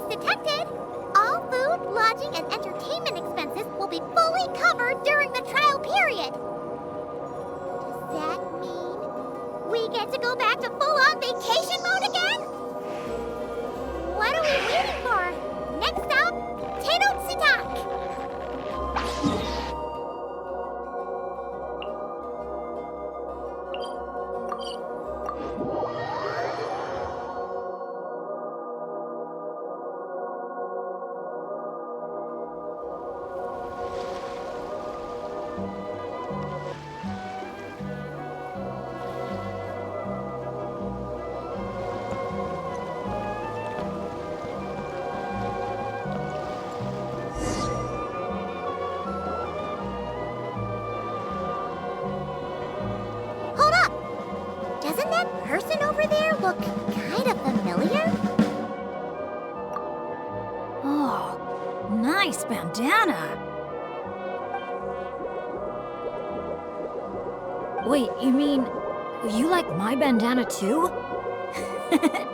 detected. All food, lodging, and entertainment expenses will be fully covered during the trial period. Does that mean we get to go back to full-on vacation mode again? What are we waiting for? Next stop, Tenochtitlan. Doesn't that person over there look kind of familiar? Oh, nice bandana. Wait, you mean you like my bandana too?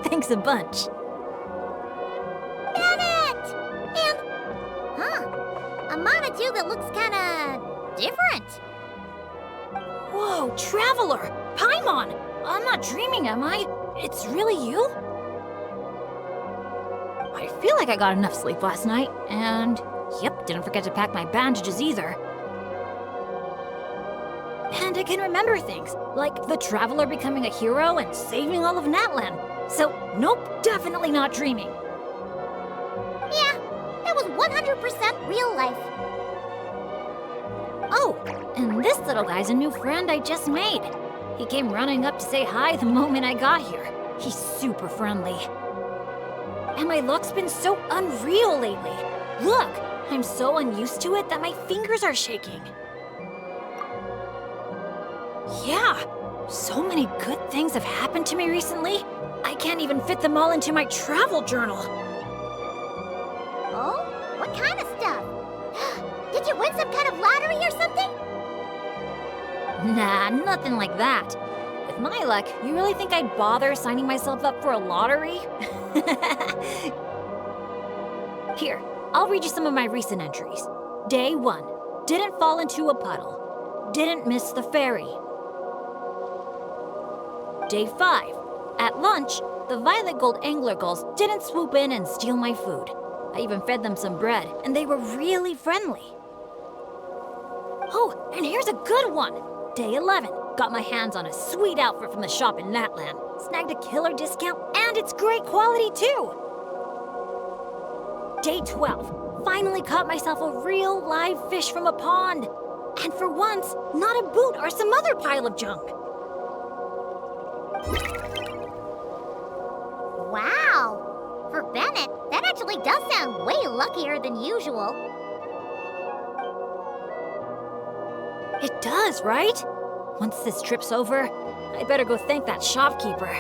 Thanks a bunch. Bennet! And, a monotube that looks kinda different. Whoa, Traveler! Paimon! I'm not dreaming, am I? It's really you? I feel like I got enough sleep last night, and yep, didn't forget to pack my bandages either. And I can remember things, like the Traveler becoming a hero and saving all of Natlan. So, nope, definitely not dreaming. Yeah, that was 100% real life. Oh, and this little guy's a new friend I just made. He came running up to say hi the moment I got here. He's super friendly. And my luck's been so unreal lately. Look, I'm so unused to it that my fingers are shaking. Yeah, so many good things have happened to me recently. I can't even fit them all into my travel journal. Oh? What kind of stuff? Did you win some kind of lottery or something? Nah, nothing like that. With my luck, you really think I'd bother signing myself up for a lottery? Here, I'll read you some of my recent entries. Day 1. Didn't fall into a puddle. Didn't miss the ferry. Day 5. At lunch, the violet gold angler gulls didn't swoop in and steal my food. I even fed them some bread, and they were really friendly. Oh, and here's a good one! Day 11. Got my hands on a sweet outfit from the shop in Natlan. Snagged a killer discount, and it's great quality too! Day 12. Finally caught myself a real live fish from a pond. And for once, not a boot or some other pile of junk. Wow! For Bennet, that actually does sound way luckier than usual. It does, right? Once this trip's over, I better go thank that shopkeeper.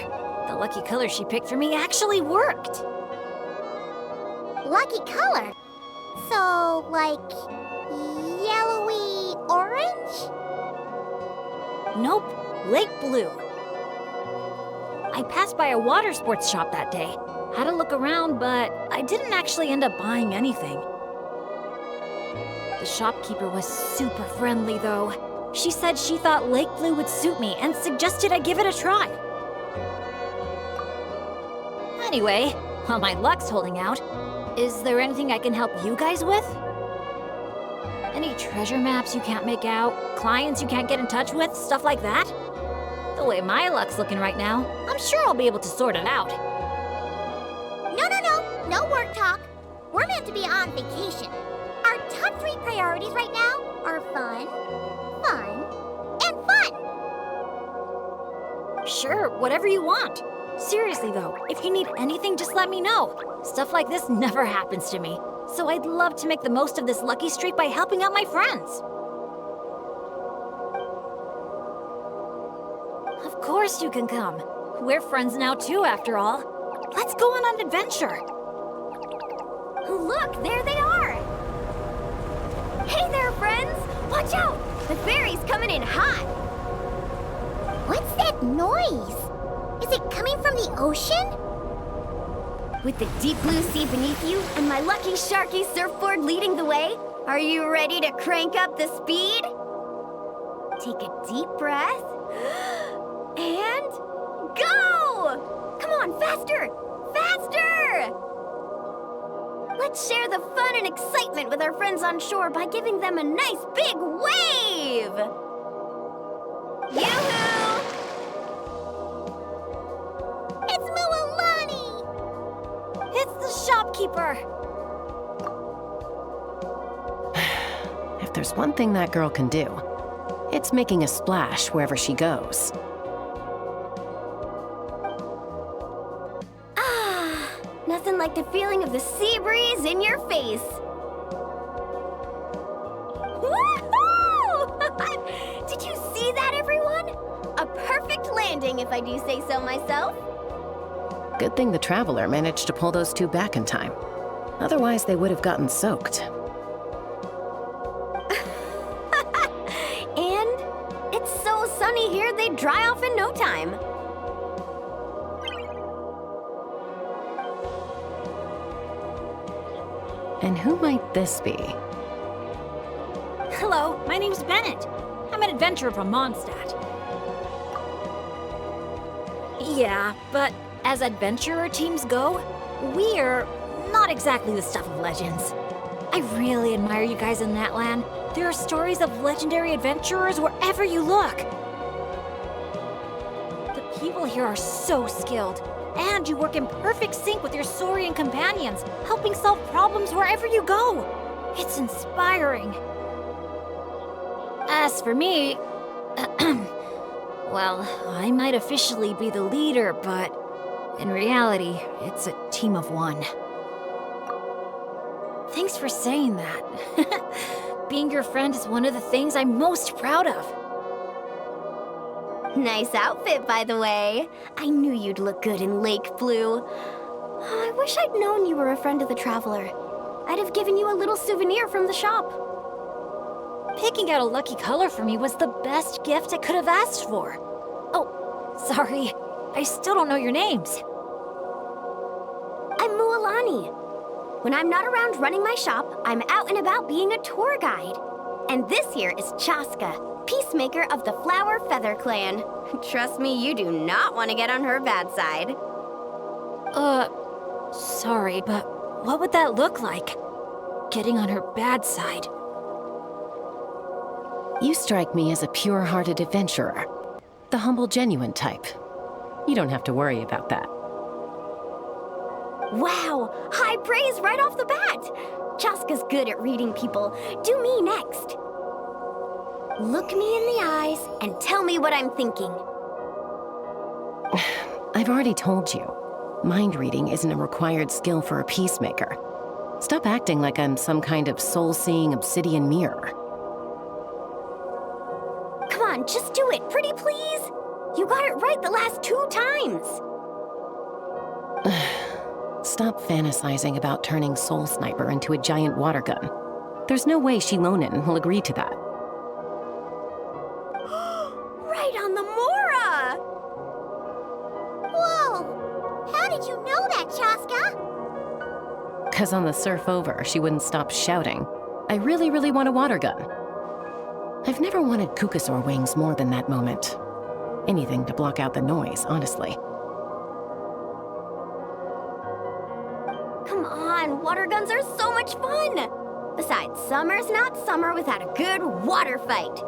The lucky color she picked for me actually worked. Lucky color? So, like, yellowy orange? Nope, lake blue. I passed by a water sports shop that day. Had a look around, but I didn't actually end up buying anything. The shopkeeper was super friendly, though. She said she thought lake blue would suit me and suggested I give it a try. Anyway, while my luck's holding out, is there anything I can help you guys with? Any treasure maps you can't make out? Clients you can't get in touch with? Stuff like that? The way my luck's looking right now, I'm sure I'll be able to sort it out. No work talk. We're meant to be on vacation. Our top 3 priorities right now are fun, and fun. Sure, whatever you want. Seriously though, if you need anything, just let me know. Stuff like this never happens to me, so I'd love to make the most of this lucky streak by helping out my friends. Of course you can come. We're friends now too, after all. Let's go on an adventure. Look, there they are! Hey there, friends! Watch out! The ferry's coming in hot! What's that noise? Is it coming from the ocean? With the deep blue sea beneath you and my lucky sharky surfboard leading the way, are you ready to crank up the speed? Take a deep breath and go! Come on, faster! Faster! Let's share the fun and excitement with our friends on shore by giving them a nice big wave! Yoo-hoo! It's Mualani! It's the shopkeeper! If there's one thing that girl can do, it's making a splash wherever she goes. Ah, nothing like the feeling of the sea breeze in your face. Woohoo! Did you see that, everyone? A perfect landing, if I do say so myself. Good thing the Traveler managed to pull those two back in time. Otherwise, they would have gotten soaked. And it's so sunny here, they'd dry off in no time. And who might this be? Hello, my name's Bennet. I'm an adventurer from Mondstadt. Yeah, but as adventurer teams go, we're not exactly the stuff of legends. I really admire you guys in that land. There are stories of legendary adventurers wherever you look. The people here are so skilled, and you work in perfect sync with your Saurian companions, helping solve problems wherever you go. It's inspiring. As for me, well, I might officially be the leader, but in reality, it's a team of one. Thanks for saying that. Being your friend is one of the things I'm most proud of. Nice outfit, by the way. I knew you'd look good in lake blue. I wish I'd known you were a friend of the Traveler. I'd have given you a little souvenir from the shop. Picking out a lucky color for me was the best gift I could have asked for. Oh, sorry. I still don't know your names. I'm Mualani. When I'm not around running my shop, I'm out and about being a tour guide. And this here is Chaska, peacemaker of the Flower Feather Clan. Trust me, you do not want to get on her bad side. Sorry, but what would that look like? Getting on her bad side. You strike me as a pure-hearted adventurer. The humble, genuine type. You don't have to worry about that. Wow, high praise right off the bat. Chaska's good at reading people. Do me next. Look me in the eyes and tell me what I'm thinking. I've already told you. Mind reading isn't a required skill for a peacemaker. Stop acting like I'm some kind of soul-seeing obsidian mirror. Come on, just do it, pretty please. You got it right the last 2 times. Stop fantasizing about turning Soul Sniper into a giant water gun. There's no way Shilonen will agree to that. Right on the Mora! Whoa! How did you know that, Chaska? 'Cause on the surf over, she wouldn't stop shouting, "I really, really want a water gun." I've never wanted Kukasaur wings more than that moment. Anything to block out the noise, honestly. Come on, water guns are so much fun! Besides, summer's not summer without a good water fight.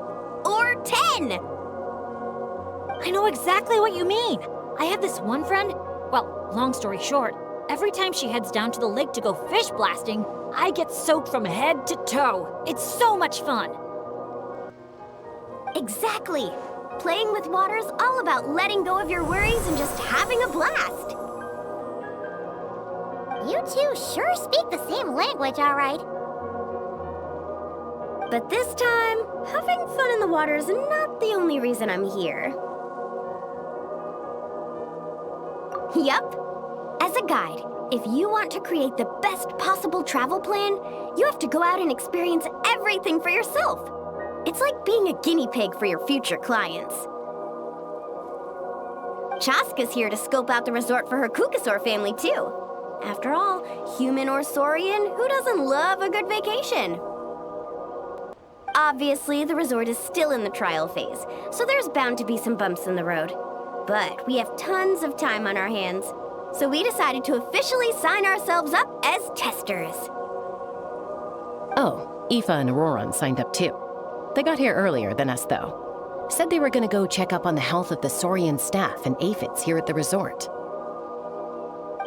Or 10! I know exactly what you mean. I have this one friend. Well, long story short, every time she heads down to the lake to go fish blasting, I get soaked from head to toe. It's so much fun. Exactly. Playing with water's all about letting go of your worries and just having a blast. You two sure speak the same language, all right. But this time, having fun in the water is not the only reason I'm here. Yup. As a guide, if you want to create the best possible travel plan, you have to go out and experience everything for yourself. It's like being a guinea pig for your future clients. Chaska's here to scope out the resort for her Kukasaur family, too. After all, human or saurian, who doesn't love a good vacation? Obviously, the resort is still in the trial phase, so there's bound to be some bumps in the road. But we have tons of time on our hands, so we decided to officially sign ourselves up as testers. Oh, Aoife and Auroran signed up too. They got here earlier than us, though. Said they were gonna go check up on the health of the saurian staff and aphids here at the resort.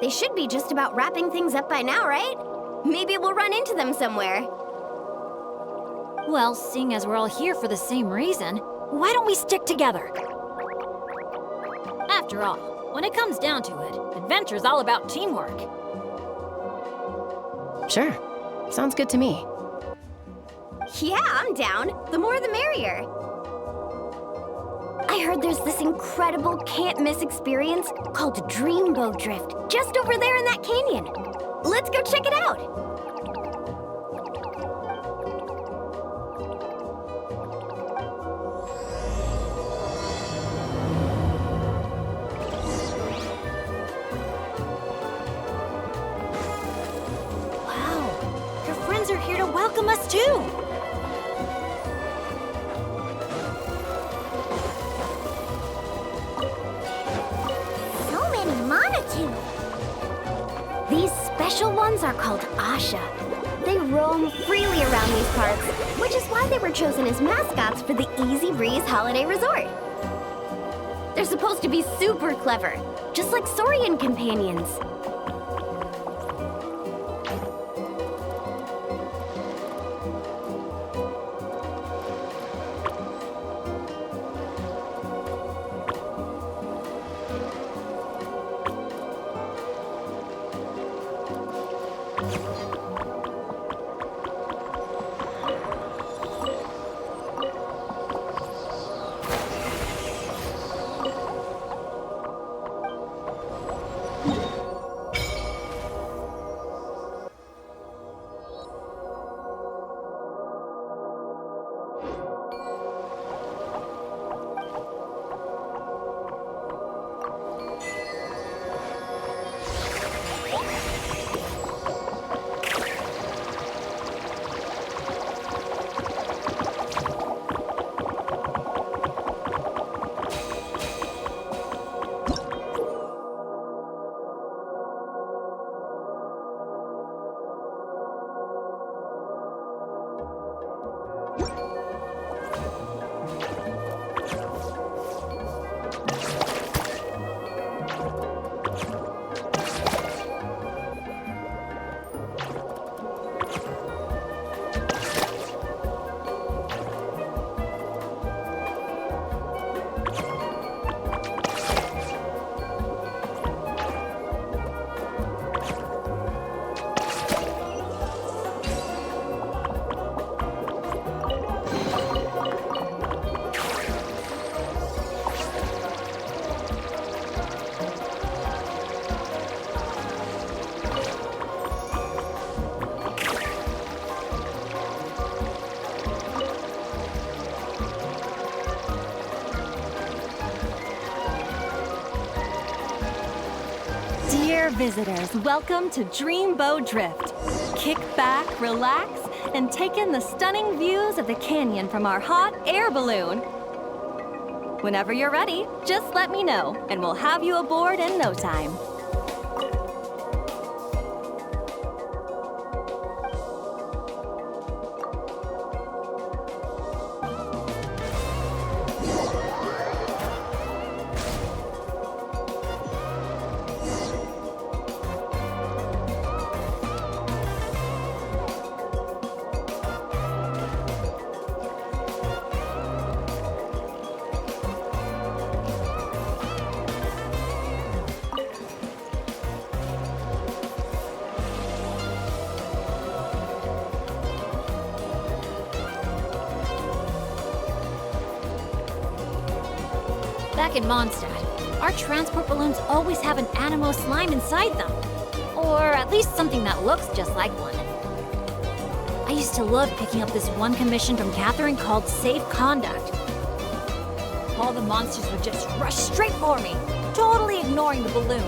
They should be just about wrapping things up by now, right? Maybe we'll run into them somewhere. Well, seeing as we're all here for the same reason, why don't we stick together? After all, when it comes down to it, adventure's all about teamwork. Sure. Sounds good to me. Yeah, I'm down. The more the merrier. I heard there's this incredible can't-miss experience called Dreamboat Drift just over there in that canyon. Let's go check it out. Wow, your friends are here to welcome us too. These special ones are called Asha. They roam freely around these parks, which is why they were chosen as mascots for the Easy Breeze Holiday Resort. They're supposed to be super clever, just like saurian companions. Dear visitors, welcome to Dreamboat Drift. Kick back, relax, and take in the stunning views of the canyon from our hot air balloon. Whenever you're ready, just let me know, and we'll have you aboard in no time. Back in Mondstadt, our transport balloons always have an animo slime inside them. Or at least something that looks just like one. I used to love picking up this one commission from Catherine called Safe Conduct. All the monsters would just rush straight for me, totally ignoring the balloon.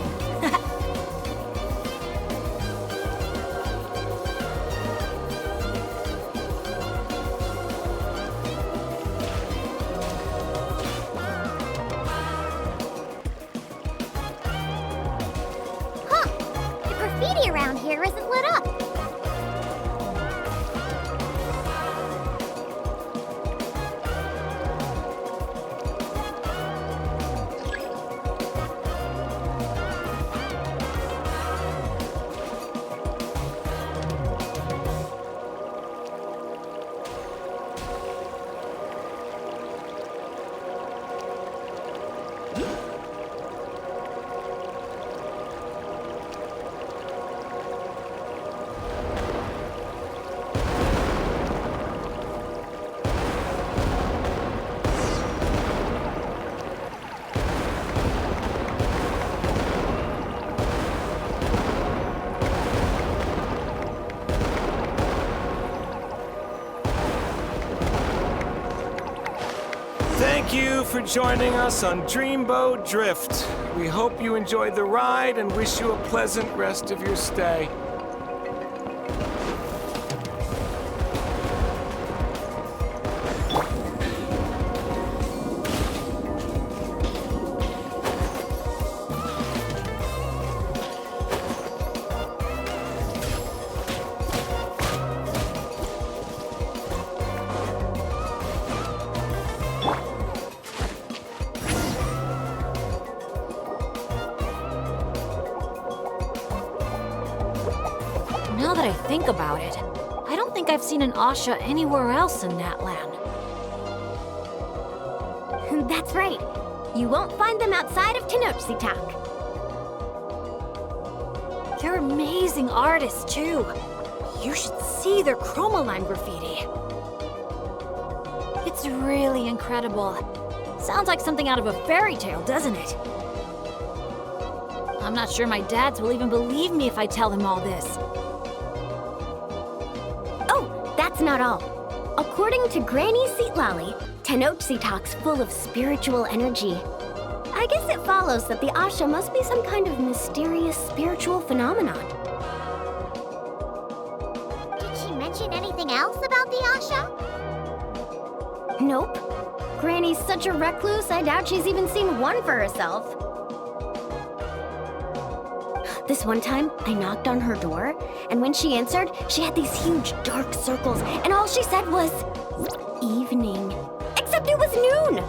Thank you for joining us on Dreamboat Drift. We hope you enjoyed the ride and wish you a pleasant rest of your stay. Now that I think about it, I don't think I've seen an Asha anywhere else in Natland. That's right. You won't find them outside of Tenochtitlan. They're amazing artists, too. You should see their chromoline graffiti. It's really incredible. Sounds like something out of a fairy tale, doesn't it? I'm not sure my dads will even believe me if I tell them all this. That's not all. According to Granny Seatlally, Tenochtitlan's full of spiritual energy. I guess it follows that the Asha must be some kind of mysterious spiritual phenomenon. Did she mention anything else about the Asha? Nope. Granny's such a recluse, I doubt she's even seen one for herself. This one time, I knocked on her door, and when she answered, she had these huge dark circles, and all she said was, evening. Except it was noon!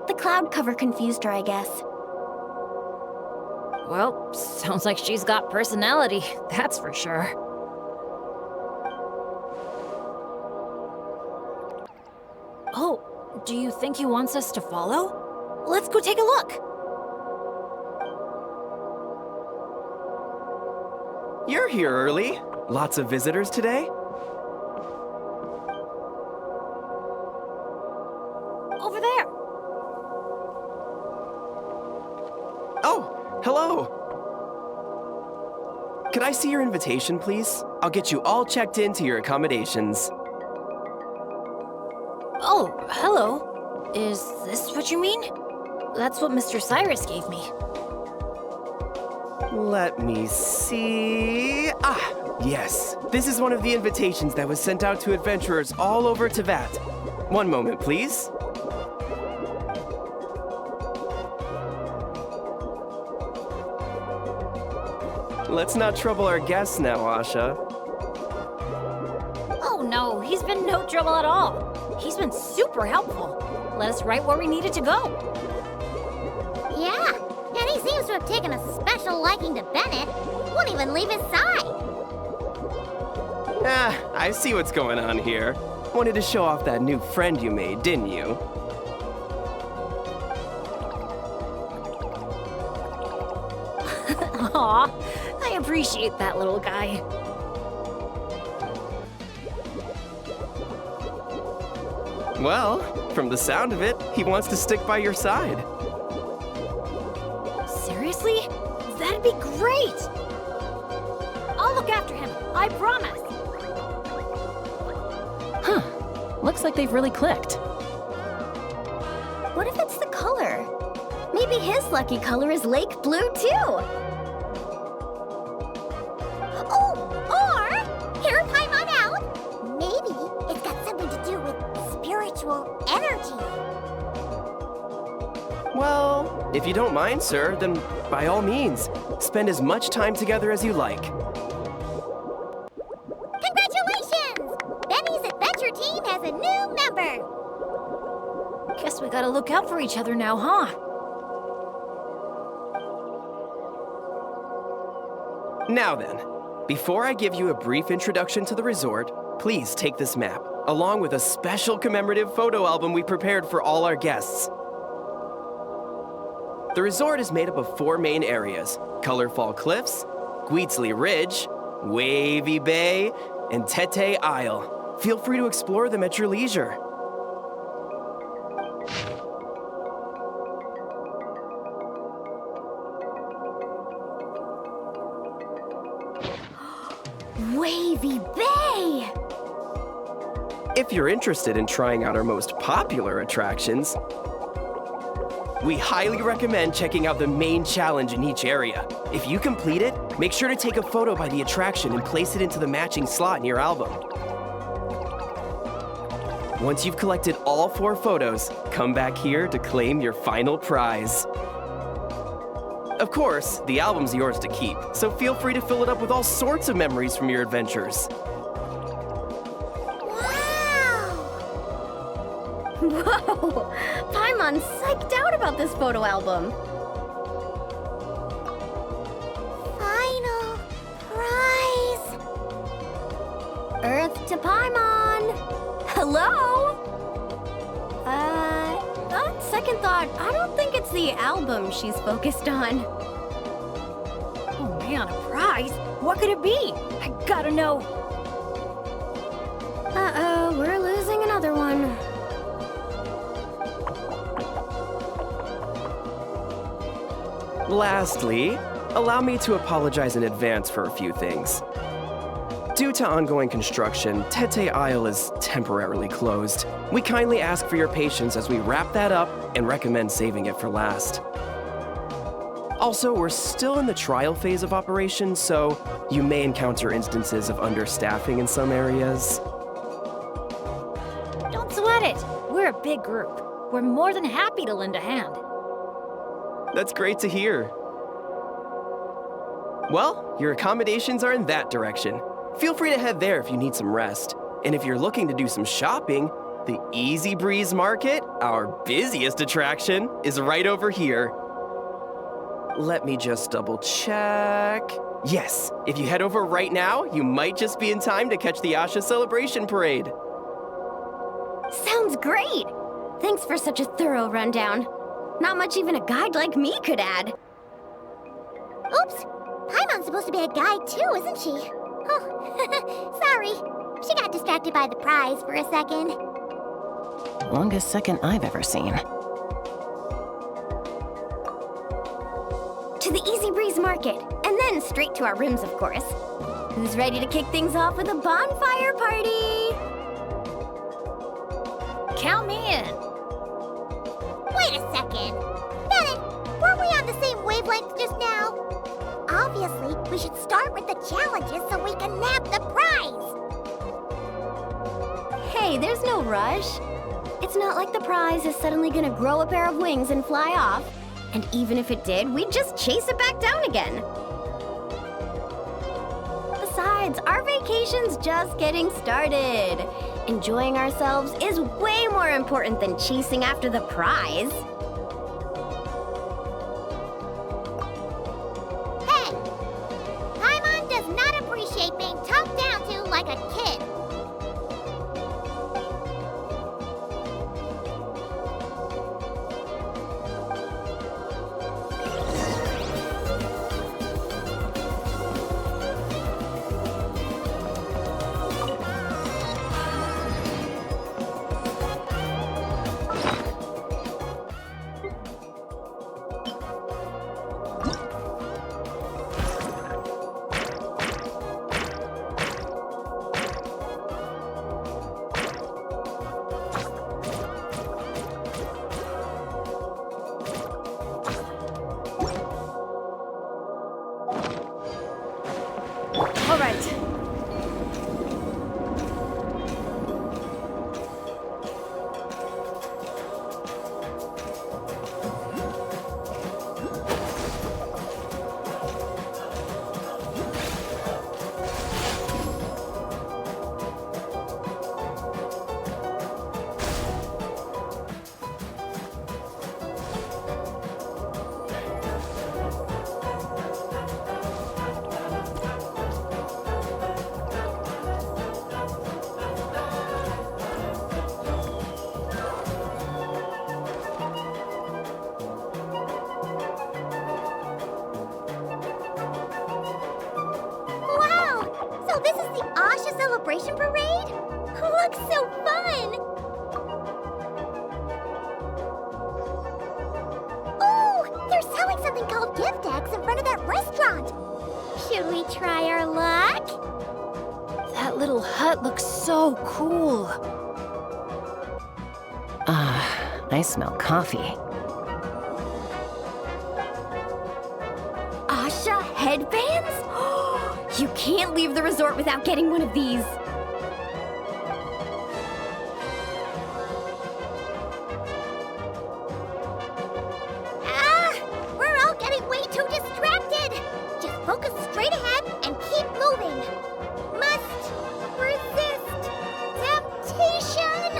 The cloud cover confused her, I guess. Well, sounds like she's got personality, that's for sure. Oh, do you think he wants us to follow? Let's go take a look! You're here early. Lots of visitors today? Over there! Oh, hello. Could I see your invitation, please? I'll get you all checked into your accommodations. Oh, hello. Is this what you mean? That's what Mr. Cyrus gave me. Let me see. Ah, yes. This is one of the invitations that was sent out to adventurers all over Teyvat. One moment, please. Let's not trouble our guests now, Asha. Oh no, he's been no trouble at all. He's been super helpful. Let us right where we needed to go. Yeah, and he seems to have taken a special liking to Bennet. Won't even leave his side. Ah, I see what's going on here. Wanted to show off that new friend you made, didn't you? Aw, I appreciate that little guy. Well, from the sound of it, he wants to stick by your side. Seriously? That'd be great! I'll look after him, I promise! Huh. Looks like they've really clicked. What if it's the color? Maybe his lucky color is lake blue, too. Oh, or, here, time on out. Maybe it's got something to do with spiritual energy. Well, if you don't mind, sir, then by all means, spend as much time together as you like. Congratulations! Benny's adventure team has a new member. Guess we gotta look out for each other now, huh? Now then, before I give you a brief introduction to the resort, please take this map, along with a special commemorative photo album we prepared for all our guests. The resort is made up of 4 main areas: Colorful Cliffs, Gweetsley Ridge, Wavy Bay, and Tete Isle. Feel free to explore them at your leisure. Wavy Bay! If you're interested in trying out our most popular attractions, We highly recommend checking out the main challenge in each area. If you complete it, make sure to take a photo by the attraction and place it into the matching slot in your album. Once you've collected all 4 photos, come back here to claim your final prize. Of course, the album's yours to keep, so feel free to fill it up with all sorts of memories from your adventures. Whoa! Paimon's psyched out about this photo album. Final prize. Earth to Paimon! Hello? On second thought, I don't think it's the album she's focused on. Oh man, a prize? What could it be? I gotta know. Uh-oh, we're losing another one. Lastly, allow me to apologize in advance for a few things. Due to ongoing construction, Tete Isle is temporarily closed. We kindly ask for your patience as we wrap that up and recommend saving it for last. Also, we're still in the trial phase of operation, so you may encounter instances of understaffing in some areas. Don't sweat it. We're a big group. We're more than happy to lend a hand. That's great to hear. Well, your accommodations are in that direction. Feel free to head there if you need some rest. And if you're looking to do some shopping, the Easy Breeze Market, our busiest attraction, is right over here. Let me just double check. Yes, if you head over right now, you might just be in time to catch the Asha Celebration Parade. Sounds great! Thanks for such a thorough rundown. Not much even a guide like me could add. Oops! Paimon's supposed to be a guide too, isn't she? Oh, sorry. She got distracted by the prize for a second. Longest second I've ever seen. To the Easy Breeze Market, and then straight to our rooms, of course. Who's ready to kick things off with a bonfire party? Count me in. Wait a second. Bennet, weren't we on the same wavelength just now? Obviously, we should start with the challenges so we can nab the prize. Hey, there's no rush. It's not like the prize is suddenly gonna grow a pair of wings and fly off. And even if it did, we'd just chase it back down again. Besides, our vacation's just getting started. Enjoying ourselves is way more important than chasing after the prize. Hey! Paimon does not appreciate being talked down to like a kid. All right. Wow! So this is the Asha Celebration Parade? Looks so fun! Oh! They're selling something called gift eggs in front of that restaurant! Should we try our luck? That little hut looks so cool. I smell coffee. Headbands? You can't leave the resort without getting one of these. We're all getting way too distracted. Just focus straight ahead and keep moving. Must resist temptation.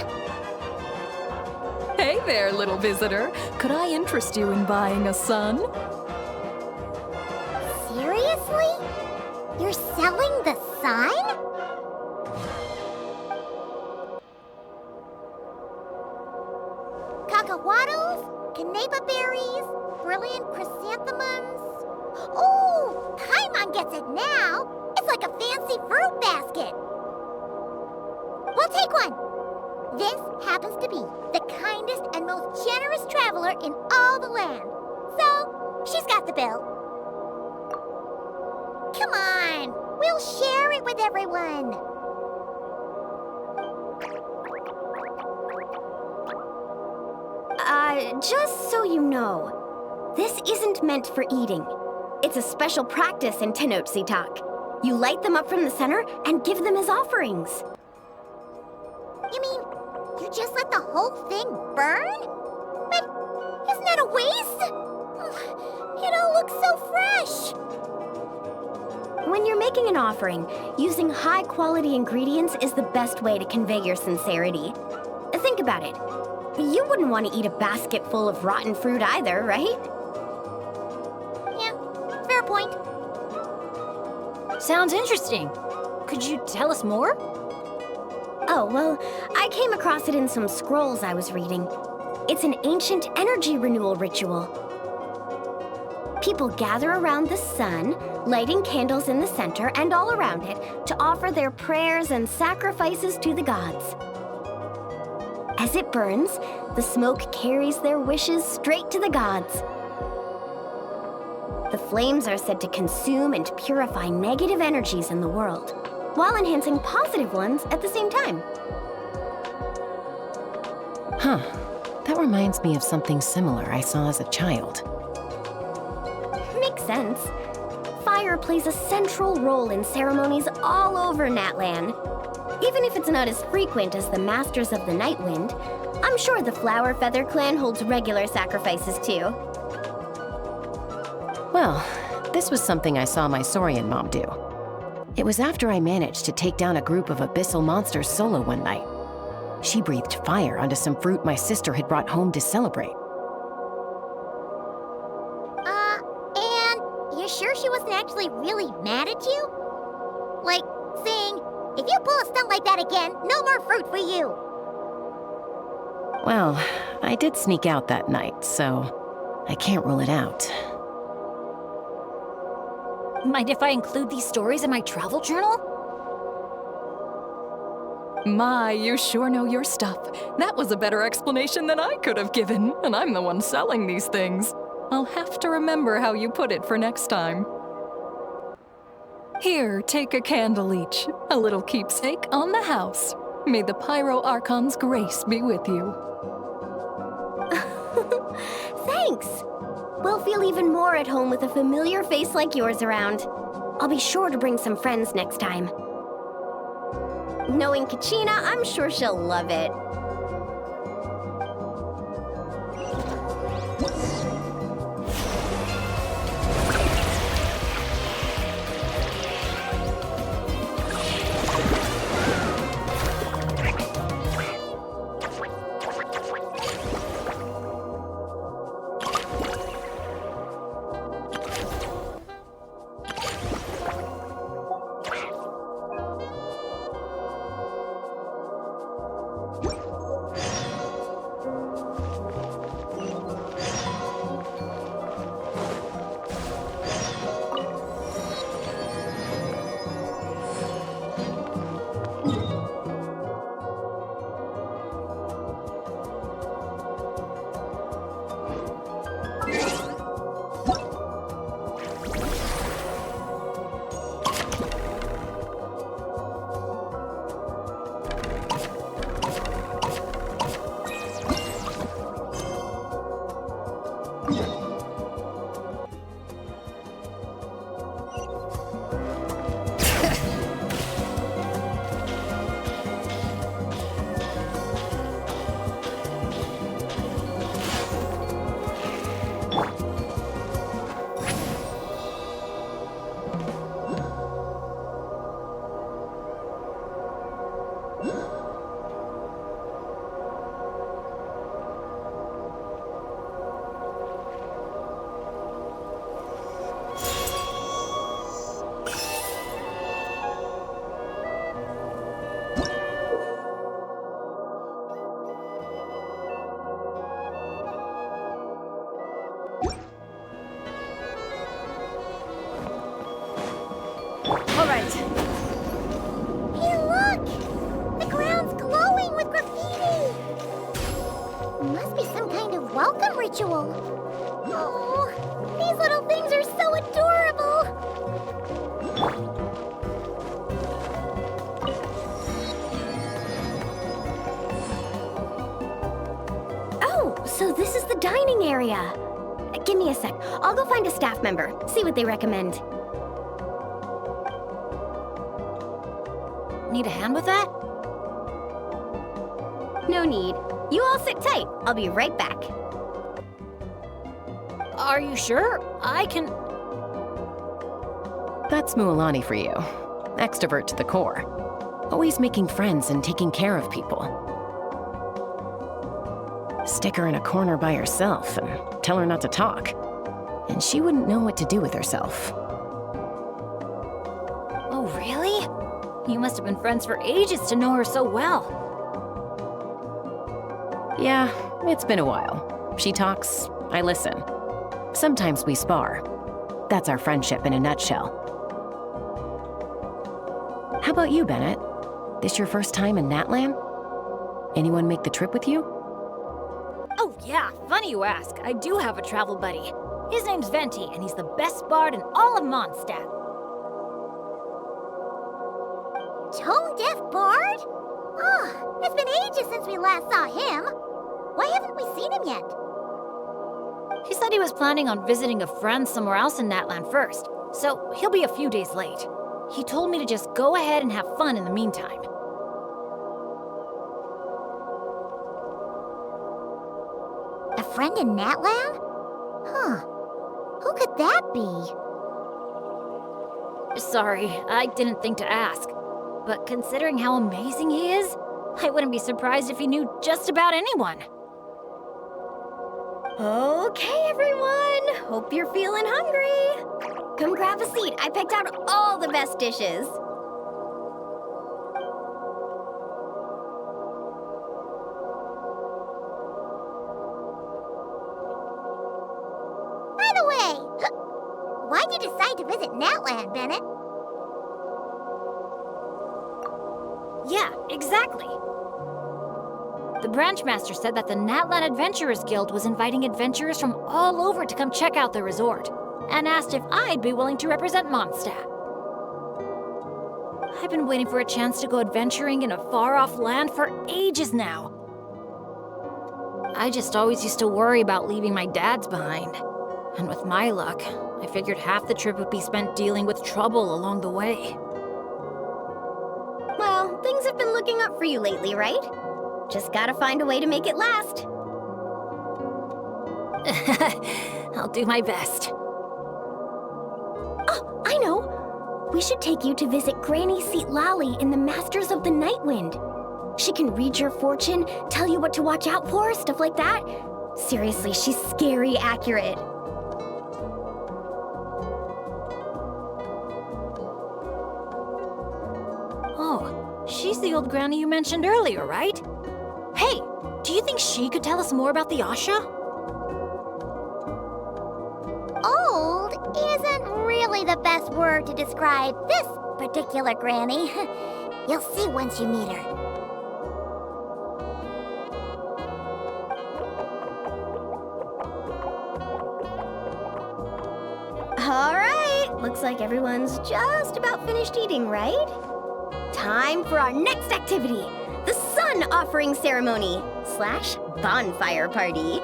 Hey there, little visitor. Could I interest you in buying a sun? Seriously? You're selling the sign? Cacahuatls, canapa berries, brilliant chrysanthemums. Oh, Paimon gets it now. It's like a fancy fruit basket. We'll take one. This happens to be the kindest and most generous traveler in all the land. So, she's got the bill. Come on, we'll share it with everyone. Just so you know, this isn't meant for eating. It's a special practice in Tenochtitlan. You light them up from the center and give them as offerings. You mean, you just let the whole thing burn? But isn't that a waste? It all looks so fresh. When you're making an offering, using high-quality ingredients is the best way to convey your sincerity. Think about it. You wouldn't want to eat a basket full of rotten fruit either, right? Yeah, fair point. Sounds interesting. Could you tell us more? Oh, well, I came across it in some scrolls I was reading. It's an ancient energy renewal ritual. People gather around the sun, lighting candles in the center and all around it to offer their prayers and sacrifices to the gods. As it burns, the smoke carries their wishes straight to the gods. The flames are said to consume and purify negative energies in the world, while enhancing positive ones at the same time. Huh. That reminds me of something similar I saw as a child. Makes sense. Fire plays a central role in ceremonies all over Natlan. Even if it's not as frequent as the Masters of the Night Wind, I'm sure the Flower Feather Clan holds regular sacrifices too. Well, this was something I saw my Saurian mom do. It was after I managed to take down a group of abyssal monsters solo one night. She breathed fire onto some fruit my sister had brought home to celebrate. And you're sure she wasn't actually really mad at you? Like, saying, if you pull a stunt like that again, no more fruit for you. Well, I did sneak out that night, so I can't rule it out. Mind if I include these stories in my travel journal? My, you sure know your stuff. That was a better explanation than I could have given, and I'm the one selling these things. I'll have to remember how you put it for next time. Here, take a candle each, a little keepsake on the house. May the Pyro Archon's grace be with you. Thanks! We'll feel even more at home with a familiar face like yours around. I'll be sure to bring some friends next time. Knowing Kachina, I'm sure she'll love it. Hey, look! The ground's glowing with graffiti! Must be some kind of welcome ritual. Oh, these little things are so adorable! Oh, so this is the dining area. Give me a sec. I'll go find a staff member, see what they recommend. Need a hand with that? No need. You all sit tight. I'll be right back. Are you sure? I can... That's Mualani for you. Extrovert to the core. Always making friends and taking care of people. Stick her in a corner by herself and tell her not to talk. And she wouldn't know what to do with herself. Oh, really? You must have been friends for ages to know her so well. Yeah, it's been a while. She talks, I listen. Sometimes we spar. That's our friendship in a nutshell. How about you, Bennet? This your first time in Natlan? Anyone make the trip with you? Oh yeah, funny you ask. I do have a travel buddy. His name's Venti, and he's the best bard in all of Mondstadt. Tone-deaf bard? Oh, it's been ages since we last saw him. Why haven't we seen him yet? He said he was planning on visiting a friend somewhere else in Natlan first, so he'll be a few days late. He told me to just go ahead and have fun in the meantime. A friend in Natlan? Huh. Who could that be? Sorry, I didn't think to ask. But considering how amazing he is, I wouldn't be surprised if he knew just about anyone. Okay, everyone. Hope you're feeling hungry. Come grab a seat. I picked out all the best dishes. By the way, why'd you decide to visit Natlan, Bennet? Yeah, exactly. The branch master said that the Natlan Adventurers Guild was inviting adventurers from all over to come check out the resort, and asked if I'd be willing to represent Mondstadt. I've been waiting for a chance to go adventuring in a far-off land for ages now. I just always used to worry about leaving my dads behind. And with my luck, I figured half the trip would be spent dealing with trouble along the way. Well, things have been looking up for you lately, right? Just gotta find a way to make it last. I'll do my best. Oh, I know! We should take you to visit Granny Seat Lally in the Masters of the Nightwind. She can read your fortune, tell you what to watch out for, stuff like that. Seriously, she's scary accurate. Oh, she's the old granny you mentioned earlier, right? Hey, do you think she could tell us more about the Asha? Old isn't really the best word to describe this particular granny. You'll see once you meet her. All right, looks like everyone's just about finished eating, right? Time for our next activity, the Sun Offering Ceremony / Bonfire Party.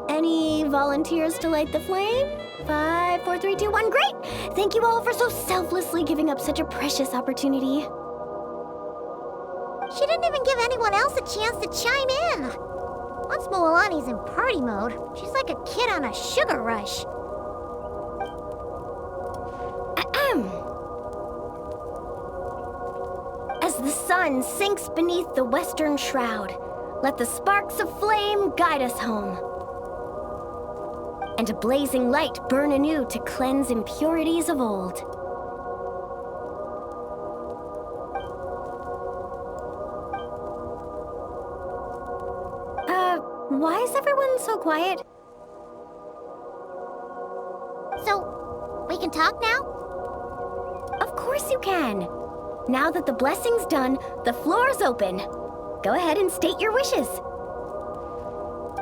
Any volunteers to light the flame? 5, 4, 3, 2, 1, great! Thank you all for so selflessly giving up such a precious opportunity. She didn't even give anyone else a chance to chime in. Once Moalani's in party mode, she's like a kid on a sugar rush. Ahem. As the sun sinks beneath the western shroud, let the sparks of flame guide us home. And a blazing light burn anew to cleanse impurities of old. why is everyone so quiet? So, we can talk now? Of course you can. Now that the blessing's done, the floor's open. Go ahead and state your wishes.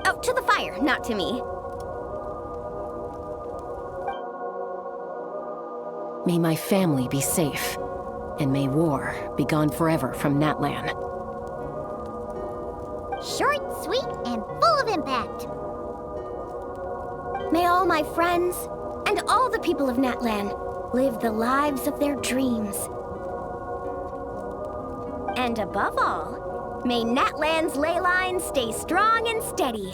Oh, to the fire, not to me. May my family be safe, and may war be gone forever from Natlan. Short, sweet, and full of impact. May all my friends, and all the people of Natlan, live the lives of their dreams. And above all, may Natlan's ley lines stay strong and steady.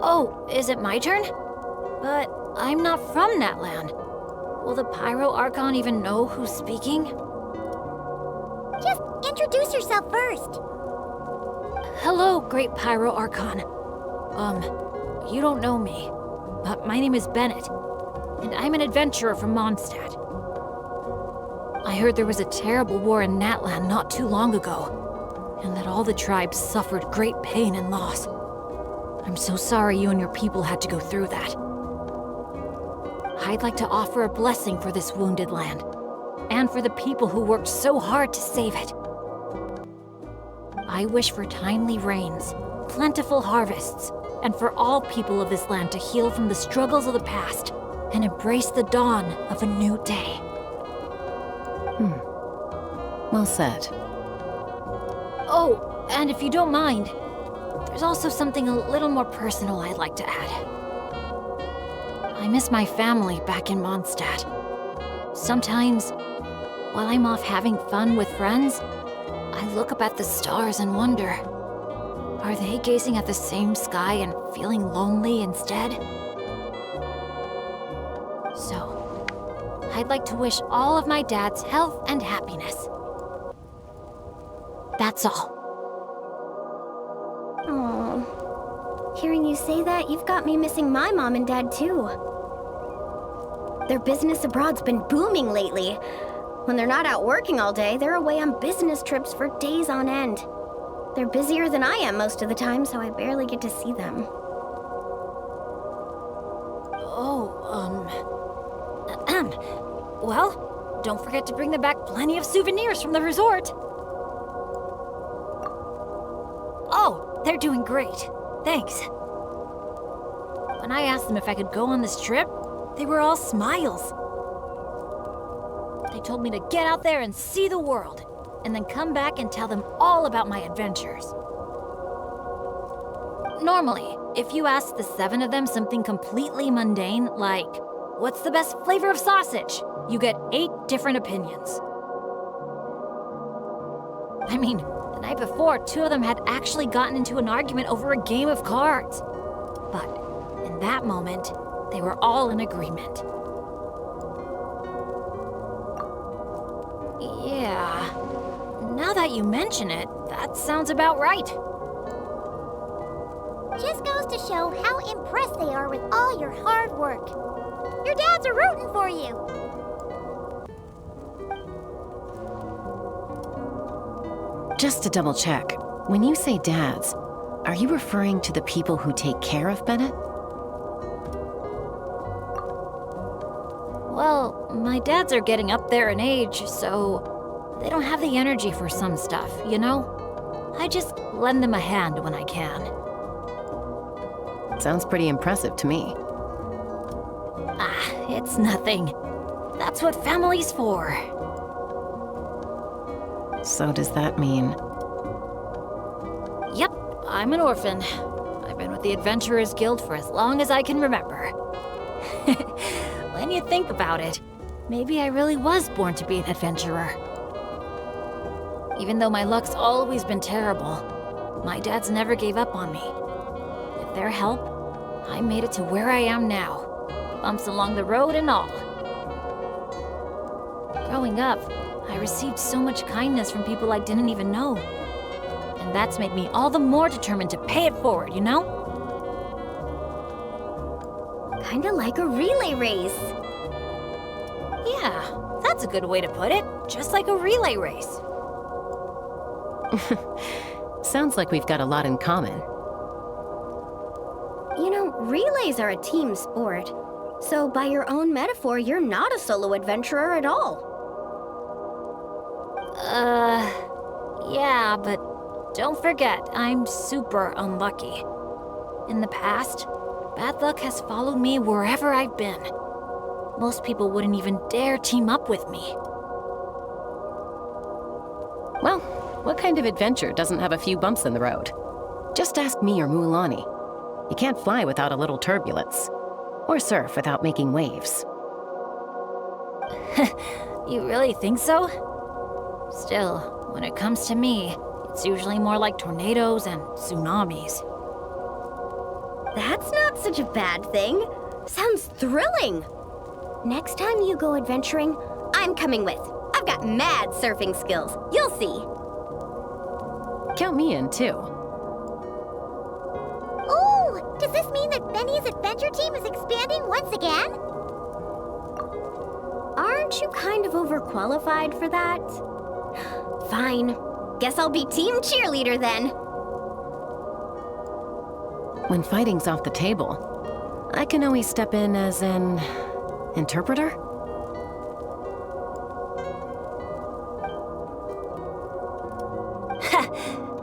Oh, is it my turn? But I'm not from Natlan. Will the Pyro Archon even know who's speaking? Just introduce yourself first. Hello, Great Pyro Archon. You don't know me, but my name is Bennet, and I'm an adventurer from Mondstadt. I heard there was a terrible war in Natlan not too long ago, and that all the tribes suffered great pain and loss. I'm so sorry you and your people had to go through that. I'd like to offer a blessing for this wounded land, and for the people who worked so hard to save it. I wish for timely rains, plentiful harvests, and for all people of this land to heal from the struggles of the past and embrace the dawn of a new day. Well said. Oh, and if you don't mind, there's also something a little more personal I'd like to add. I miss my family back in Mondstadt. Sometimes, while I'm off having fun with friends, I look up at the stars and wonder, are they gazing at the same sky and feeling lonely instead? So, I'd like to wish all of my dads health and happiness. That's all. Oh, hearing you say that, you've got me missing my mom and dad too. Their business abroad's been booming lately. When they're not out working all day, they're away on business trips for days on end. They're busier than I am most of the time, so I barely get to see them. Well, don't forget to bring them back plenty of souvenirs from the resort. Oh, they're doing great. Thanks. When I asked them if I could go on this trip, they were all smiles. They told me to get out there and see the world, and then come back and tell them all about my adventures. Normally, if you ask the 7 of them something completely mundane, like, what's the best flavor of sausage? You get 8 different opinions. I mean, the night before, 2 of them had actually gotten into an argument over a game of cards. But in that moment, they were all in agreement. Yeah, now that you mention it, that sounds about right. Just goes to show how impressed they are with all your hard work. Your dads are rooting for you. Just to double check, when you say dads, are you referring to the people who take care of Bennet? Well, my dads are getting up there in age, so they don't have the energy for some stuff, you know? I just lend them a hand when I can. Sounds pretty impressive to me. Ah, it's nothing. That's what family's for. So does that mean... Yep, I'm an orphan. I've been with the Adventurers Guild for as long as I can remember. When you think about it, maybe I really was born to be an adventurer. Even though my luck's always been terrible, my dads never gave up on me. With their help, I made it to where I am now. Bumps along the road and all. Growing up, I received so much kindness from people I didn't even know. And that's made me all the more determined to pay it forward, you know? Kinda like a relay race. Yeah, that's a good way to put it. Just like a relay race. Sounds like we've got a lot in common. You know, relays are a team sport. So by your own metaphor, you're not a solo adventurer at all. Yeah, but don't forget, I'm super unlucky. In the past, bad luck has followed me wherever I've been. Most people wouldn't even dare team up with me. Well, what kind of adventure doesn't have a few bumps in the road? Just ask me or Mulan. You can't fly without a little turbulence. Or surf without making waves. You really think so? Still, when it comes to me, it's usually more like tornadoes and tsunamis. That's not such a bad thing. Sounds thrilling. Next time you go adventuring, I'm coming with. I've got mad surfing skills. You'll see. Count me in, too. Ooh, does this mean that Benny's adventure team is expanding once again? Aren't you kind of overqualified for that? Fine. Guess I'll be team cheerleader then. When fighting's off the table, I can always step in as an interpreter?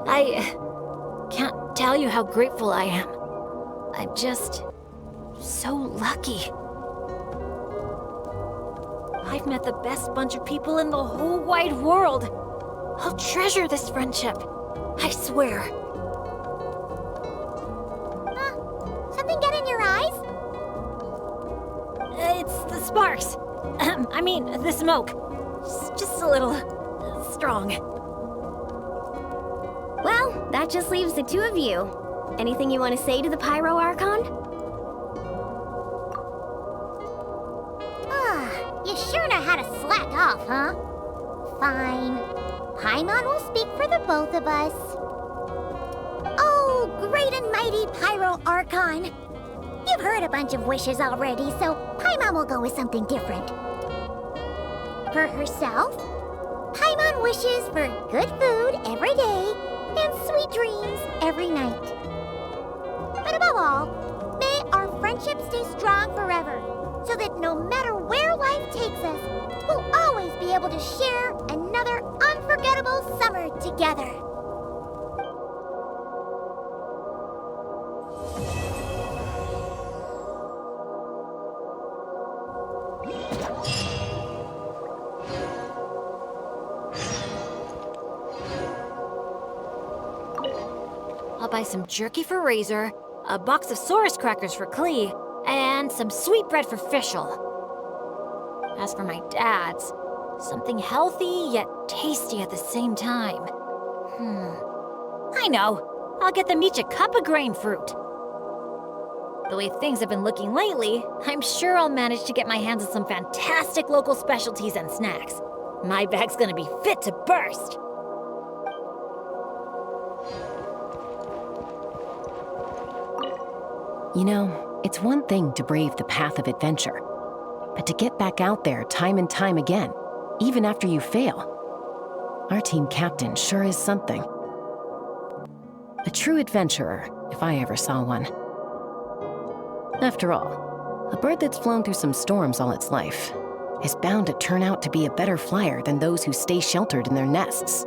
I can't tell you how grateful I am. I'm just so lucky. I've met the best bunch of people in the whole wide world. I'll treasure this friendship. I swear. Something get in your eyes? It's the sparks. I mean, the smoke. Just a little strong. Well, that just leaves the two of you. Anything you want to say to the Pyro Archon? You sure know how to slack off, huh? Fine. Paimon will speak for the both of us. Oh, great and mighty Pyro Archon. You've heard a bunch of wishes already, so Paimon will go with something different. For herself, Paimon wishes for good food every day and sweet dreams every night. But above all, may our friendship stay strong forever, so that no matter where life takes us, we'll always be able to share another unforgettable summer together. I'll buy some jerky for Razor, a box of Saurus crackers for Klee, and some sweet bread for Fischl. As for my dad's, something healthy yet tasty at the same time. I know. I'll get them each a cup of grain fruit. The way things have been looking lately, I'm sure I'll manage to get my hands on some fantastic local specialties and snacks. My bag's gonna be fit to burst. You know, it's one thing to brave the path of adventure, but to get back out there time and time again, even after you fail. Our team captain sure is something. A true adventurer, if I ever saw one. After all, a bird that's flown through some storms all its life is bound to turn out to be a better flyer than those who stay sheltered in their nests.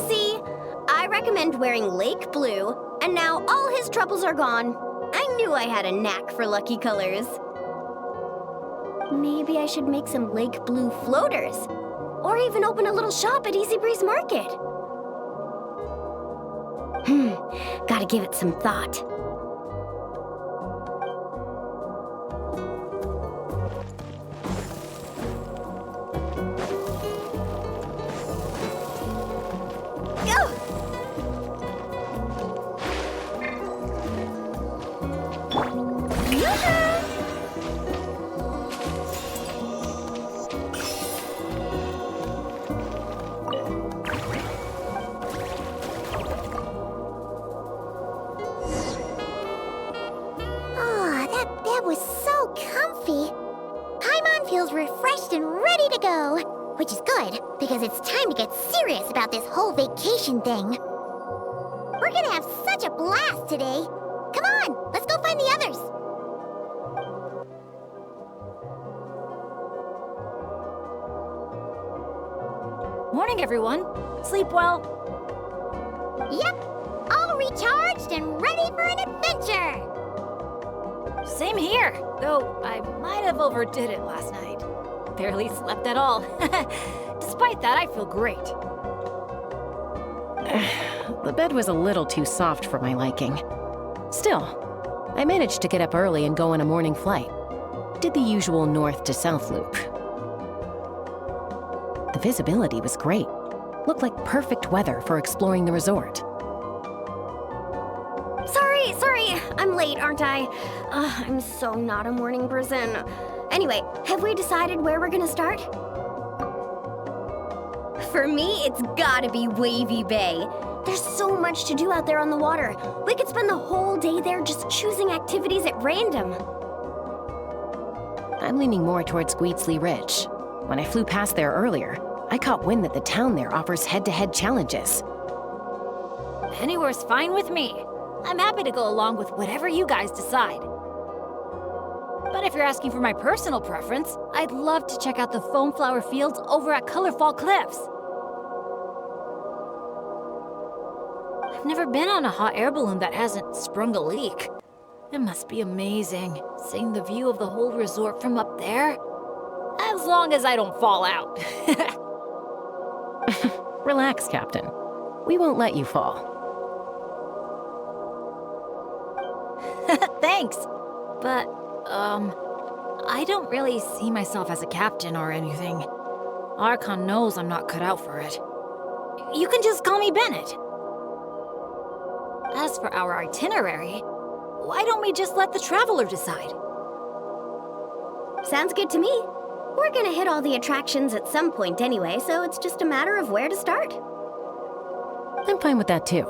See, I recommend wearing lake blue, and now all his troubles are gone. I knew I had a knack for lucky colors. Maybe I should make some lake blue floaters, or even open a little shop at Easy Breeze Market. Gotta give it some thought. feels refreshed and ready to go. Which is good, because it's time to get serious about this whole vacation thing. We're gonna have such a blast today. Come on, let's go find the others. Morning, everyone. Sleep well? Yep, all recharged and ready for an adventure. Same here, though I might have overdid it last night. Barely slept at all. Despite that, I feel great. The bed was a little too soft for my liking. Still, I managed to get up early and go on a morning flight. Did the usual north to south loop. The visibility was great. Looked like perfect weather for exploring the resort. Sorry, I'm late, aren't I? I'm so not a morning person. Anyway, have we decided where we're gonna start? For me, it's gotta be Wavy Bay. There's so much to do out there on the water. We could spend the whole day there just choosing activities at random. I'm leaning more towards Gweetsley Ridge. When I flew past there earlier, I caught wind that the town there offers head-to-head challenges. Anywhere's fine with me. I'm happy to go along with whatever you guys decide. But if you're asking for my personal preference, I'd love to check out the foam flower fields over at Colorfall Cliffs. I've never been on a hot air balloon that hasn't sprung a leak. It must be amazing, seeing the view of the whole resort from up there. As long as I don't fall out. Relax, Captain. We won't let you fall. Thanks. But, I don't really see myself as a captain or anything. Archon knows I'm not cut out for it. You can just call me Bennet. As for our itinerary, why don't we just let the traveler decide? Sounds good to me. We're gonna hit all the attractions at some point anyway, so it's just a matter of where to start. I'm fine with that too.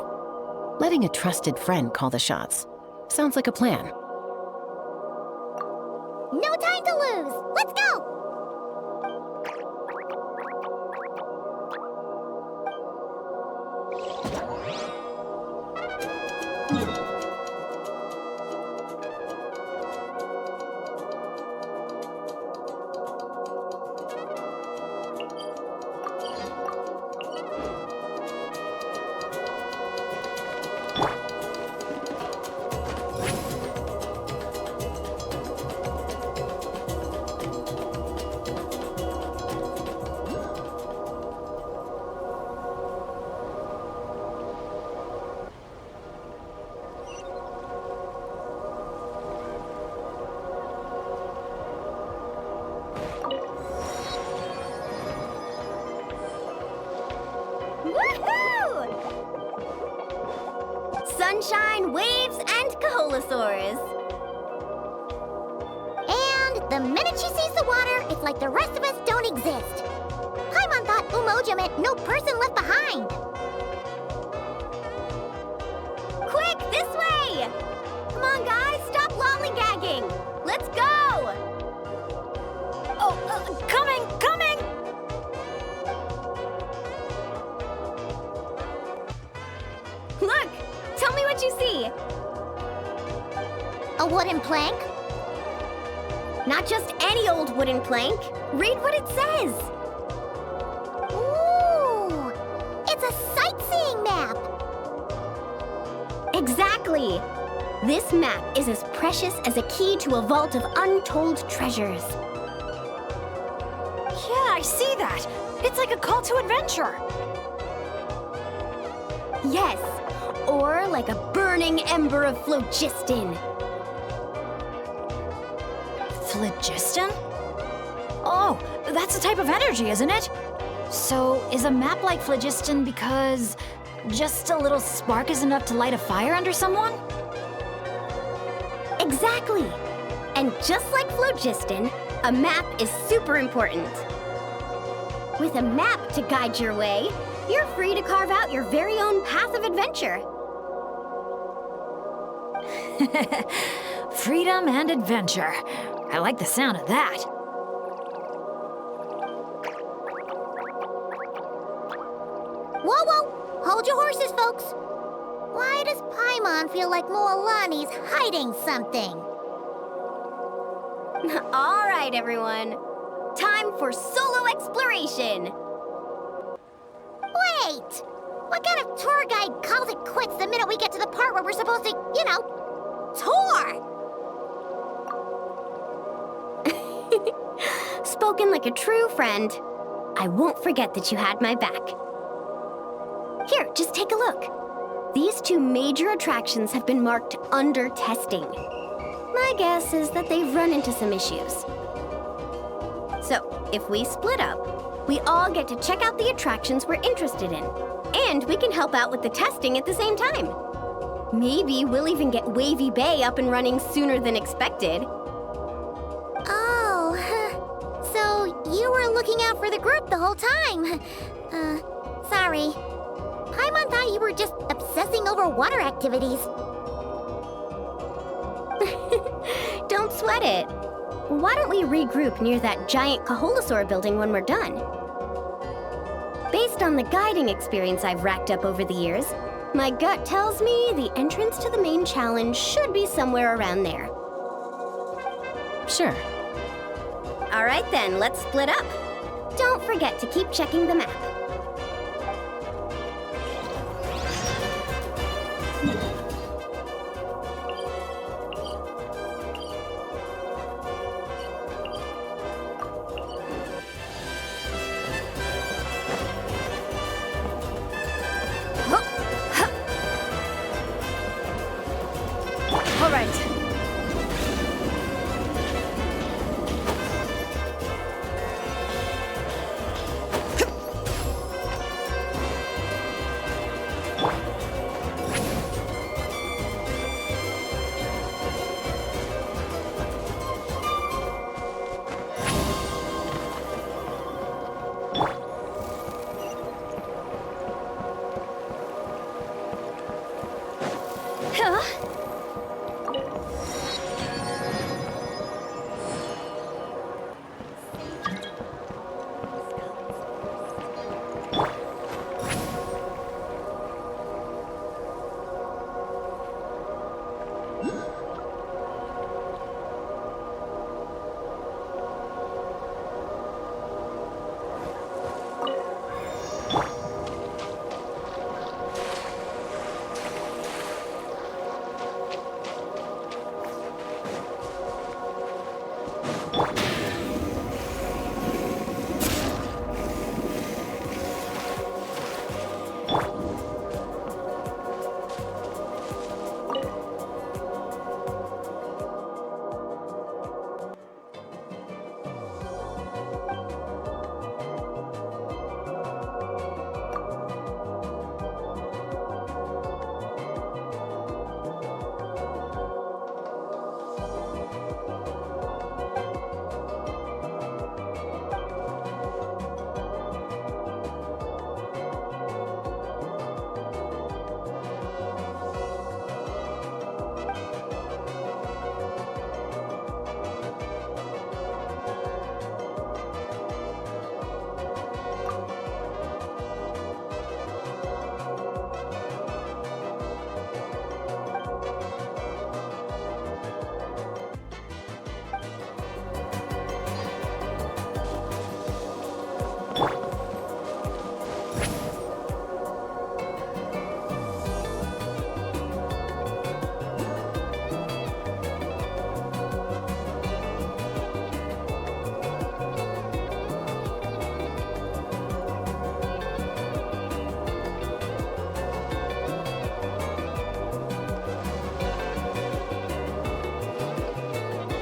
Letting a trusted friend call the shots. Sounds like a plan. No time to lose. Let's go. Woohoo! Sunshine, waves, and Kaholasaurs. And the minute she sees the water, it's like the rest of us don't exist. Paimon thought Umoja meant no person left behind. Quick, this way! Come on, guys, stop lollygagging! Let's go! Oh, coming! Look! Tell me what you see! A wooden plank? Not just any old wooden plank. Read what it says. Ooh! It's a sightseeing map! Exactly! This map is as precious as a key to a vault of untold treasures. Yeah, I see that. It's like a call to adventure. Yes, or like a burning ember of phlogiston. Phlogiston? Oh, that's a type of energy, isn't it? So, is a map like phlogiston because just a little spark is enough to light a fire under someone? Exactly! And just like phlogiston, a map is super important. With a map to guide your way, you're free to carve out your very own path of adventure. Freedom and adventure. I like the sound of that. Whoa, whoa! Hold your horses, folks. Why does Paimon feel like Moalani's hiding something? All right, everyone. Time for solo exploration. Wait! What kind of tour guide calls it quits the minute we get to the part where we're supposed to, tour? Spoken like a true friend. I won't forget that you had my back. Here, just take a look. These two major attractions have been marked under testing. My guess is that they've run into some issues. So, if we split up, we all get to check out the attractions we're interested in. And we can help out with the testing at the same time. Maybe we'll even get Wavy Bay up and running sooner than expected. Oh, so you were looking out for the group the whole time. Sorry. Paimon thought you were just obsessing over water activities. Don't sweat it. Why don't we regroup near that giant Kaholosaur building when we're done? Based on the guiding experience I've racked up over the years, my gut tells me the entrance to the main challenge should be somewhere around there. Sure. All right then, let's split up. Don't forget to keep checking the map. All right.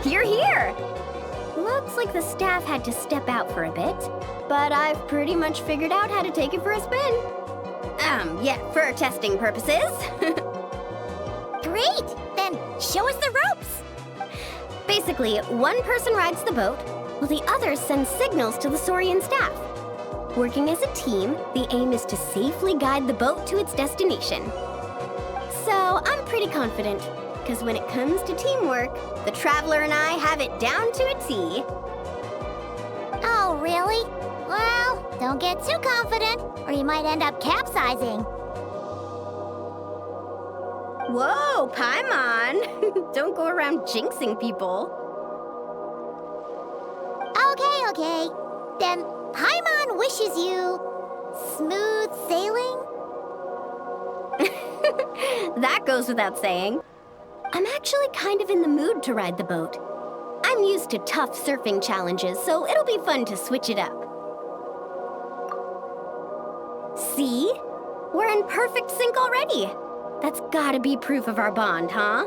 You're here! Looks like the staff had to step out for a bit, but I've pretty much figured out how to take it for a spin. Yeah, for testing purposes. Great! Then show us the ropes! Basically, one person rides the boat, while the other sends signals to the Saurian staff. Working as a team, the aim is to safely guide the boat to its destination. So I'm pretty confident, because when it comes to teamwork, the Traveler and I have it down to a T. Oh, really? Well, don't get too confident, or or you might end up capsizing. Whoa, Paimon! Don't go around jinxing people. Okay. Then Paimon wishes you smooth sailing? That goes without saying. I'm actually kind of in the mood to ride the boat. I'm used to tough surfing challenges, so it'll be fun to switch it up. See? We're in perfect sync already. That's gotta be proof of our bond, huh?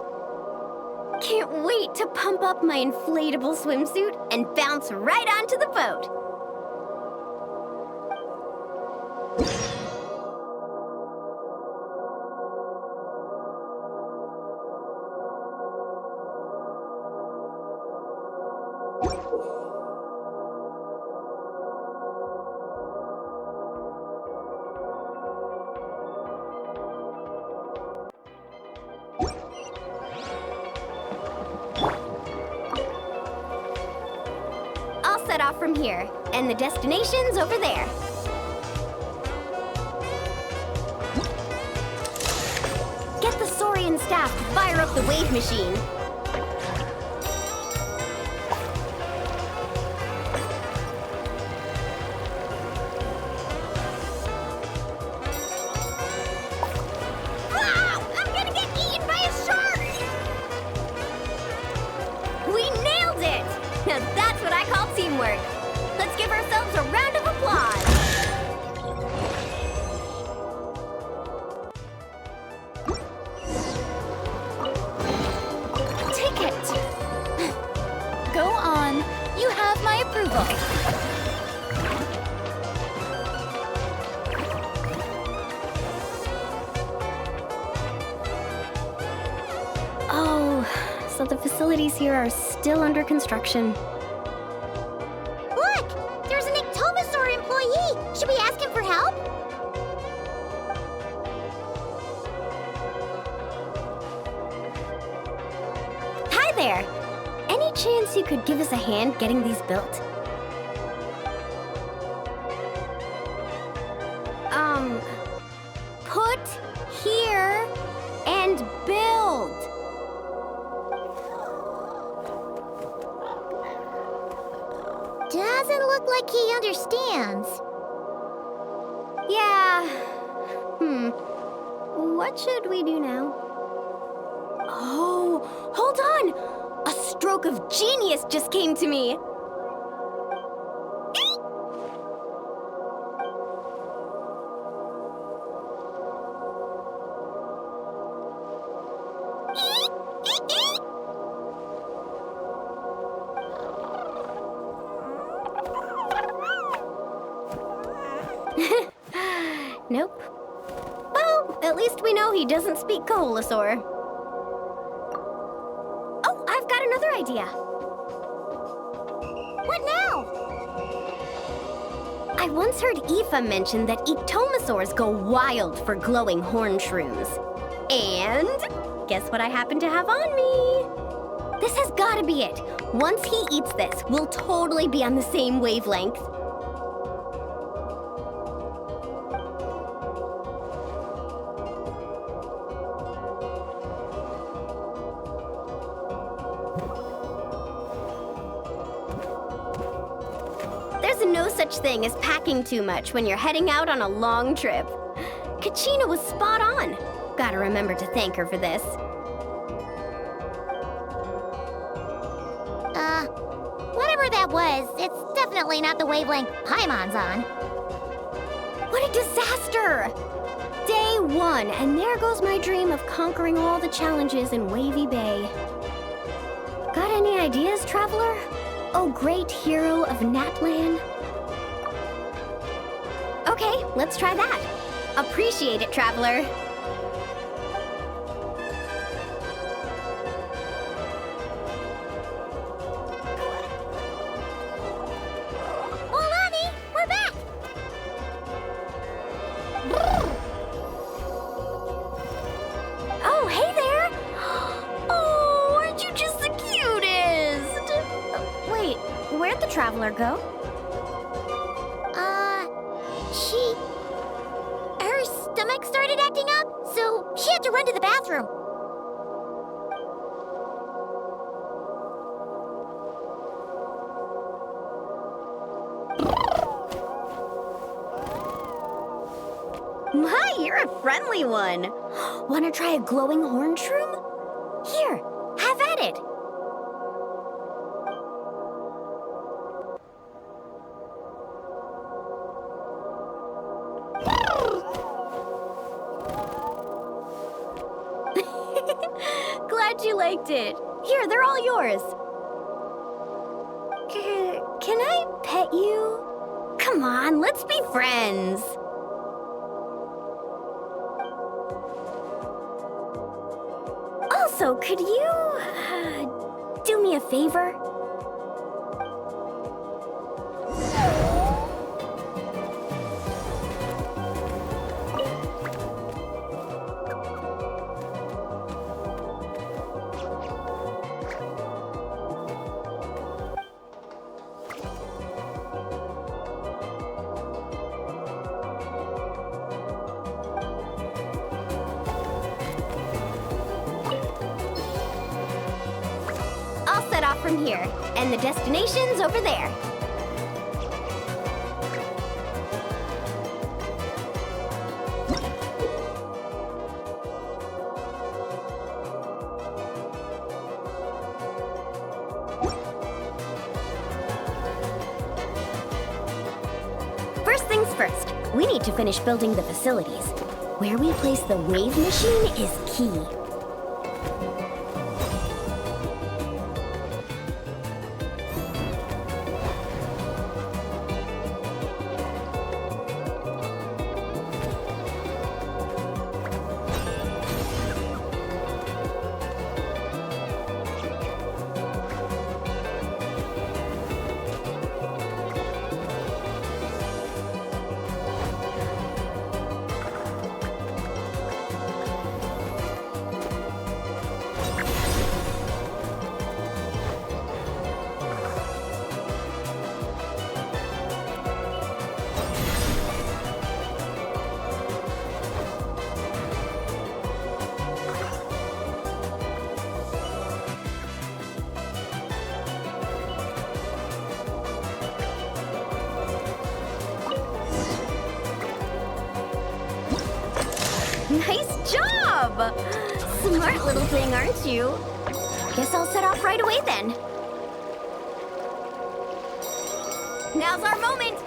Can't wait to pump up my inflatable swimsuit and bounce right onto the boat. Set off from here, and the destination's over there. Get the Saurian staff to fire up the wave machine. Wow! I'm gonna get eaten by a shark! We nailed it! Now that's what I call teamwork. Let's give ourselves a round of applause. Take it. Go on. You have my approval. Oh, so the facilities here are still under construction. Look! There's an Ictomosaur employee! Should we ask him for help? Hi there! Any chance you could give us a hand getting these built? Put here and build. Doesn't look like he understands. Yeah. What should we do now? Oh, hold on! A stroke of genius just came to me. Nope. Well, at least we know he doesn't speak Koholosaur. Oh, I've got another idea. What now? I once heard Aoife mention that Ictomosaurs go wild for glowing horn shrooms. And guess what I happen to have on me? This has gotta be it. Once he eats this, we'll totally be on the same wavelength. There's no such thing as packing too much when you're heading out on a long trip. Kachina was spot on. Gotta remember to thank her for this. Whatever that was, it's definitely not the wavelength Paimon's on. What a disaster! Day 1, and there goes my dream of conquering all the challenges in Wavy Bay. Got any ideas, traveler? Oh, great hero of Natland? Okay, let's try that. Appreciate it, traveler. Olani, we're back! Oh, hey there! Oh, aren't you just the cutest? Wait, where'd the traveler go? stomach started acting up, so she had to run to the bathroom. My, you're a friendly one. Wanna try a glowing horn shroom? Here, have at it. Glad you liked it. Here, they're all yours. Can I pet you? Come on, let's be friends. Also, could you do me a favor? Set off from here, and the destination's over there. First things first, we need to finish building the facilities. Where we place the wave machine is key. Nice job! Smart little thing, aren't you? Guess I'll set off right away then. Now's our moment!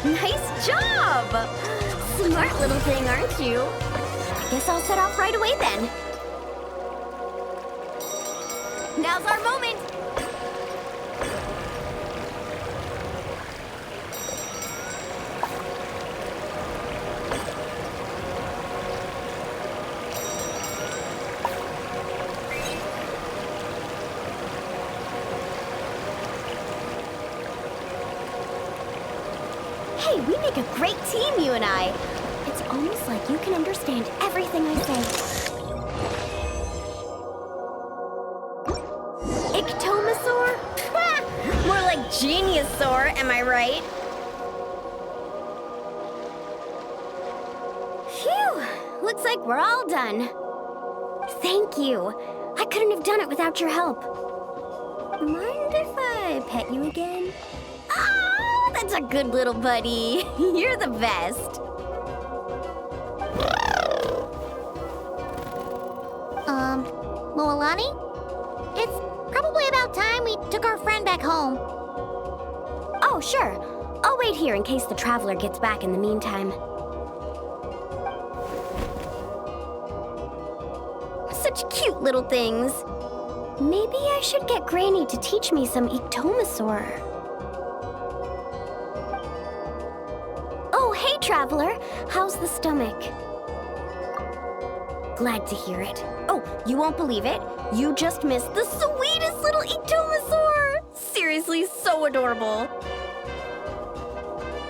Nice job! Smart little thing, aren't you? I guess I'll set off right away then. Now's our moment! Hey, we make a great team, you and I. It's almost like you can understand everything I say. Ictomosaur? More like geniusaur, am I right? Phew! Looks like we're all done. Thank you. I couldn't have done it without your help. Mind if I pet you again? Oh, that's a good little buddy. You're the best. Moalani? It's probably about time we took our friend back home. Oh, sure. I'll wait here in case the traveler gets back in the meantime. Such cute little things. Maybe I should get Granny to teach me some Ictomosaur. Oh, hey, traveler. How's the stomach? Glad to hear it. Oh, you won't believe it. You just missed the sweetest little Ictomosaur. Seriously, so adorable.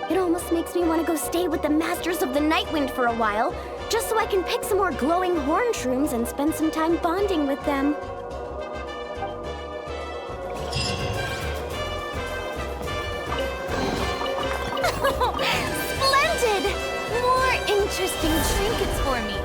It almost makes me want to go stay with the Masters of the Nightwind for a while, just so I can pick some more glowing horn shrooms and spend some time bonding with them. Splendid! More interesting trinkets for me.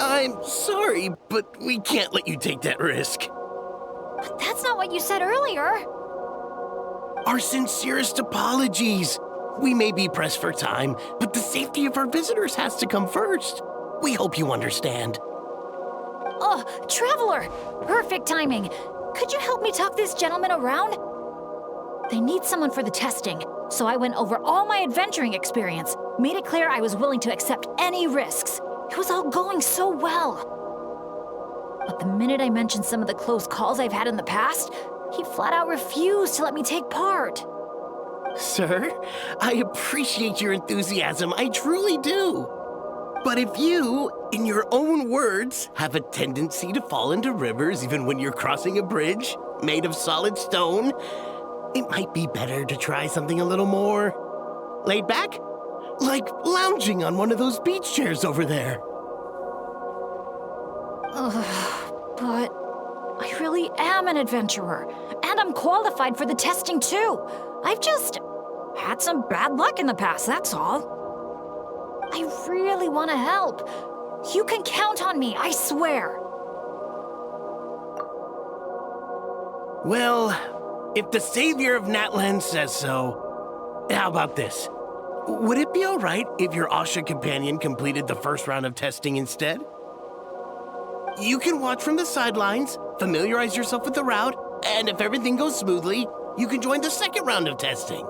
I'm sorry, but we can't let you take that risk. But that's not what you said earlier. Our sincerest apologies. We may be pressed for time, but the safety of our visitors has to come first. We hope you understand. Oh, Traveler! Perfect timing. Could you help me talk this gentleman around? They need someone for the testing, so I went over all my adventuring experience, made it clear I was willing to accept any risks. It was all going so well. But the minute I mentioned some of the close calls I've had in the past, he flat out refused to let me take part. Sir, I appreciate your enthusiasm, I truly do. But if you, in your own words, have a tendency to fall into rivers even when you're crossing a bridge made of solid stone, it might be better to try something a little more laid back, like lounging on one of those beach chairs over there. But I really am an adventurer, and I'm qualified for the testing too. I've just had some bad luck in the past, that's all. I really want to help. You can count on me, I swear. Well, if the savior of Natland says so, how about this? Would it be all right if your Asha companion completed the first round of testing instead? You can watch from the sidelines, familiarize yourself with the route, and if everything goes smoothly, you can join the second round of testing.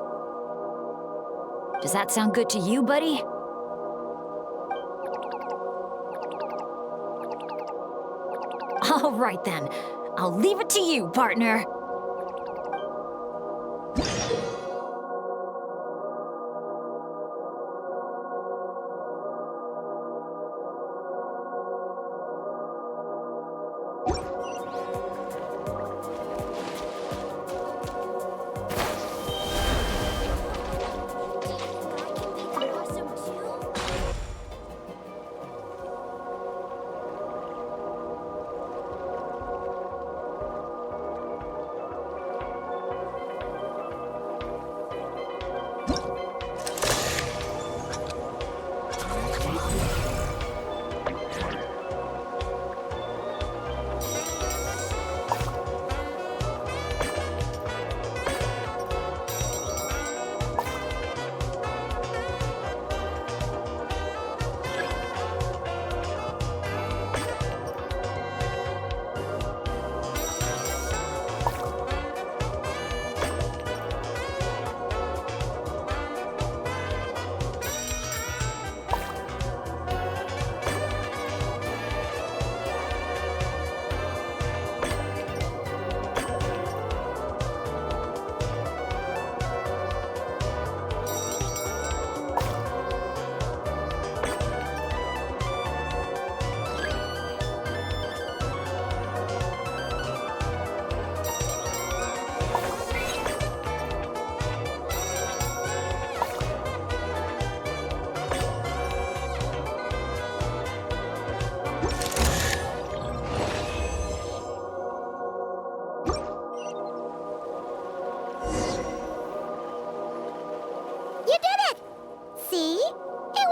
Does that sound good to you, buddy? All right then. I'll leave it to you, partner.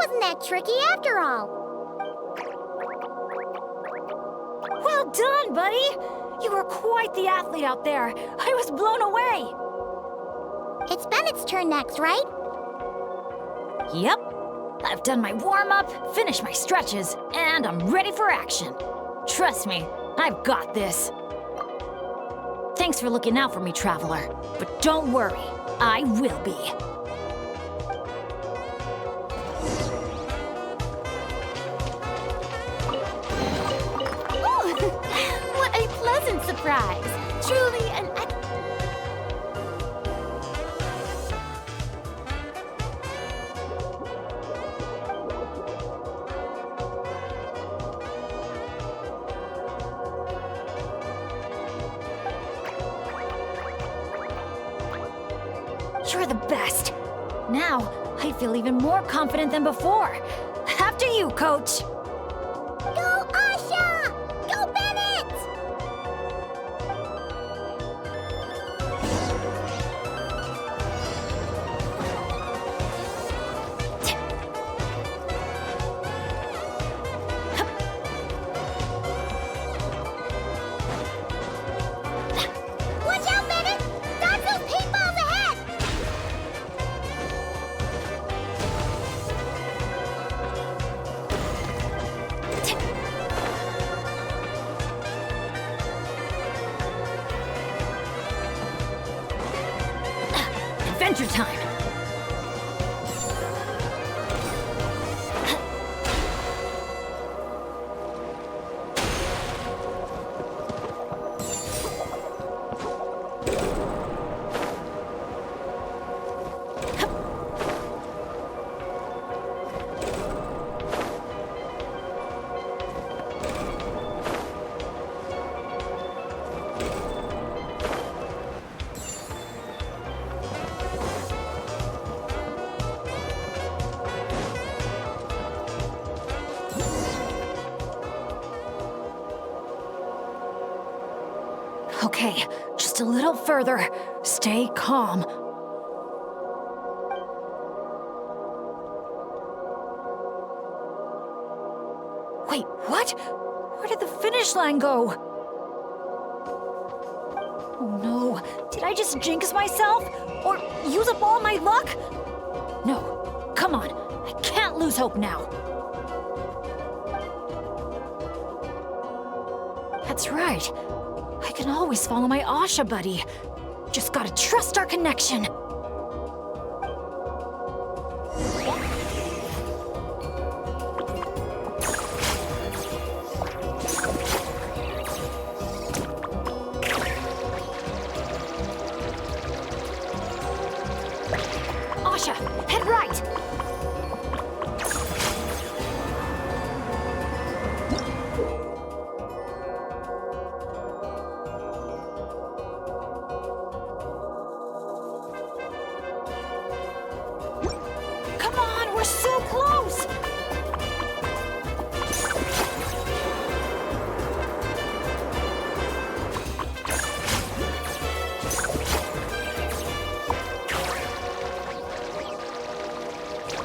wasn't that tricky after all. Well done, buddy! You were quite the athlete out there. I was blown away. It's Bennett's turn next, right? Yep. I've done my warm-up, finished my stretches, and I'm ready for action. Trust me, I've got this. Thanks for looking out for me, Traveler. But don't worry, I will be. Ooh, what a pleasant surprise. Truly an You're the best. Now, I feel even more confident than before. After you, Coach. Go, Asha! Go, Bennett! Watch out, Bennett! Dodge those paintballs ahead! Adventure time. Okay, just a little further. Stay calm. Wait, what? Where did the finish line go? Oh no, did I just jinx myself? Or use up all my luck? No, come on, I can't lose hope now. That's right. I can always follow my Asha buddy. Just gotta trust our connection. Asha, head right. We're so close!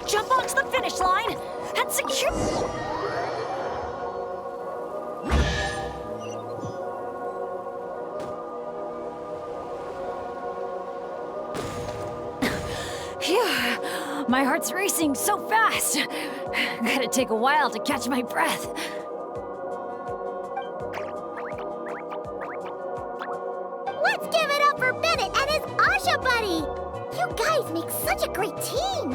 Jump onto the finish line and secure... Phew. My heart's racing so fast. Gonna take a while to catch my breath. Let's give it up for Bennett and his Asha buddy! You guys make such a great team!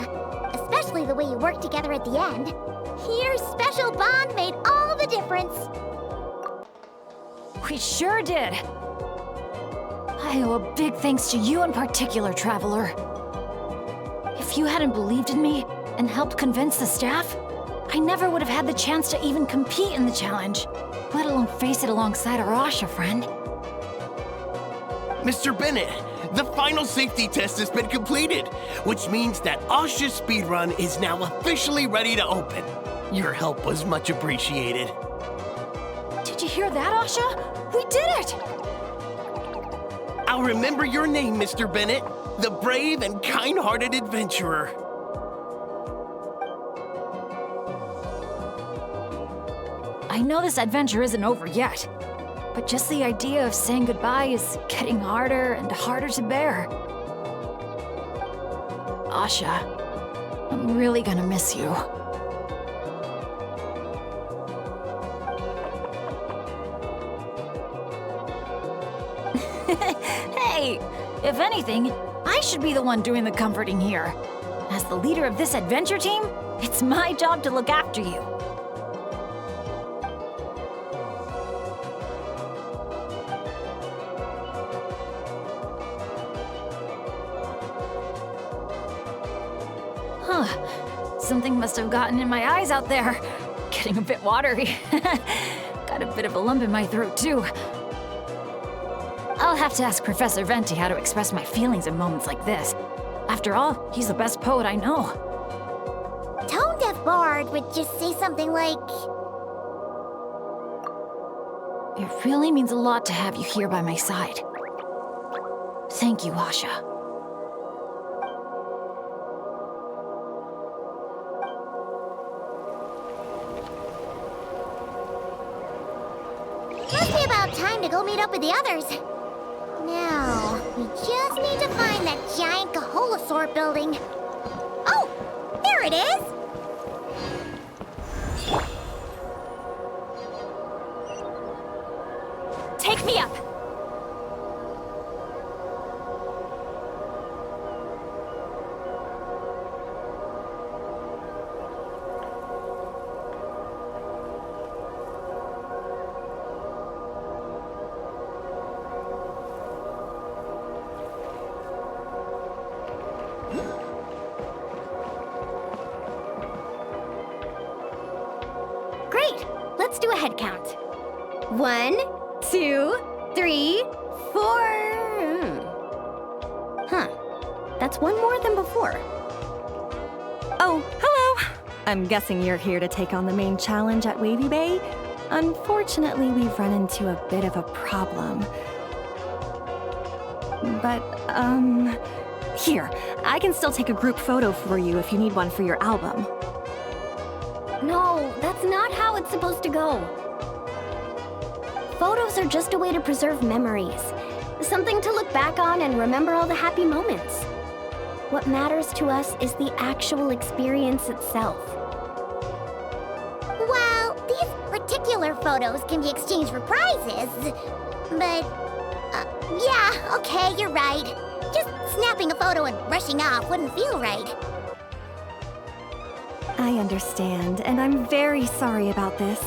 Especially the way you work together at the end. Your special bond made all the difference. We sure did. I owe a big thanks to you in particular, Traveler. If you hadn't believed in me and helped convince the staff, I never would have had the chance to even compete in the challenge, let alone face it alongside our Asha friend. Mr. Bennet, the final safety test has been completed, which means that Asha's speedrun is now officially ready to open. Your help was much appreciated. Did you hear that, Asha? We did it! I'll remember your name, Mr. Bennet, the brave and kind-hearted adventurer. I know this adventure isn't over yet, but just the idea of saying goodbye is getting harder and harder to bear. Asha, I'm really gonna miss you. Hey, if anything, I should be the one doing the comforting here. As the leader of this adventure team, it's my job to look after you. Huh. Something must have gotten in my eyes out there. Getting a bit watery. Got a bit of a lump in my throat, too. I'll have to ask Professor Venti how to express my feelings in moments like this. After all, he's the best poet I know. Tone-deaf Bard would just say something like... It really means a lot to have you here by my side. Thank you, Asha. Must be about time to go meet up with the others. Now, we just need to find that giant Kaholosaur building. Oh, there it is! Take me up! Great! Let's do a head count. 1, 2, 3, 4. Huh. That's one more than before. Oh, hello! I'm guessing you're here to take on the main challenge at Wavy Bay. Unfortunately, we've run into a bit of a problem. But, here, I can still take a group photo for you if you need one for your album. No, that's not how it's supposed to go. Photos are just a way to preserve memories. Something to look back on and remember all the happy moments. What matters to us is the actual experience itself. Well, these particular photos can be exchanged for prizes, but... yeah, okay, you're right. Just snapping a photo and rushing off wouldn't feel right. I understand, and I'm very sorry about this.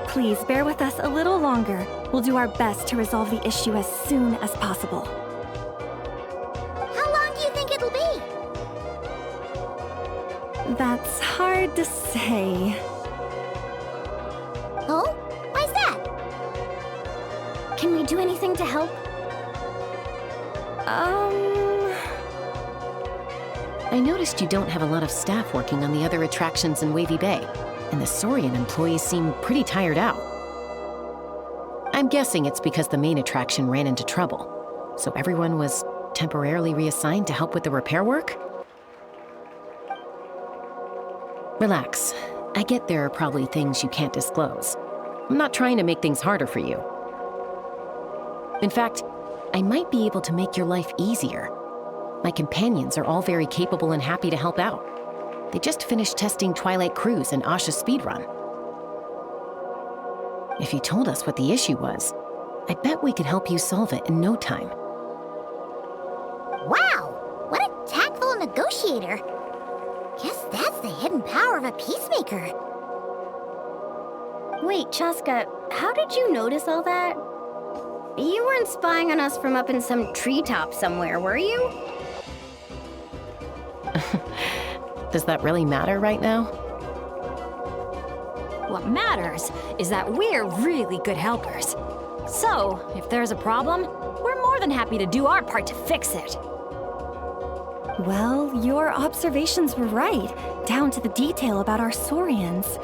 Please bear with us a little longer. We'll do our best to resolve the issue as soon as possible. How long do you think it'll be? That's hard to say. Oh? Why's that? Can we do anything to help? I noticed you don't have a lot of staff working on the other attractions in Wavy Bay, and the Saurian employees seem pretty tired out. I'm guessing it's because the main attraction ran into trouble, so everyone was temporarily reassigned to help with the repair work? Relax. I get there are probably things you can't disclose. I'm not trying to make things harder for you. In fact, I might be able to make your life easier. My companions are all very capable and happy to help out. They just finished testing Twilight Cruise and Asha's speedrun. If you told us what the issue was, I bet we could help you solve it in no time. Wow! What a tactful negotiator. Guess that's the hidden power of a peacemaker. Wait, Chaska, how did you notice all that? You weren't spying on us from up in some treetop somewhere, were you? Does that really matter right now? What matters is that we're really good helpers. So, if there's a problem, we're more than happy to do our part to fix it. Well, your observations were right, down to the detail about our Saurians.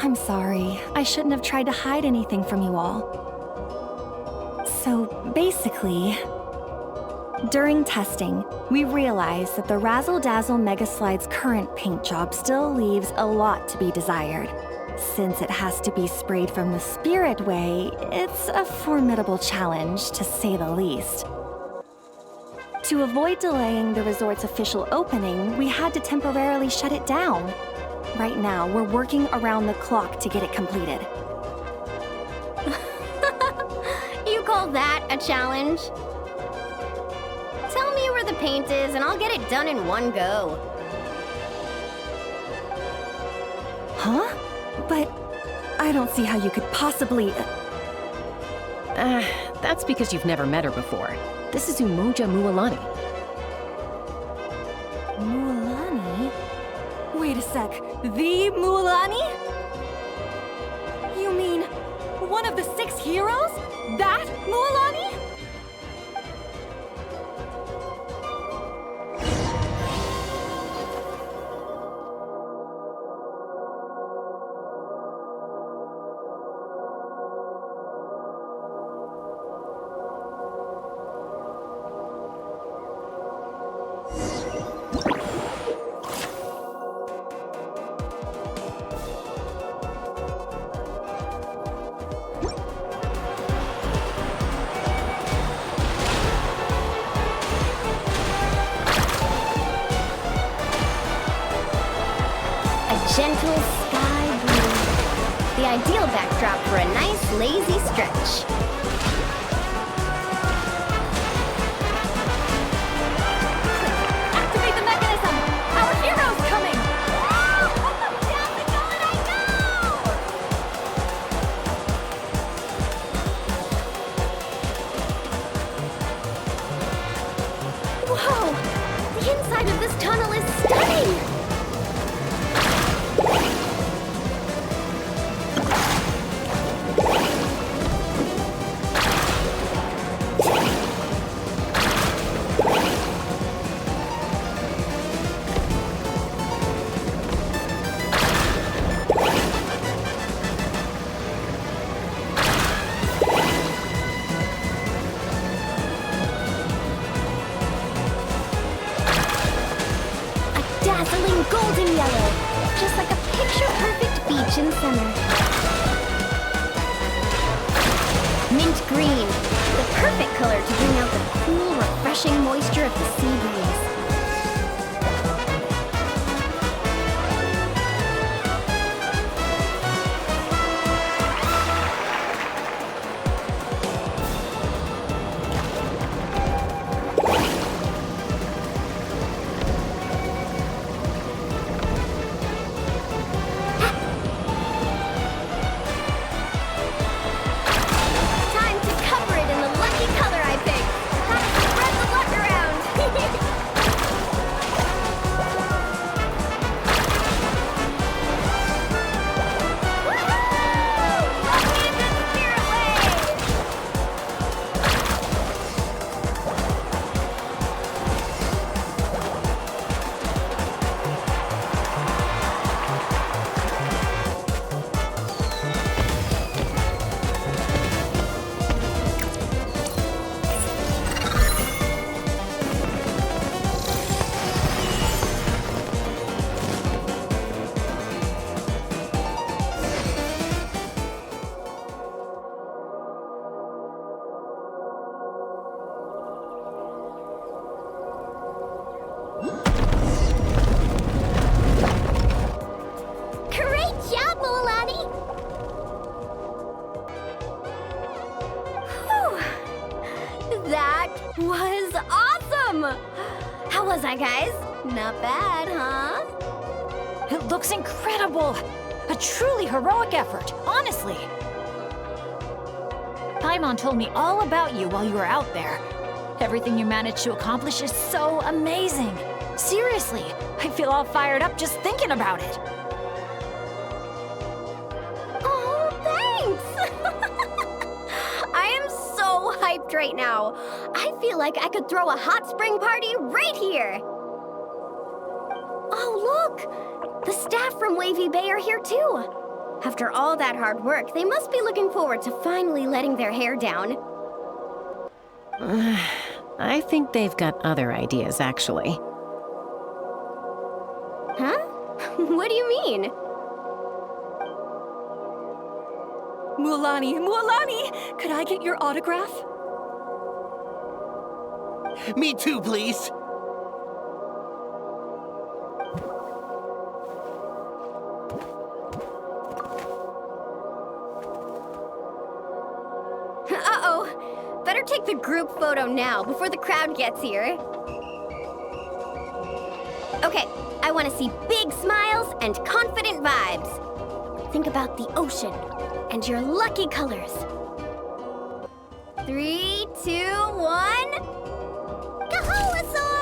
I'm sorry. I shouldn't have tried to hide anything from you all. So, basically, during testing, we realized that the Razzle Dazzle Mega Slide's current paint job still leaves a lot to be desired. Since it has to be sprayed from the spirit way, it's a formidable challenge, to say the least. To avoid delaying the resort's official opening, we had to temporarily shut it down. Right now, we're working around the clock to get it completed. You call that a challenge? Tell me where the paint is and I'll get it done in one go. Huh? But I don't see how you could possibly... That's because you've never met her before. This is Umoja Mualani. Mualani? Wait a sec. The Mualani? You mean one of the 6 heroes? That Mualani? Gentle sky blue. The ideal backdrop for a nice, lazy stretch. Activate the mechanism! Our hero's coming! Whoa! The inside of this tunnel is stunning! Dazzling golden yellow, just like a picture-perfect beach in summer. Mint green, the perfect color to bring out the cool, refreshing moisture of the sea breeze. Time to cover it in the lucky color I picked. Gotta spread the luck around. Woohoo! Lucky in the spirit way. Great job, Mualani! That was awesome! How was I, guys? Not bad, huh? It looks incredible! A truly heroic effort, honestly. Paimon told me all about you while you were out there. Everything you managed to accomplish is so amazing. Seriously, I feel all fired up just thinking about it. Oh, thanks! I am so hyped right now. I feel like I could throw a hot spring party right here. Oh, look! The staff from Wavy Bay are here too. After all that hard work, they must be looking forward to finally letting their hair down. I think they've got other ideas, actually. Huh? What do you mean? Mualani, could I get your autograph? Me too, please. Uh-oh. Better take the group photo now, before the crowd gets here. Okay, I want to see big smiles and confident vibes. Think about the ocean and your lucky colors. 3, 2, 1... Kaholasaur!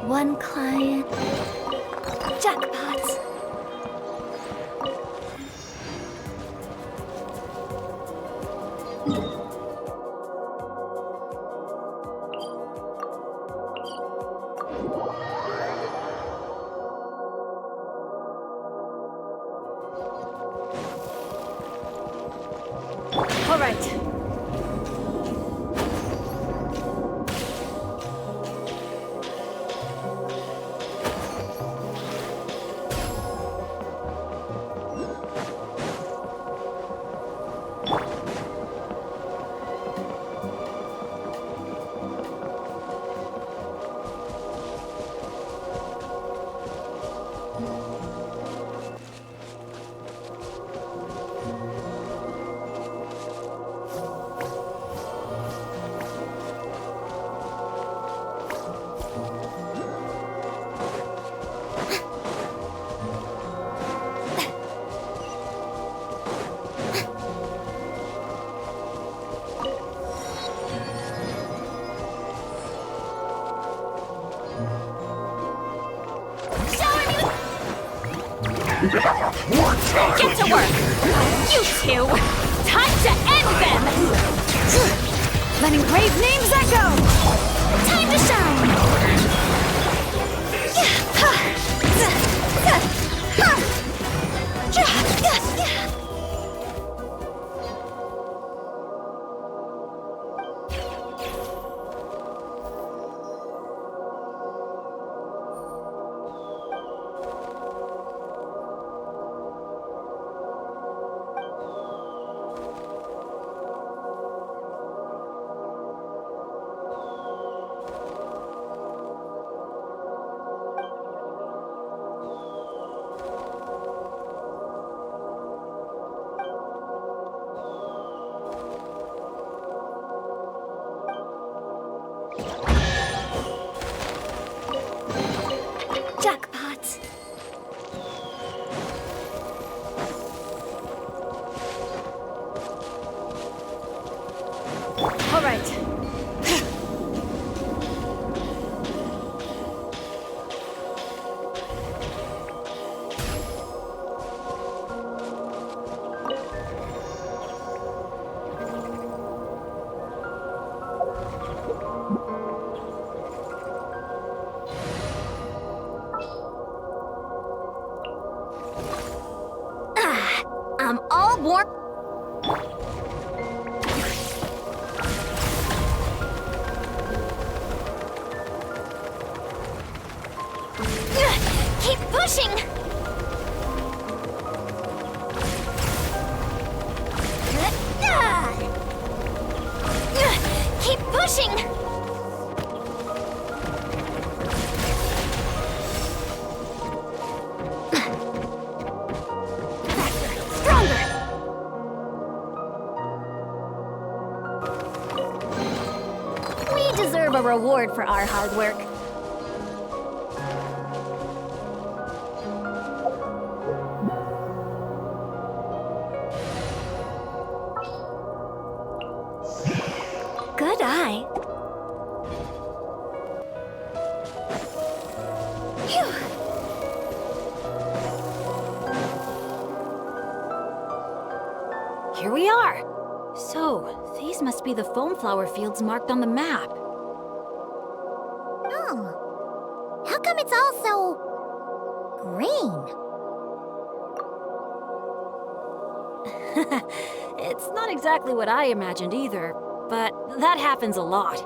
One client. Jackpots. All right. Get to work! You two! Time to end them! Letting brave names echo! Time to shine! Jackpots. All right. I'm all warm. Keep pushing! Keep pushing! Deserve a reward for our hard work. Good eye. Phew. Oh, these must be the foam flower fields marked on the map. Oh. How come it's all so green? It's not exactly what I imagined either, but that happens a lot.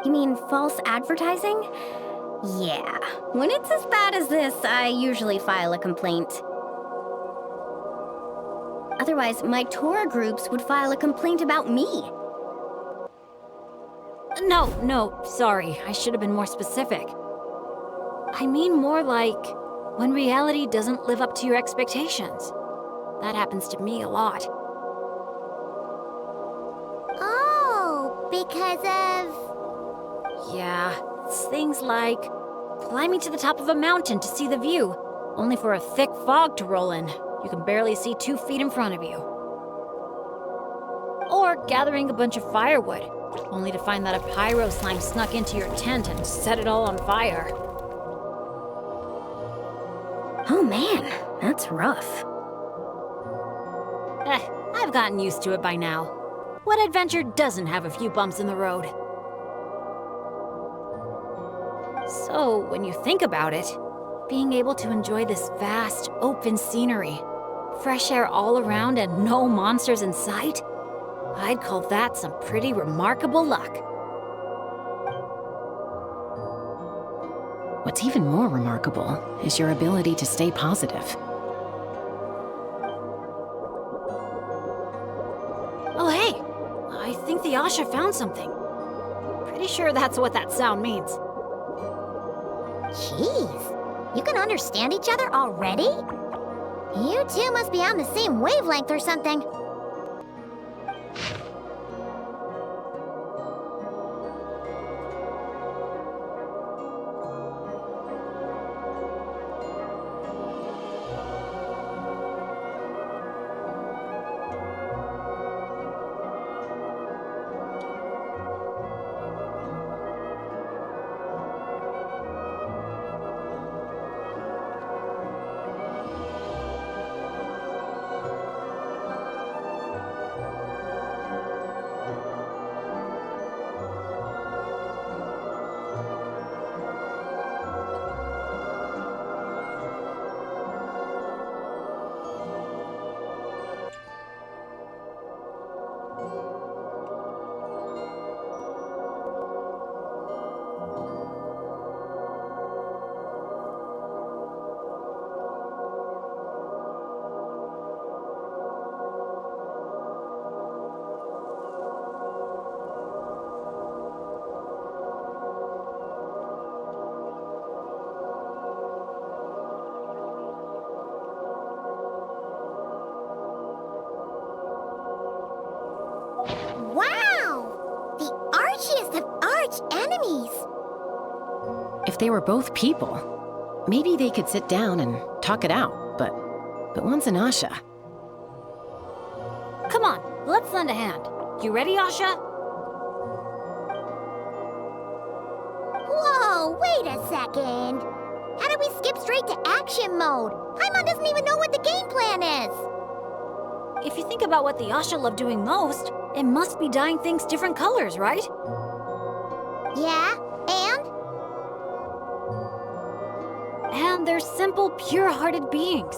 You mean false advertising? Yeah. When it's as bad as this, I usually file a complaint. Otherwise, my tour groups would file a complaint about me. No, sorry. I should have been more specific. I mean more like when reality doesn't live up to your expectations. That happens to me a lot. Oh, because of... Yeah, it's things like climbing to the top of a mountain to see the view, only for a thick fog to roll in. You can barely see 2 feet in front of you. Or gathering a bunch of firewood, only to find that a pyro slime snuck into your tent and set it all on fire. Oh man, that's rough. I've gotten used to it by now. What adventure doesn't have a few bumps in the road? So, when you think about it, being able to enjoy this vast, open scenery, fresh air all around and no monsters in sight, I'd call that some pretty remarkable luck. What's even more remarkable is your ability to stay positive. Oh hey, I think the Asha found something. Pretty sure that's what that sound means. Jeez, you can understand each other already? You two must be on the same wavelength or something. Wow! The archiest of arch enemies! If they were both people, maybe they could sit down and talk it out, but one's an Asha. Come on, let's lend a hand. You ready, Asha? Whoa, wait a second! How did we skip straight to action mode? Paimon doesn't even know what the game plan is! If you think about what the Asha love doing most, it must be dyeing things different colors, right? Yeah, and? And they're simple, pure-hearted beings.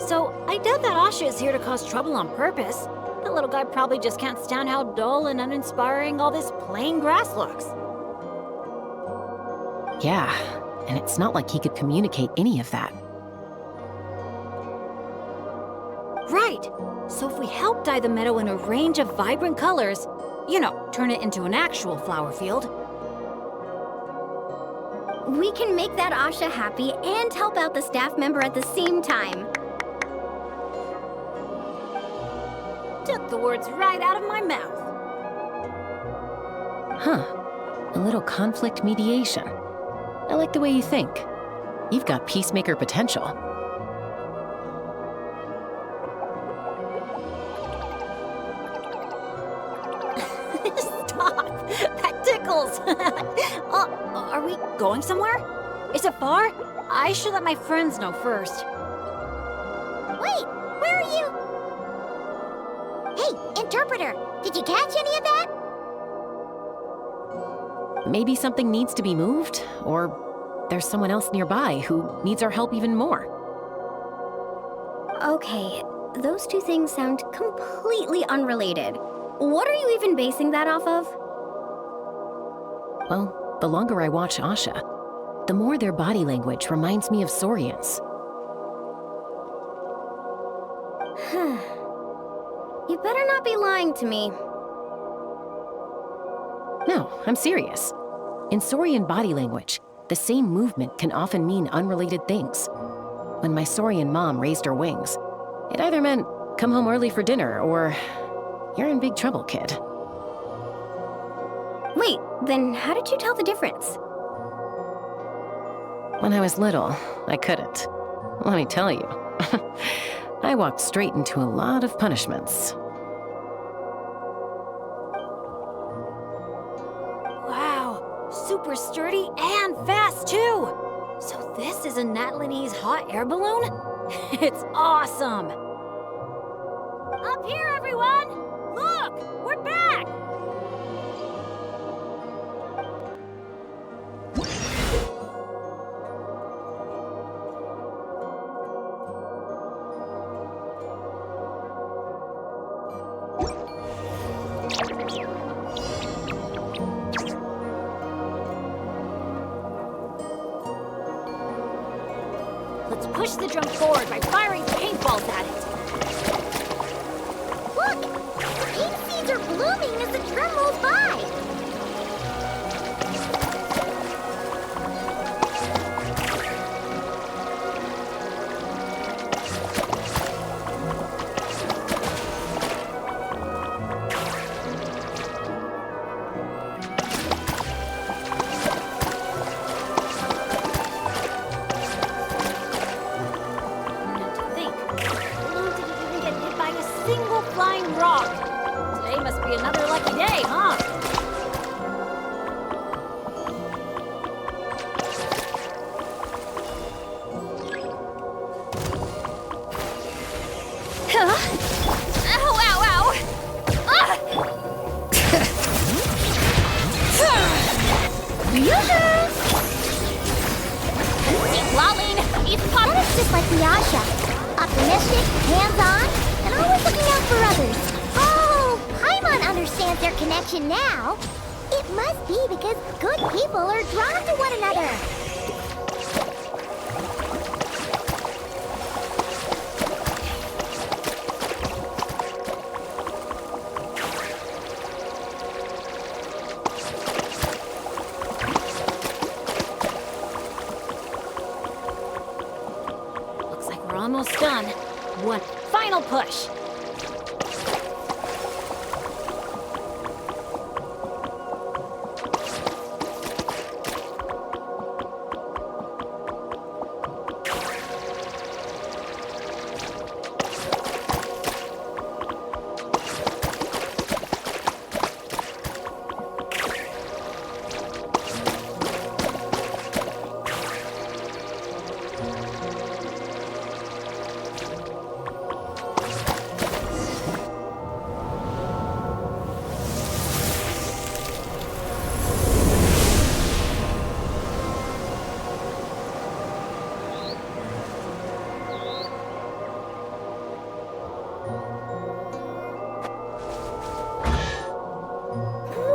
So, I doubt that Asha is here to cause trouble on purpose. The little guy probably just can't stand how dull and uninspiring all this plain grass looks. Yeah, and it's not like he could communicate any of that. Right. So if we help dye the meadow in a range of vibrant colors, you know, turn it into an actual flower field. We can make that Asha happy and help out the staff member at the same time. Took the words right out of my mouth. Huh. A little conflict mediation. I like the way you think. You've got peacemaker potential. Stop! That tickles! Are we going somewhere? Is it far? I should let my friends know first. Wait, interpreter. Did you catch any of that? Maybe something needs to be moved, or there's someone else nearby who needs our help even more. Okay, those two things sound completely unrelated. What are you even basing that off of? Well, the longer I watch Asha, the more their body language reminds me of Saurians. You better not be lying to me. No, I'm serious. In Saurian body language, the same movement can often mean unrelated things. When my Saurian mom raised her wings, it either meant, come home early for dinner, or, you're in big trouble, kid. Wait, then how did you tell the difference? When I was little, I couldn't. Let me tell you. I walked straight into a lot of punishments. Wow, super sturdy and fast too! So this is a Natlinese hot air balloon? It's awesome! Up here, everyone! Look, we're back! Let's push the drum forward by firing paintballs at it. Look! The pink seeds are blooming as the drum rolls by! And to think, the balloon didn't even get hit by a single flying rock. Today must be another lucky day, huh? Ow, ow, ow! Ah! Keep lolling! It's pop! Dennis just like Nyasha. Optimistic, hands-on, and always looking out for others. Oh, Paimon understands their connection now. It must be because good people are drawn to one another. Looks like we're almost done. One final push.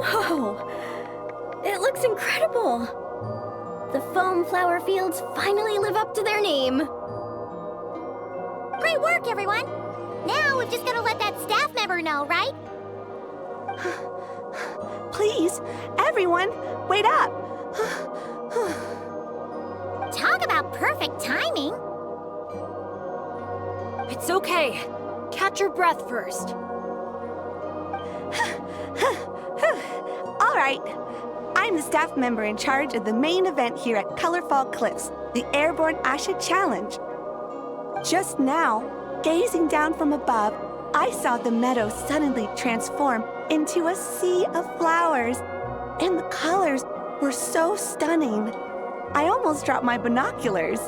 Whoa! It looks incredible! The foam flower fields finally live up to their name. Great work, everyone. Now we've just got to let that staff member know, right? Please, everyone, wait up. Talk about perfect timing. It's okay. Catch your breath first. All right. I'm the staff member in charge of the main event here at Colorful Cliffs, the Airborne Asha Challenge. Just now, gazing down from above, I saw the meadow suddenly transform into a sea of flowers, and the colors were so stunning. I almost dropped my binoculars.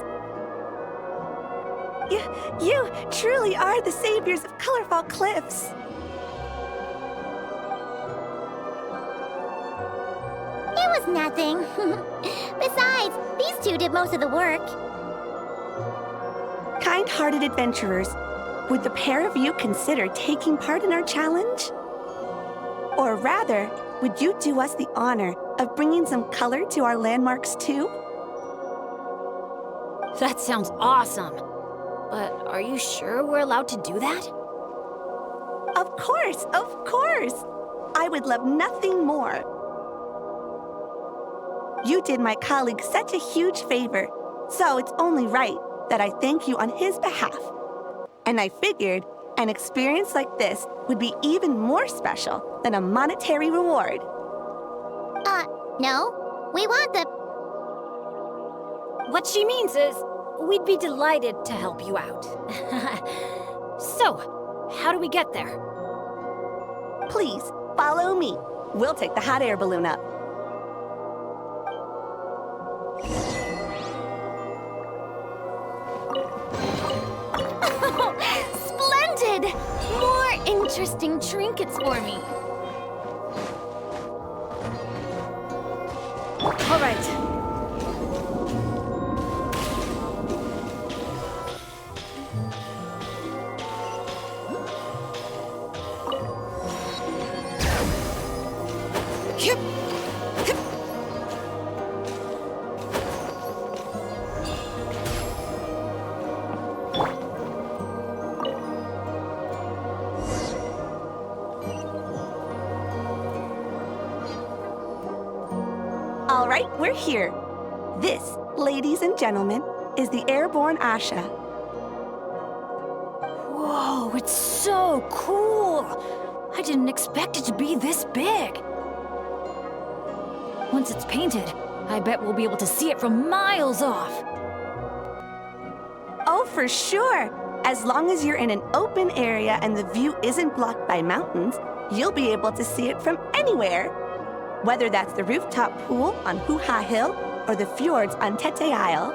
You truly are the saviors of Colorful Cliffs. was nothing. Besides, these two did most of the work. Kind-hearted adventurers, would the pair of you consider taking part in our challenge? Or rather, would you do us the honor of bringing some color to our landmarks too? That sounds awesome. But are you sure we're allowed to do that? Of course, of course! I would love nothing more. You did my colleague such a huge favor, so it's only right that I thank you on his behalf. And I figured an experience like this would be even more special than a monetary reward. No. We want the... What she means is, we'd be delighted to help you out. So, how do we get there? Please, follow me. We'll take the hot air balloon up. Splendid! More interesting trinkets for me. All right. All right, we're here. This, ladies and gentlemen, is the airborne Asha. Whoa, it's so cool! I didn't expect it to be this big. Once it's painted, I bet we'll be able to see it from miles off. Oh, for sure. As long as you're in an open area and the view isn't blocked by mountains, you'll be able to see it from anywhere. Whether that's the rooftop pool on Hoo-Ha Hill or the fjords on Tete Isle.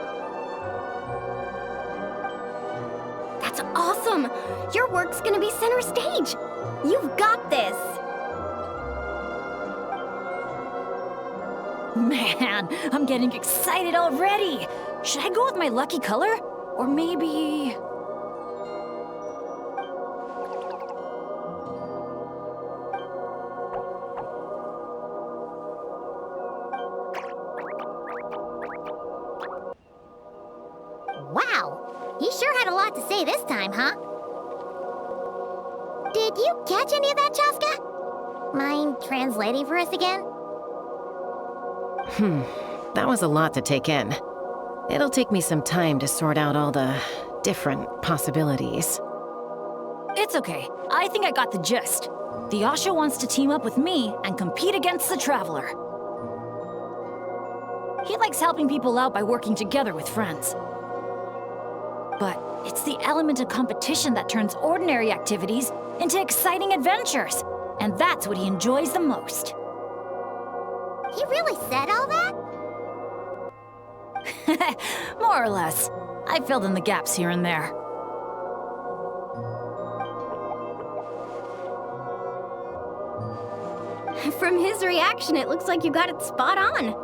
That's awesome! Your work's gonna be center stage. You've got this. Man, I'm getting excited already. Should I go with my lucky color? Or maybe... Wow! He sure had a lot to say this time, huh? Did you catch any of that, Chaska? Mind translating for us again? That was a lot to take in. It'll take me some time to sort out all the different possibilities. It's okay. I think I got the gist. The Asha wants to team up with me and compete against the Traveler. He likes helping people out by working together with friends. But it's the element of competition that turns ordinary activities into exciting adventures. And that's what he enjoys the most. He really said all that? More or less. I filled in the gaps here and there. From his reaction, it looks like you got it spot on.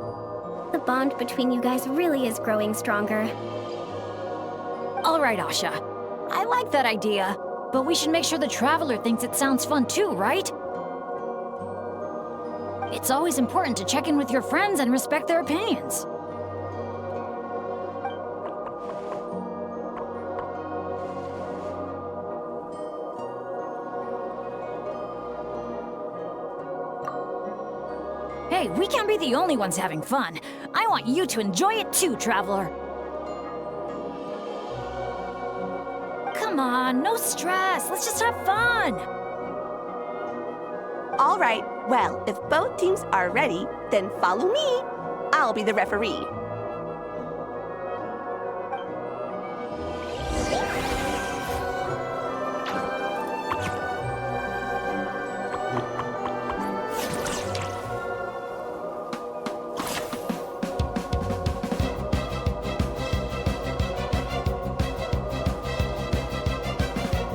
The bond between you guys really is growing stronger. All right, Asha. I like that idea, but we should make sure the Traveler thinks it sounds fun too, right? It's always important to check in with your friends and respect their opinions. Hey, we can't be the only ones having fun. I want you to enjoy it too, Traveler. Come on, no stress. Let's just have fun. All right, well, if both teams are ready, then follow me. I'll be the referee.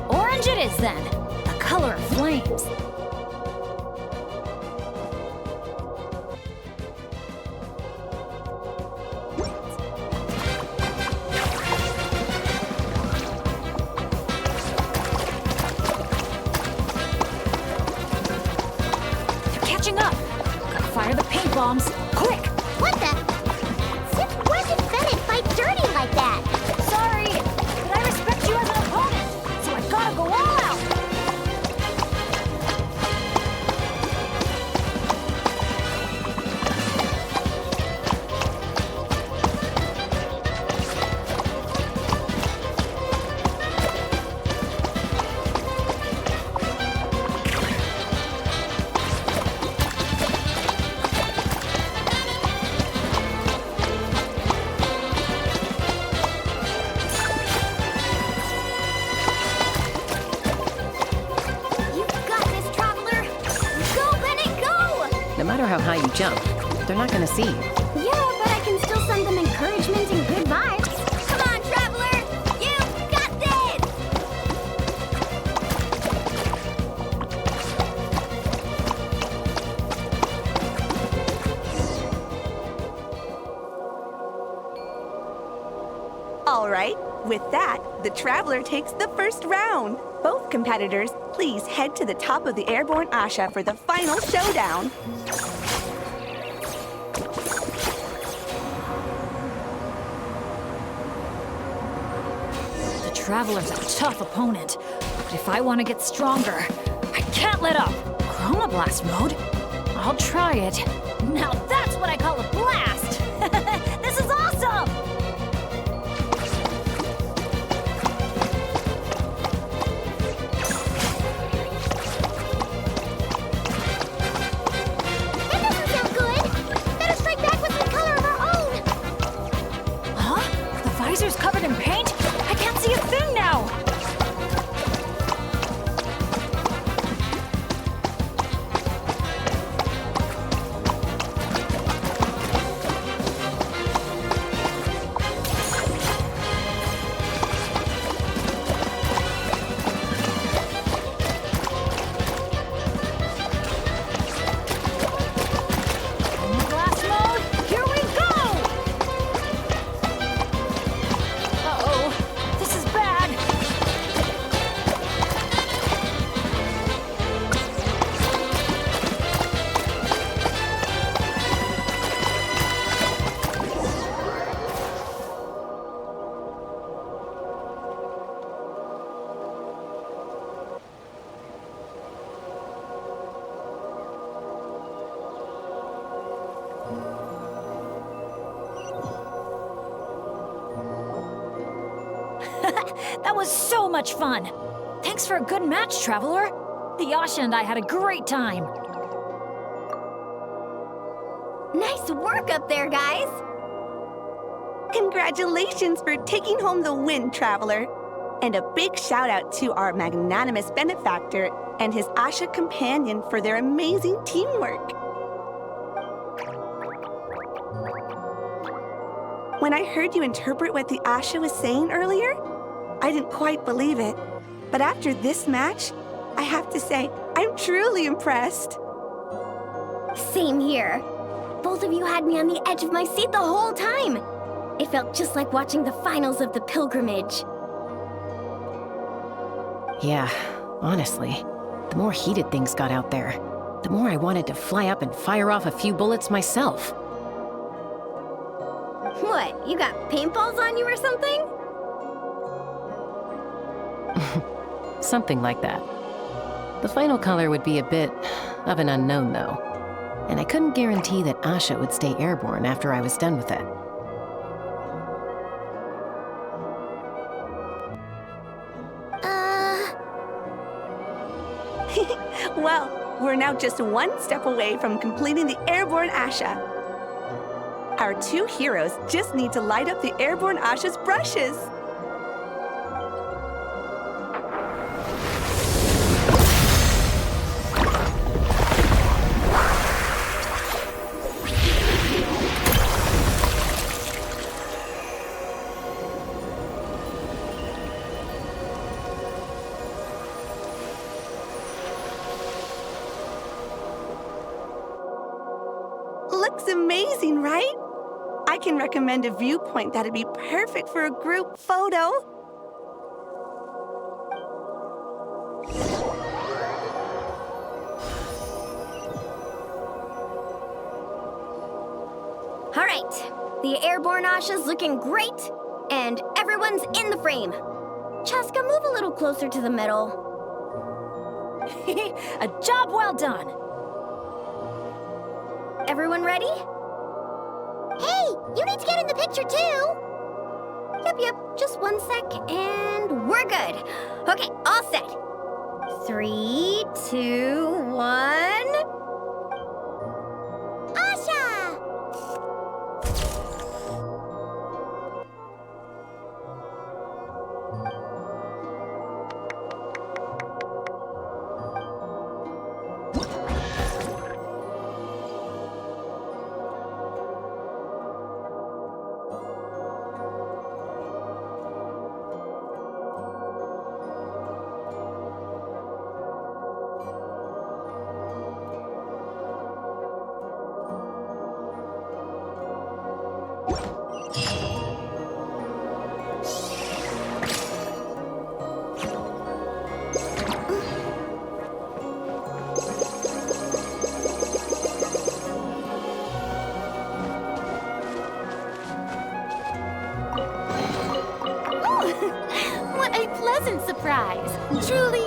Orange it is then, the color of flames. bombs. Quick! What the? Since when did Bennett fight dirty like that? Sorry, but I respect you as an opponent, so I gotta go all out. No matter how high you jump, they're not gonna see you. Yeah, but I can still send them encouragement and good vibes. Come on, Traveler! You've got this! All right, with that, the Traveler takes the first round. Both competitors, please head to the top of the airborne Asha for the final showdown. The Traveler's a tough opponent, but if I want to get stronger, I can't let up. Chronoblast mode? I'll try it. Now that's what I call a blast! This is awesome! That doesn't sound good. Better strike back with some color of our own. Huh? The visor's covered in paint? I can't see a thing now! Glass mode, here we go! Uh-oh, this is bad. That was so much fun! Thanks for a good match, Traveler. The Yasha and I had a great time. Nice work up there, guys! Congratulations for taking home the win, Traveler. And a big shout out to our magnanimous benefactor and his Asha companion for their amazing teamwork. When I heard you interpret what the Asha was saying earlier, I didn't quite believe it. But after this match, I have to say, I'm truly impressed. Same here. Both of you had me on the edge of my seat the whole time. It felt just like watching the finals of the pilgrimage. Yeah, honestly, the more heated things got out there, the more I wanted to fly up and fire off a few bullets myself. What, you got paintballs on you or something? Something like that. The final color would be a bit of an unknown, though. And I couldn't guarantee that Asha would stay airborne after I was done with it. Well, we're now just one step away from completing the airborne Asha. Our two heroes just need to light up the airborne Asha's brushes. Looks amazing, right? I can recommend a viewpoint that'd be perfect for a group photo. right. The airborne Asha's looking great, and everyone's in the frame. Chaska, move a little closer to the middle. A job well done. Everyone ready? Hey, you need to get in the picture too! Yep, just 1 sec, and we're good. Okay, all set. 3, 2, 1... Asha! What a pleasant surprise. Truly.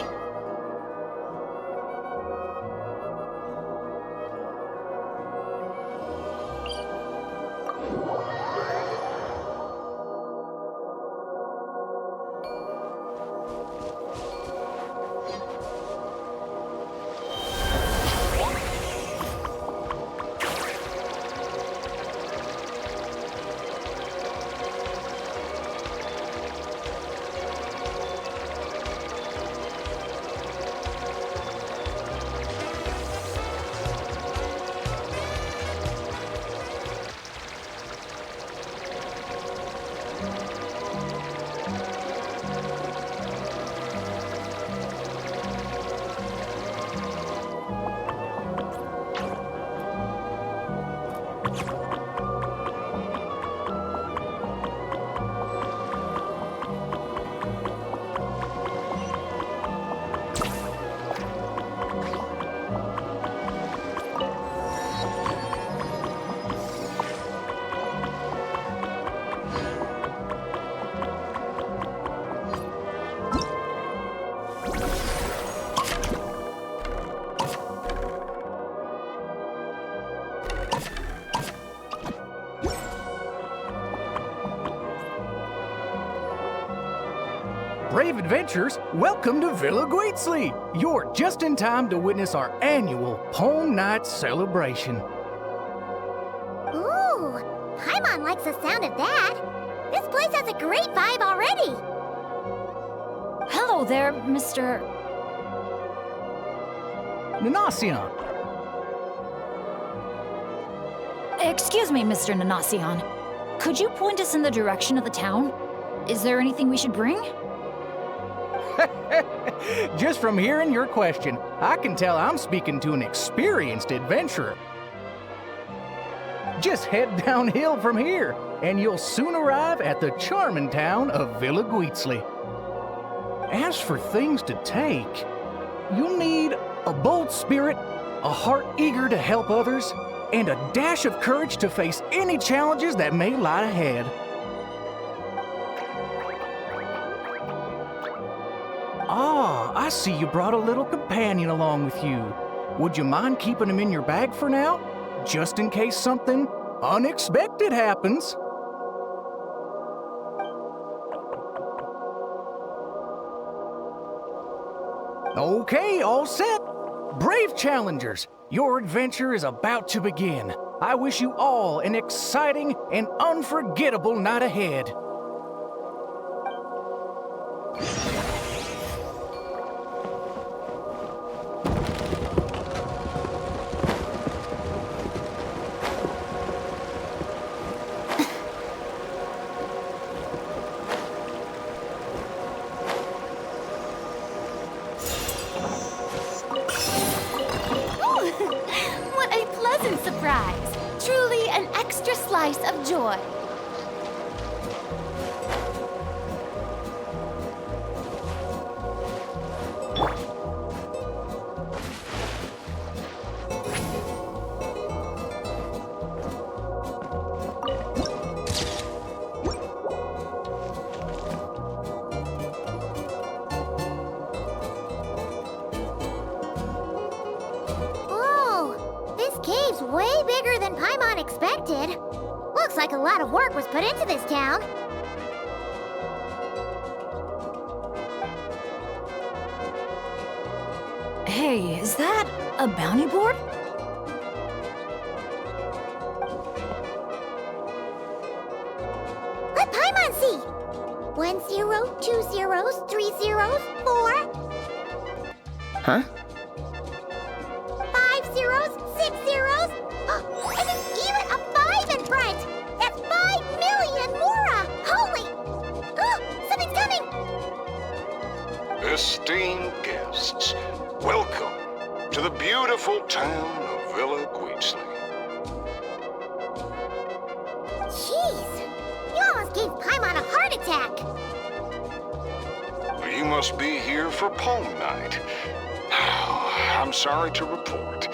Brave adventurers, welcome to Villa Guitzli. You're just in time to witness our annual Poem Night celebration. Ooh, Paimon likes the sound of that. This place has a great vibe already. Hello there, Mr. Nanacion. Excuse me, Mr. Nanacion. Could you point us in the direction of the town? Is there anything we should bring? Just from hearing your question, I can tell I'm speaking to an experienced adventurer. Just head downhill from here, and you'll soon arrive at the charming town of Villa Guitzli. As for things to take, you'll need a bold spirit, a heart eager to help others, and a dash of courage to face any challenges that may lie ahead. Ah, I see you brought a little companion along with you. Would you mind keeping him in your bag for now? Just in case something unexpected happens. Okay, all set. Brave challengers, your adventure is about to begin. I wish you all an exciting and unforgettable night ahead. What a pleasant surprise. Truly an extra slice of joy. cave's way bigger than Paimon expected. Looks like a lot of work was put into this town. Hey, is that a bounty board? Let Paimon see. 1 0, 2 zeros, 3 zeros, 4. Huh? 5 zeros, 6 zeros. And there's even a 5 in front. That's 5 million Mora. Holy! Something's coming. Esteemed guests, welcome to the beautiful town of Villa Guitzli. Jeez, you almost gave Paimon a heart attack. You must be here for poem night. I'm sorry to report,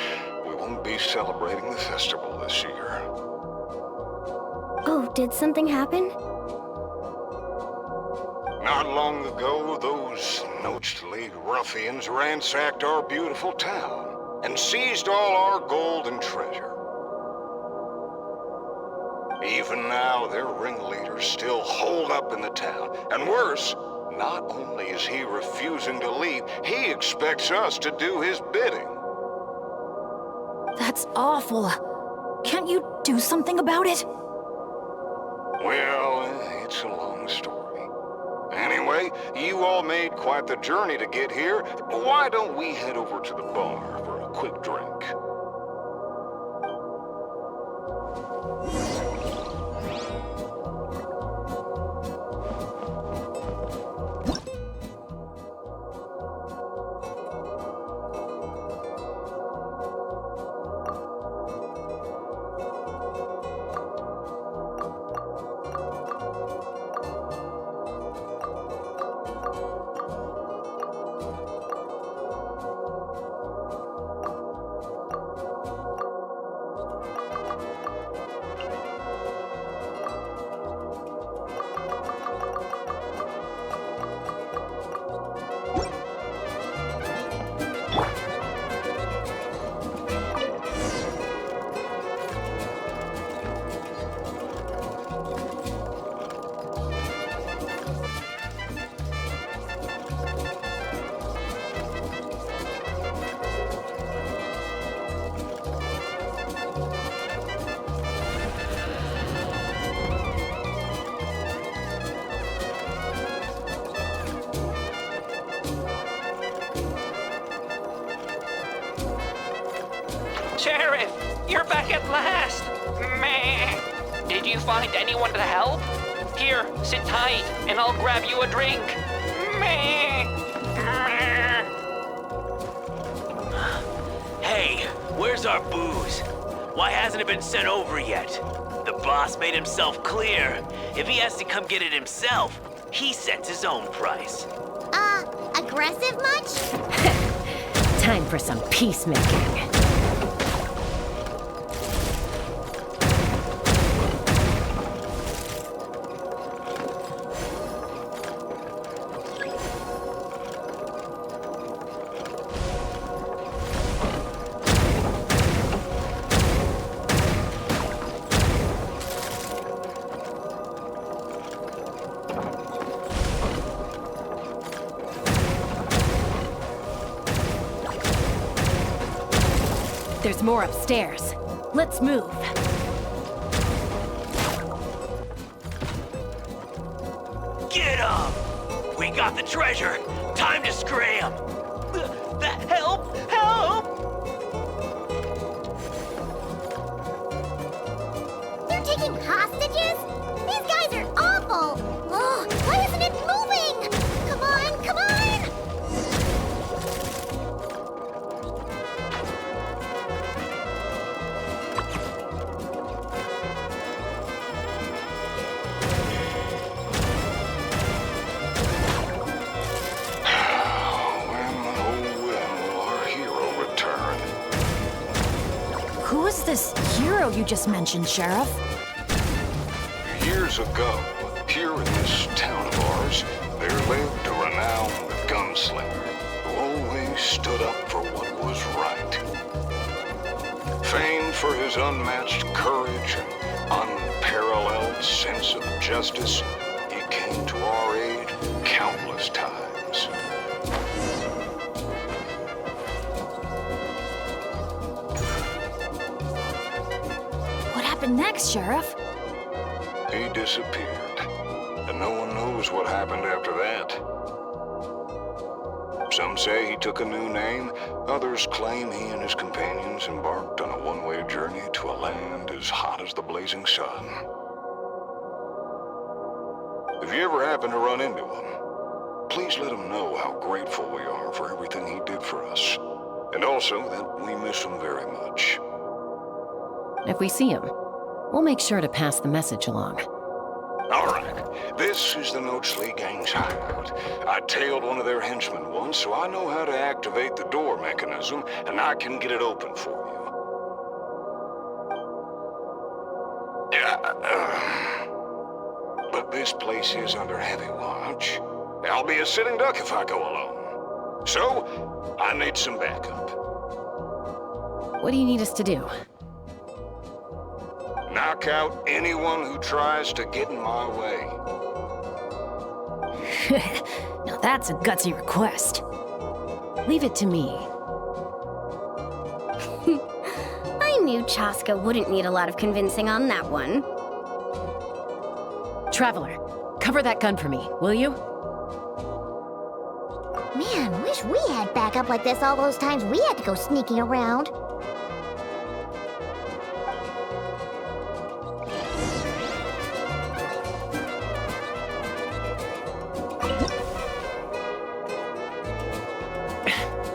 we won't be celebrating the festival this year. Oh, did something happen? Not long ago, those Nocht League ruffians ransacked our beautiful town and seized all our gold and treasure. Even now, their ringleader's still holed up in the town. And worse, not only is he refusing to leave, he expects us to do his bidding. That's awful. Can't you do something about it? Well, it's a long story. Anyway, you all made quite the journey to get here. Why don't we head over to the bar for a quick drink? Sheriff, you're back at last! Meh. Did you find anyone to help? Here, sit tight, and I'll grab you a drink. Meh. Meh. Hey, where's our booze? Why hasn't it been sent over yet? The boss made himself clear. If he has to come get it himself, he sets his own price. Aggressive much? Time for some peacemaking. There's more upstairs. Let's move. Get up! We got the treasure. Time to scram. Help! Help! They're taking hostages? These guys are awful! Oh, why isn't it moving? Come on, come on! Who is this hero you just mentioned, Sheriff? Years ago, here in this town of ours, there lived a renowned gunslinger who always stood up for what was right. Famed for his unmatched courage and unparalleled sense of justice, he came to our aid countless times. What happened next, Sheriff? He disappeared, and no one knows what happened after that. Some say he took a new name, others claim he and his companions embarked on a one-way journey to a land as hot as the blazing sun. If you ever happen to run into him, please let him know how grateful we are for everything he did for us, and also that we miss him very much. If we see him, we'll make sure to pass the message along. All right, this is the Notesley Gang's hideout. I tailed one of their henchmen once, so I know how to activate the door mechanism, and I can get it open for you. But this place is under heavy watch. I'll be a sitting duck if I go alone. So, I need some backup. What do you need us to do? Knock out anyone who tries to get in my way. Now that's a gutsy request. Leave it to me. I knew Chaska wouldn't need a lot of convincing on that one. Traveler, cover that gun for me, will you? Man, wish we had backup like this all those times we had to go sneaking around.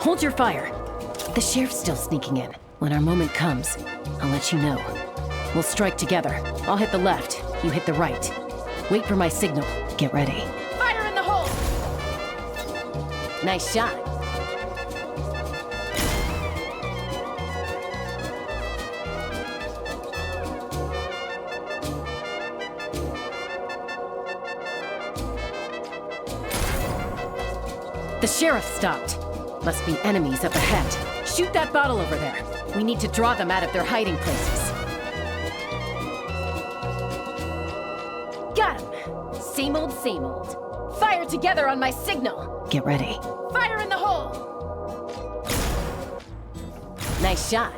Hold your fire. The sheriff's still sneaking in. When our moment comes, I'll let you know. We'll strike together. I'll hit the left, you hit the right. Wait for my signal. Get ready. Fire in the hole! Nice shot. The sheriff stopped. Must be enemies up ahead. Shoot that bottle over there. We need to draw them out of their hiding places. Got him. Same old, same old. Fire together on my signal. Get ready. Fire in the hole! Nice shot.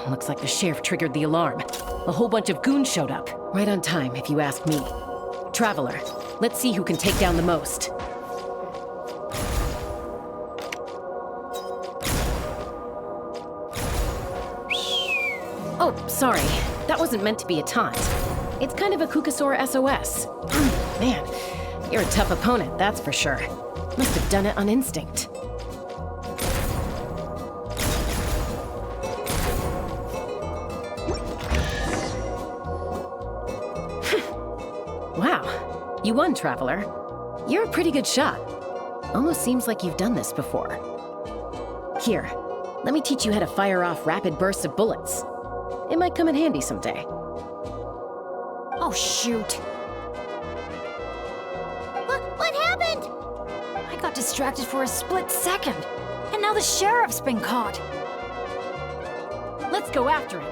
Looks like the sheriff triggered the alarm. A whole bunch of goons showed up. Right on time, if you ask me. Traveler, let's see who can take down the most. Oh, sorry. That wasn't meant to be a taunt. It's kind of a Kukasaur SOS. Man, you're a tough opponent, that's for sure. Must have done it on instinct. Wow, you won, Traveler. You're a pretty good shot. Almost seems like you've done this before. Here, let me teach you how to fire off rapid bursts of bullets. It might come in handy someday. Oh, shoot. What happened? I got distracted for a split second, and now the sheriff's been caught. Let's go after him.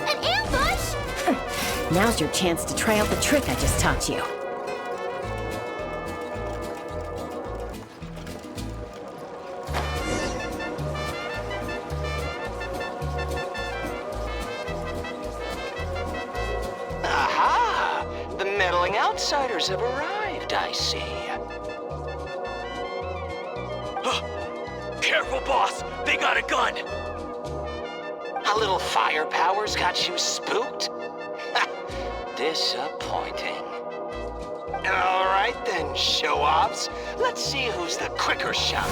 An ambush? Now's your chance to try out the trick I just taught you. unwilling outsiders have arrived, I see. Careful, boss! They got a gun! A little firepower's got you spooked? Disappointing. All right then, show-offs. Let's see who's the quicker shot.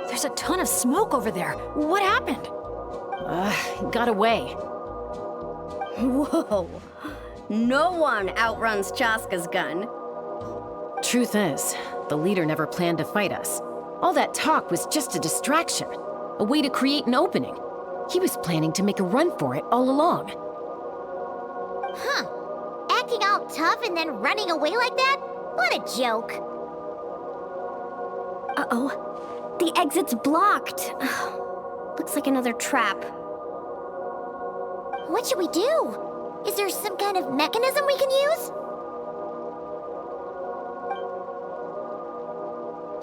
There's a ton of smoke over there. What happened? It got away. Whoa. No one outruns Chaska's gun. Truth is, the leader never planned to fight us. All that talk was just a distraction, a way to create an opening. He was planning to make a run for it all along. Huh. Acting all tough and then running away like that? What a joke. Uh-oh. The exit's blocked. Looks like another trap. What should we do? Is there some kind of mechanism we can use?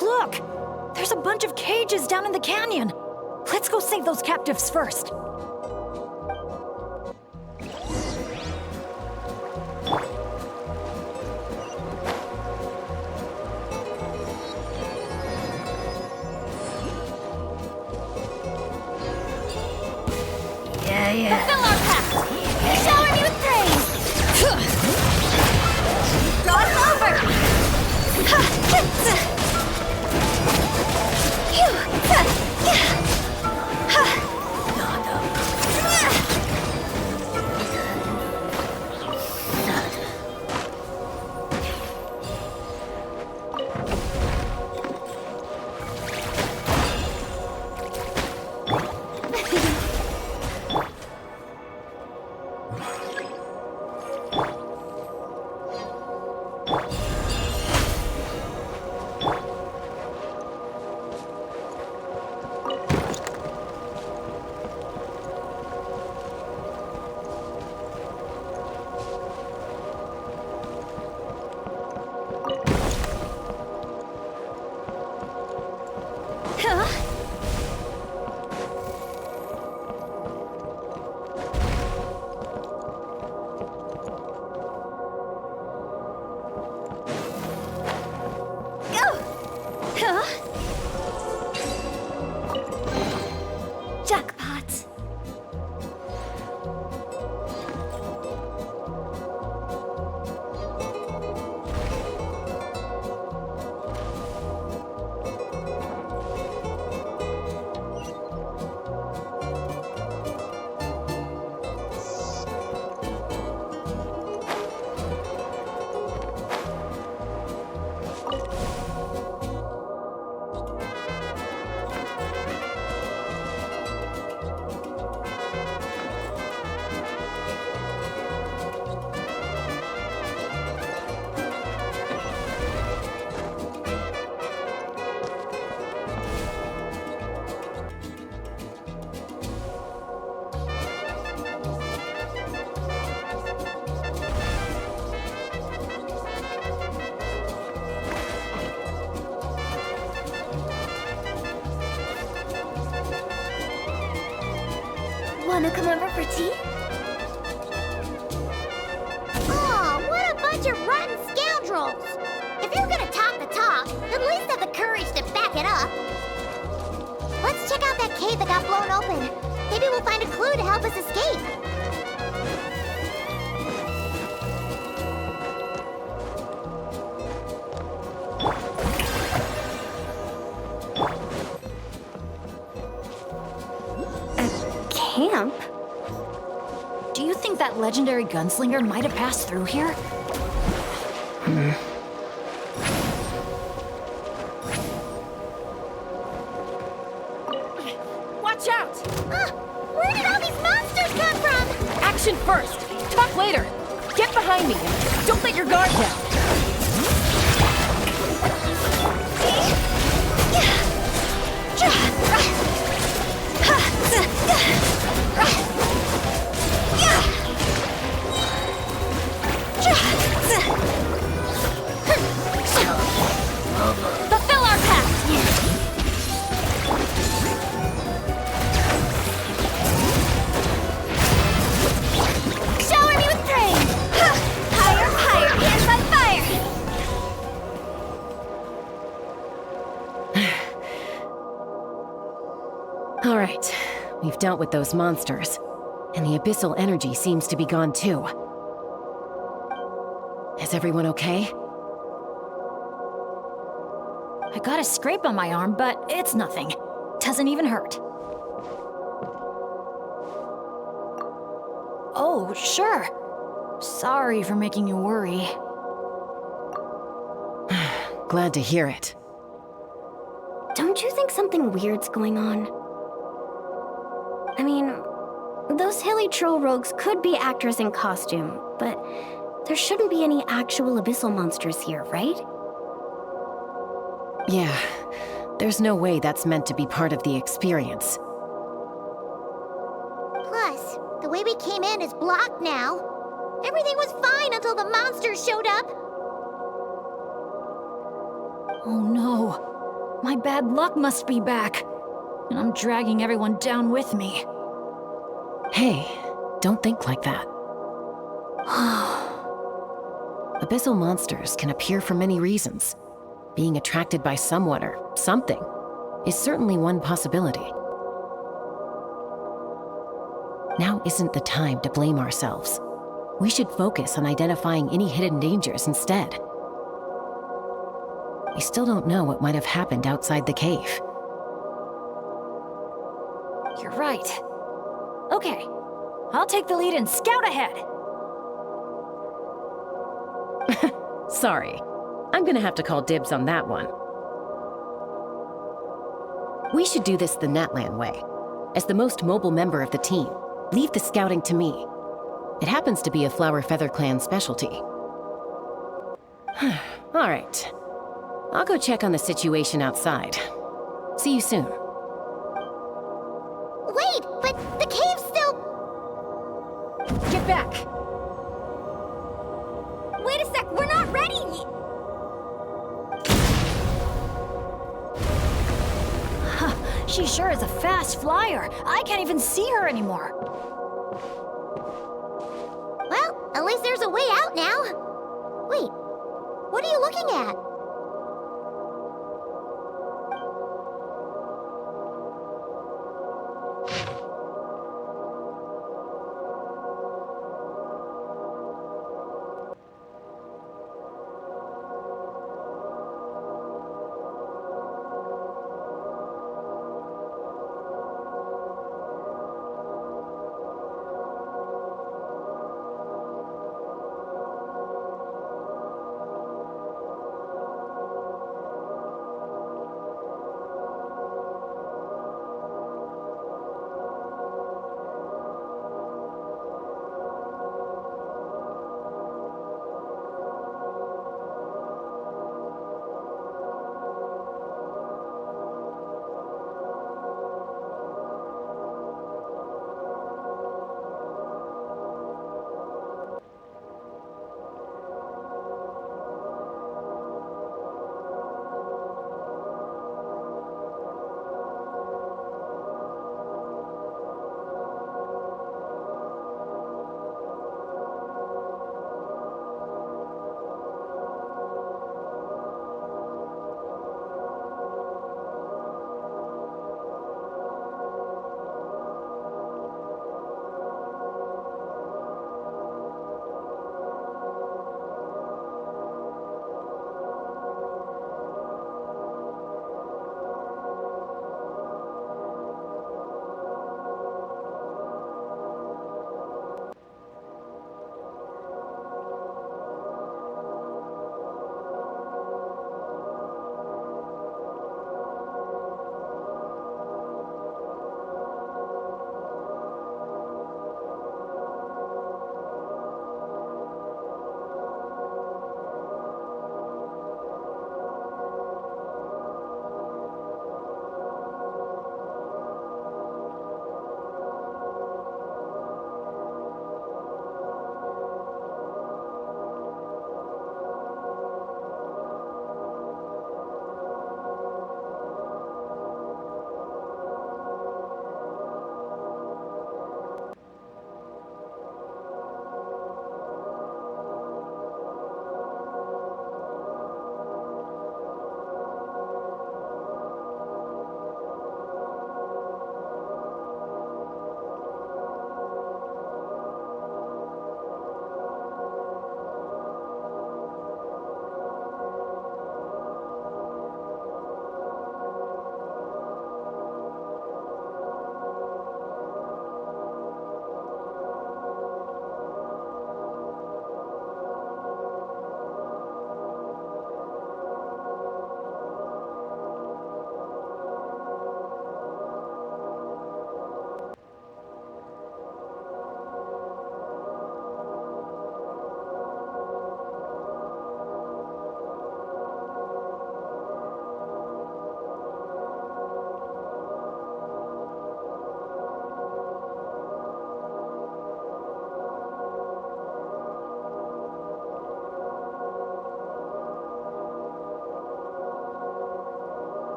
Look! There's a bunch of cages down in the canyon. Let's go save those captives first. Yeah. Fulfill our pact! Shower me with praise! Go over! Jackpot. Wanna come over for tea? Oh, what a bunch of rotten scoundrels! If you're gonna talk the talk, at least have the courage to back it up. Let's check out that cave that got blown open. Maybe we'll find a clue to help us escape. Camp? Do you think that legendary gunslinger might have passed through here? Watch out! Where did all these monsters come from? Action first! Talk later! Get behind me! Don't let your guard down! Fulfill our pact! We've dealt with those monsters, and the abyssal energy seems to be gone too. Is everyone okay? I got a scrape on my arm, but it's nothing. Doesn't even hurt. Oh, sure. Sorry for making you worry. Glad to hear it. Don't you think something weird's going on? I mean, those hilly troll rogues could be actors in costume, but there shouldn't be any actual abyssal monsters here, right? Yeah, there's no way that's meant to be part of the experience. Plus, the way we came in is blocked now. Everything was fine until the monsters showed up. Oh no. My bad luck must be back. And I'm dragging everyone down with me. Hey, don't think like that. Abyssal monsters can appear for many reasons. Being attracted by someone or something is certainly one possibility. Now isn't the time to blame ourselves. We should focus on identifying any hidden dangers instead. We still don't know what might have happened outside the cave. You're right. Okay, I'll take the lead and scout ahead. Sorry, I'm gonna have to call dibs on that one. We should do this the Natlan way. As the most mobile member of the team, leave the scouting to me. It happens to be a Flower Feather Clan specialty. All right. I'll go check on the situation outside. See you soon. Wait, but the cave's still... Get back! Wait a sec, we're not ready! She sure is a fast flyer. I can't even see her anymore. Well, at least there's a way out now. Wait, what are you looking at?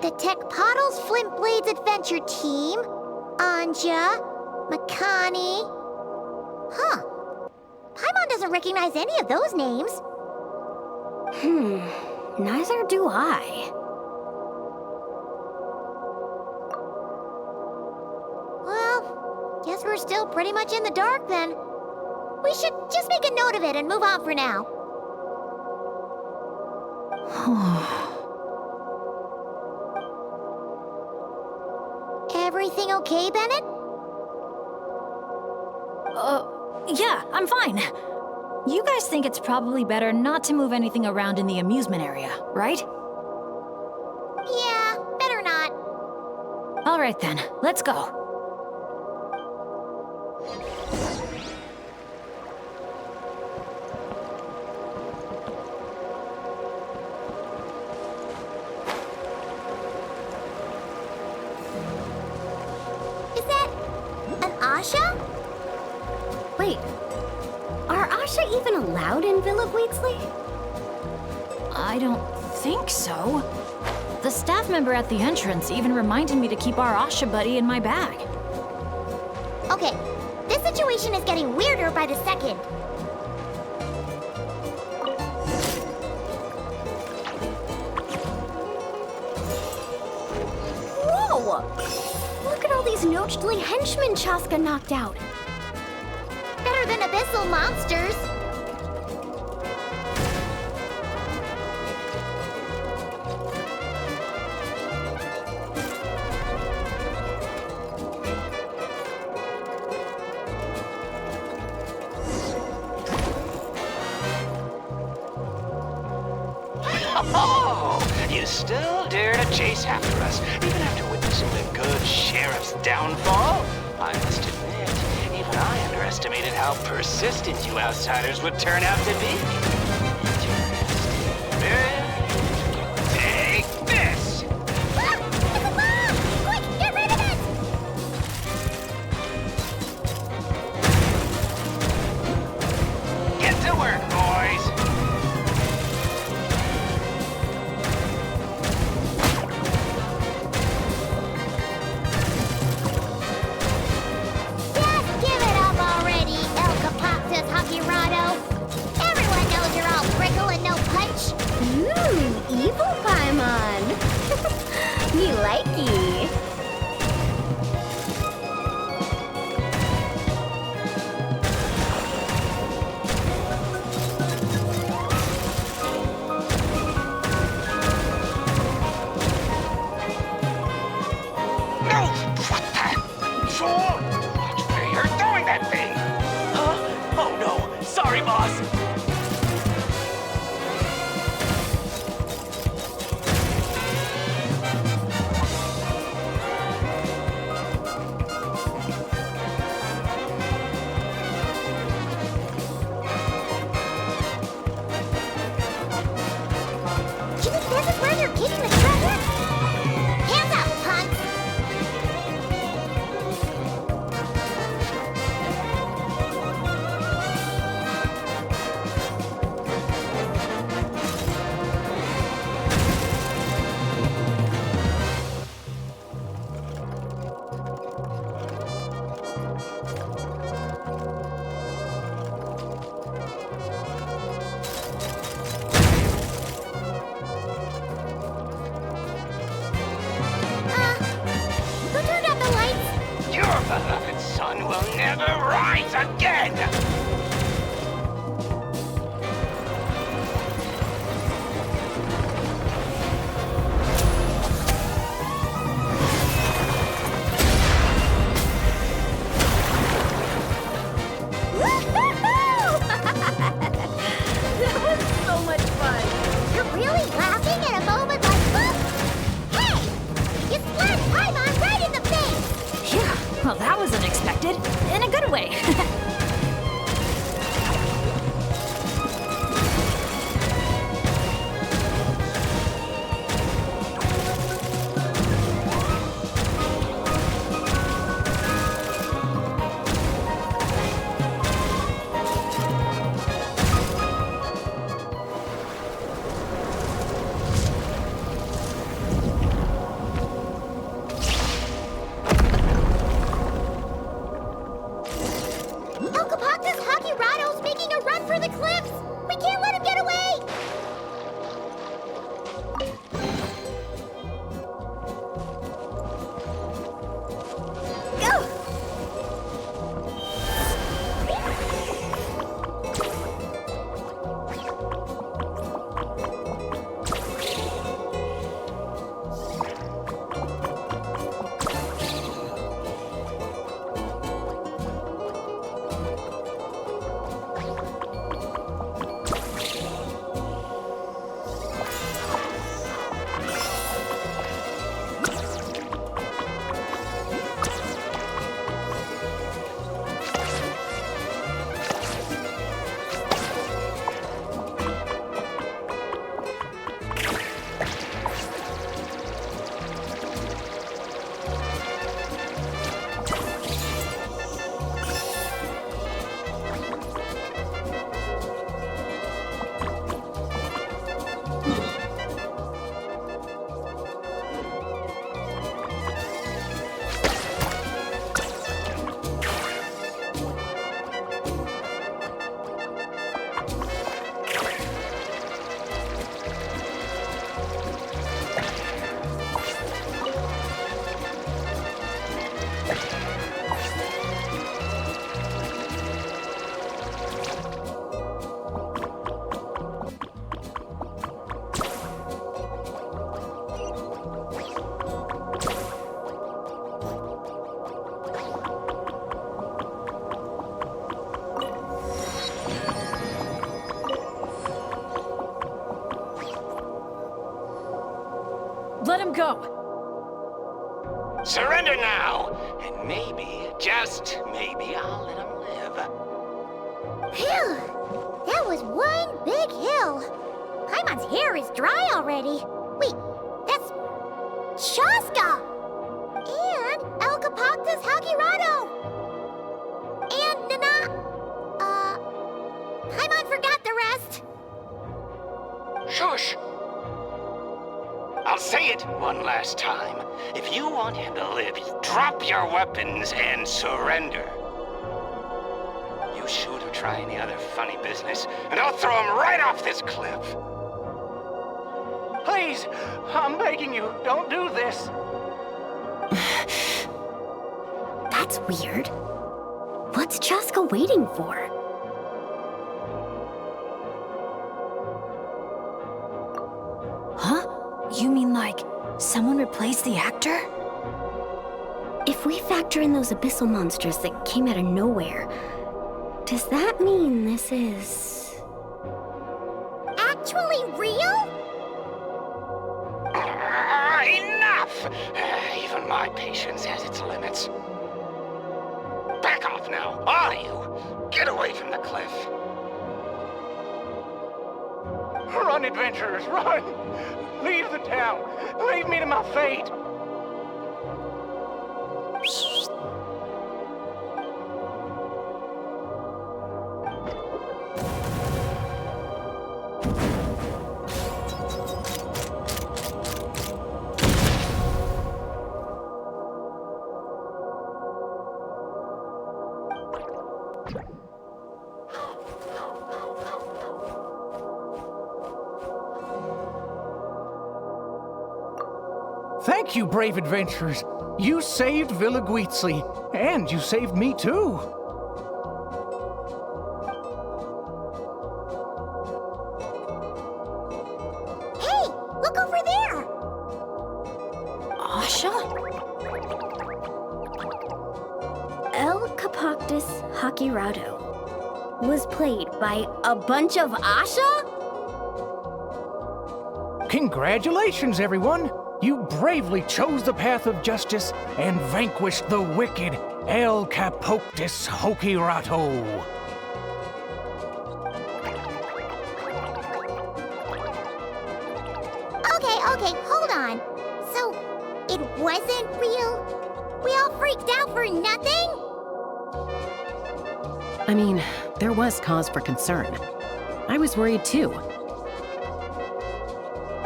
the Tech Pottles Flint Blades Adventure Team, Anja, Makani. Huh. Paimon doesn't recognize any of those names. Neither do I. Well, guess we're still pretty much in the dark then. We should just make a note of it and move on for now. Everything okay, Bennet? Yeah, I'm fine. You guys think it's probably better not to move anything around in the amusement area, right? Yeah, better not. All right then, let's go. Is that an Asha? Wait, are Asha even allowed in Villa Wheatsley? I don't think so. The staff member at the entrance even reminded me to keep our Asha buddy in my bag. Okay, this situation is getting weirder by the second. Whoa! Look at all these Nochtli henchmen Chaska knocked out. Better than abyssal monsters. Oh, you still dare to chase after us, even after witnessing the good sheriff's downfall? I must admit, even I underestimated how persistent you outsiders would turn out to be. Interesting. Take this! Ah, it's a bomb! Quick, get rid of it! Get to work, boys! Just give it up already, El Capactus Hakirado. Everyone knows you're all prickle and no punch. Evil Paimon. Me likey. No! What the? Fool! Watch where you're throwing that thing! Huh? Oh no! Sorry, boss! You think this is where you're keeping the treasure? Hands up, punks! Who turned out the lights? Your beloved son will never rise again! That was so much fun. You're really laughing at a moment like this? Hey! You slapped Paimon right in the face! Yeah, well that was unexpected. In a good way. let him go. Surrender now, and maybe, just maybe, I'll let him live. Phew! That was one big hill. Paimon's hair is dry already. Wait, that's Shaska! And El Capactus Hagirado! And Nana... Paimon forgot the rest. Shush! I'll say it one last time. If you want him to live, drop your weapons and surrender. You shoot or try any other funny business, and I'll throw him right off this cliff. Please, I'm begging you, don't do this. That's weird. What's Chaska waiting for? Huh? You mean like someone replaced the actor? If we factor in those abyssal monsters that came out of nowhere, does that mean this is... Actually real? Enough! Even my patience has its limits. Back off now, all of you! Get away from the cliff! Run, adventurers, run! Leave the town! Leave me to my fate! Thank you, brave adventurers. You saved Villa Guizli, and you saved me too. Hey, look over there! Asha? El Capactus Hagirado was played by a bunch of Asha? Congratulations, everyone! You bravely chose the path of justice and vanquished the wicked El Capactus Hagirado. Okay, hold on. So, it wasn't real? We all freaked out for nothing? I mean, there was cause for concern. I was worried too.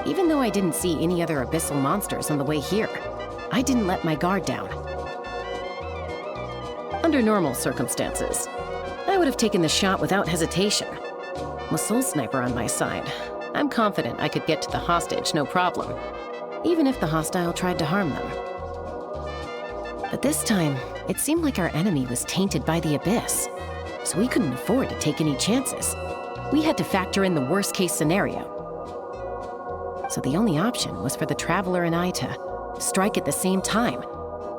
Even though I didn't see any other abyssal monsters on the way here, I didn't let my guard down. Under normal circumstances, I would have taken the shot without hesitation. With Soul Sniper on my side, I'm confident I could get to the hostage no problem, even if the hostile tried to harm them. But this time, it seemed like our enemy was tainted by the abyss, so we couldn't afford to take any chances. We had to factor in the worst-case scenario. So the only option was for the Traveler and I to strike at the same time,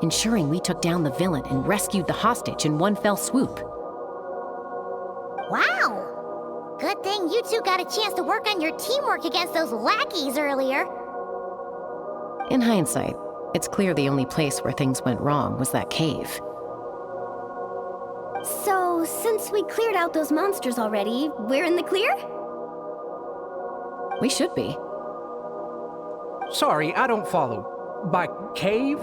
ensuring we took down the villain and rescued the hostage in one fell swoop. Wow! Good thing you two got a chance to work on your teamwork against those lackeys earlier. In hindsight, it's clear the only place where things went wrong was that cave. So, since we cleared out those monsters already, we're in the clear? We should be. Sorry, I don't follow. By cave?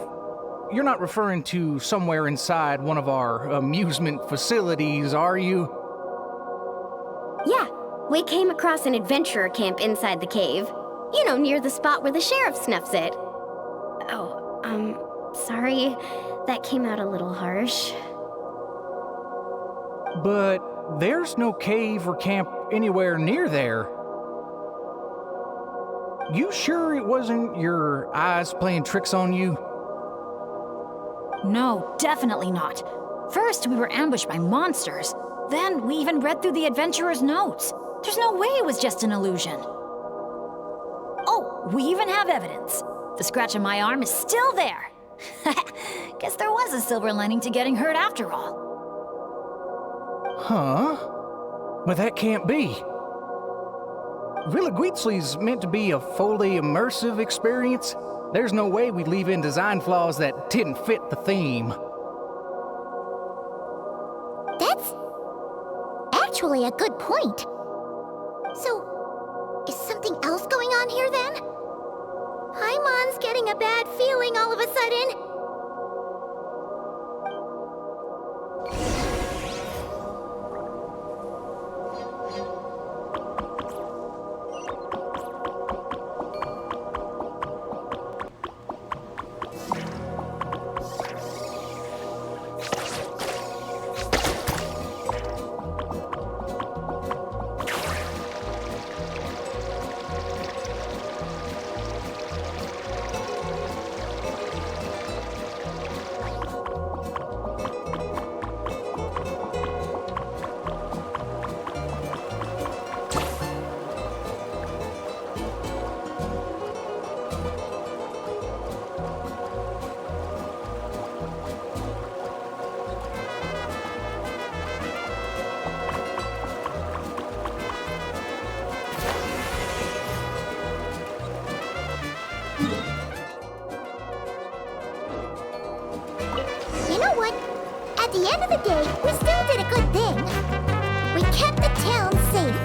You're not referring to somewhere inside one of our amusement facilities, are you? Yeah, we came across an adventurer camp inside the cave. You know, near the spot where the sheriff snuffs it. Oh, sorry. That came out a little harsh. But there's no cave or camp anywhere near there. You sure it wasn't your eyes playing tricks on you? No, definitely not. First, we were ambushed by monsters. Then, we even read through the adventurer's notes. There's no way it was just an illusion. Oh, we even have evidence. The scratch on my arm is still there. Guess there was a silver lining to getting hurt after all. Huh? But that can't be. Villa Guizli's meant to be a fully immersive experience. There's no way we'd leave in design flaws that didn't fit the theme. That's actually a good point. So, is something else going on here then? Paimon's getting a bad feeling all of a sudden. At the end of the day, we still did a good thing. We kept the town safe.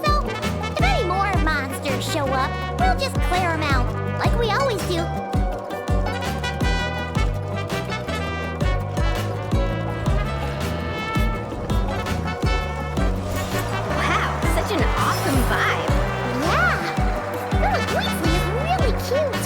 So, if any more monsters show up, we'll just clear them out, like we always do. Wow, such an awesome vibe. Yeah! Weasley is really cute.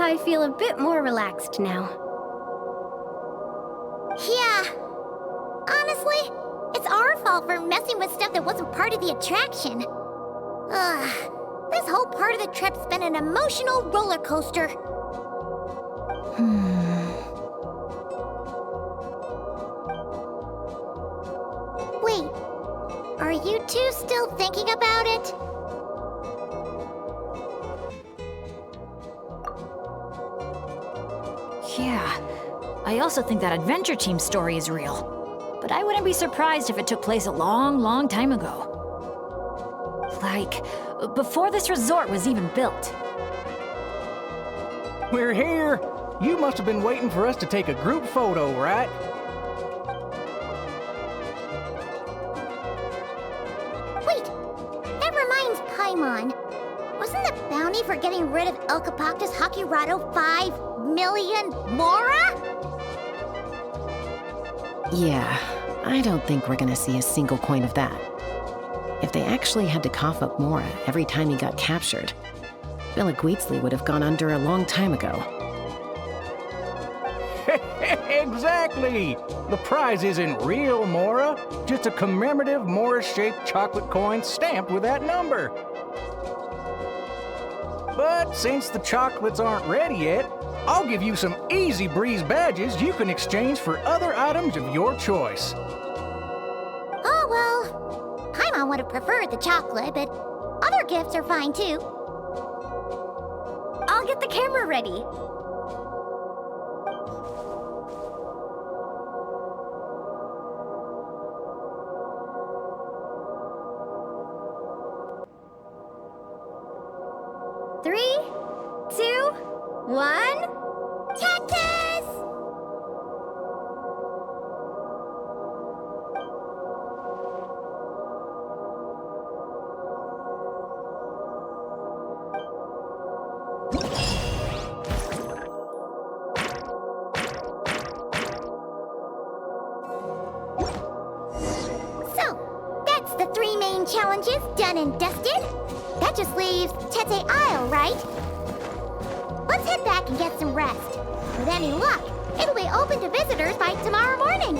I feel a bit more relaxed now. Yeah. Honestly, it's our fault for messing with stuff that wasn't part of the attraction. Ugh. This whole part of the trip's been an emotional roller coaster. Wait, are you two still thinking about it? Yeah. I also think that adventure team story is real. But I wouldn't be surprised if it took place a long, long time ago. Like, before this resort was even built. We're here! You must have been waiting for us to take a group photo, right? Wait, that reminds Paimon. Wasn't the bounty for getting rid of Elcapactus Hakirado 5 million Mora? Yeah, I don't think we're gonna see a single coin of that. If they actually had to cough up Mora every time he got captured, Villaguitzli would have gone under a long time ago. Exactly! The prize isn't real Mora, just a commemorative Mora-shaped chocolate coin stamped with that number. But since the chocolates aren't ready yet, I'll give you some easy breeze badges you can exchange for other items of your choice. Oh, well, Paimon would have preferred the chocolate, but other gifts are fine too. I'll get the camera ready. Three, two, one. Cactus! lodging challenges done and dusted. That just leaves Tete Isle, right? Let's head back and get some rest. With any luck, it'll be open to visitors by tomorrow morning.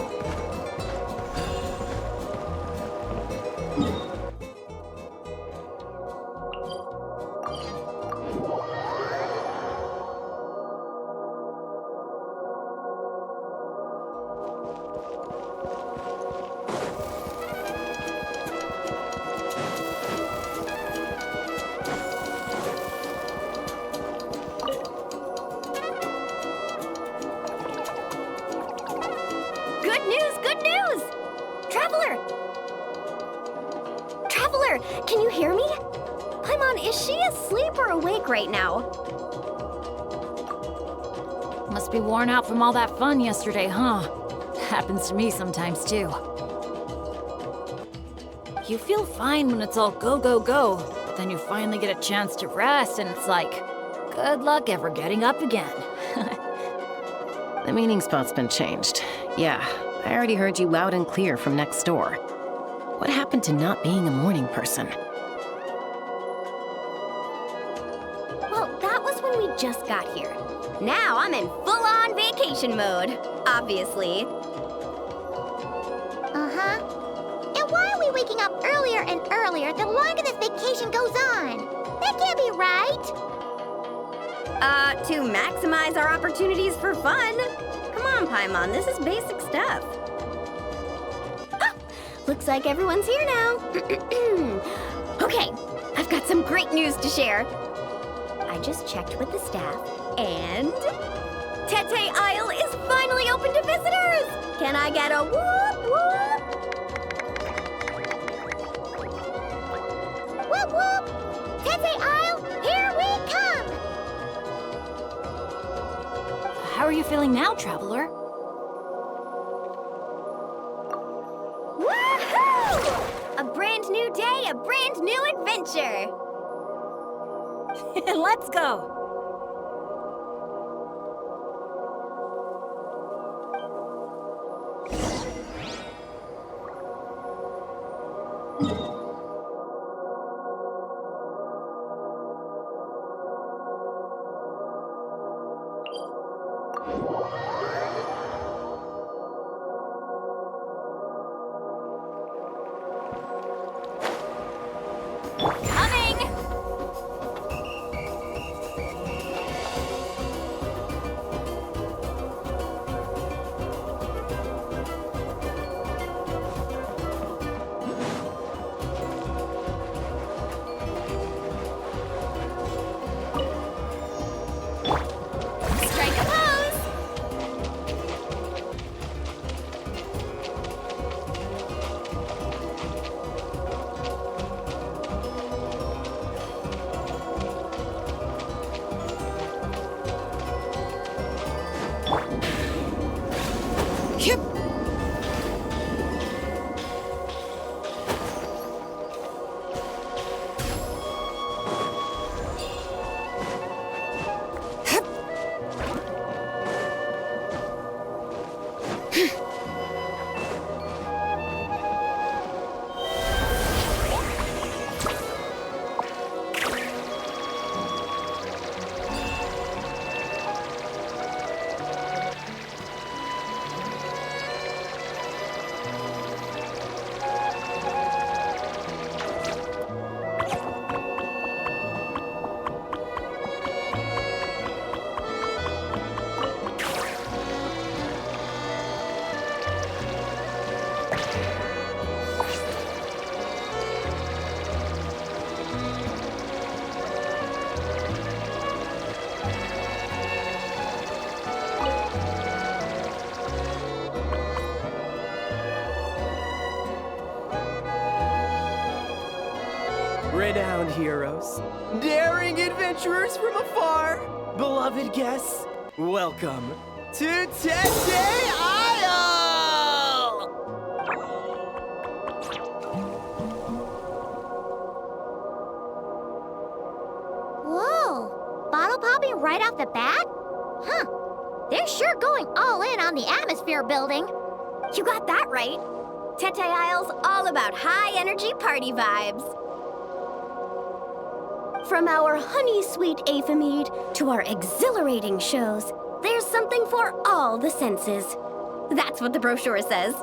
Good news! Traveler, can you hear me? Paimon, is she asleep or awake right now? Must be worn out from all that fun yesterday, huh? Happens to me sometimes, too. You feel fine when it's all go, go, go, but then you finally get a chance to rest, and it's like, good luck ever getting up again. The meeting spot's been changed. Yeah, I already heard you loud and clear from next door. What happened to not being a morning person? Well, that was when we just got here. Now I'm in full-on vacation mode, obviously. Uh-huh. And why are we waking up earlier and earlier the longer this vacation goes on? That can't be right. To maximize our opportunities for fun. Come on, Paimon, this is basic stuff. Ah, looks like everyone's here now. Okay, I've got some great news to share. I just checked with the staff, and Tete Isle is finally open to visitors! Can I get a whoop whoop? Whoop whoop! Tete Isle, here we come! How are you feeling now, Traveler? Woohoo! A brand new day, a brand new adventure! Let's go! Renowned heroes, daring adventurers from afar, beloved guests, welcome to Tete Isle! Whoa! Bottle popping right off the bat? Huh. They're sure going all in on the atmosphere building. You got that right. Tete Isle's all about high-energy party vibes. From our honey-sweet aphemide to our exhilarating shows, there's something for all the senses. That's what the brochure says.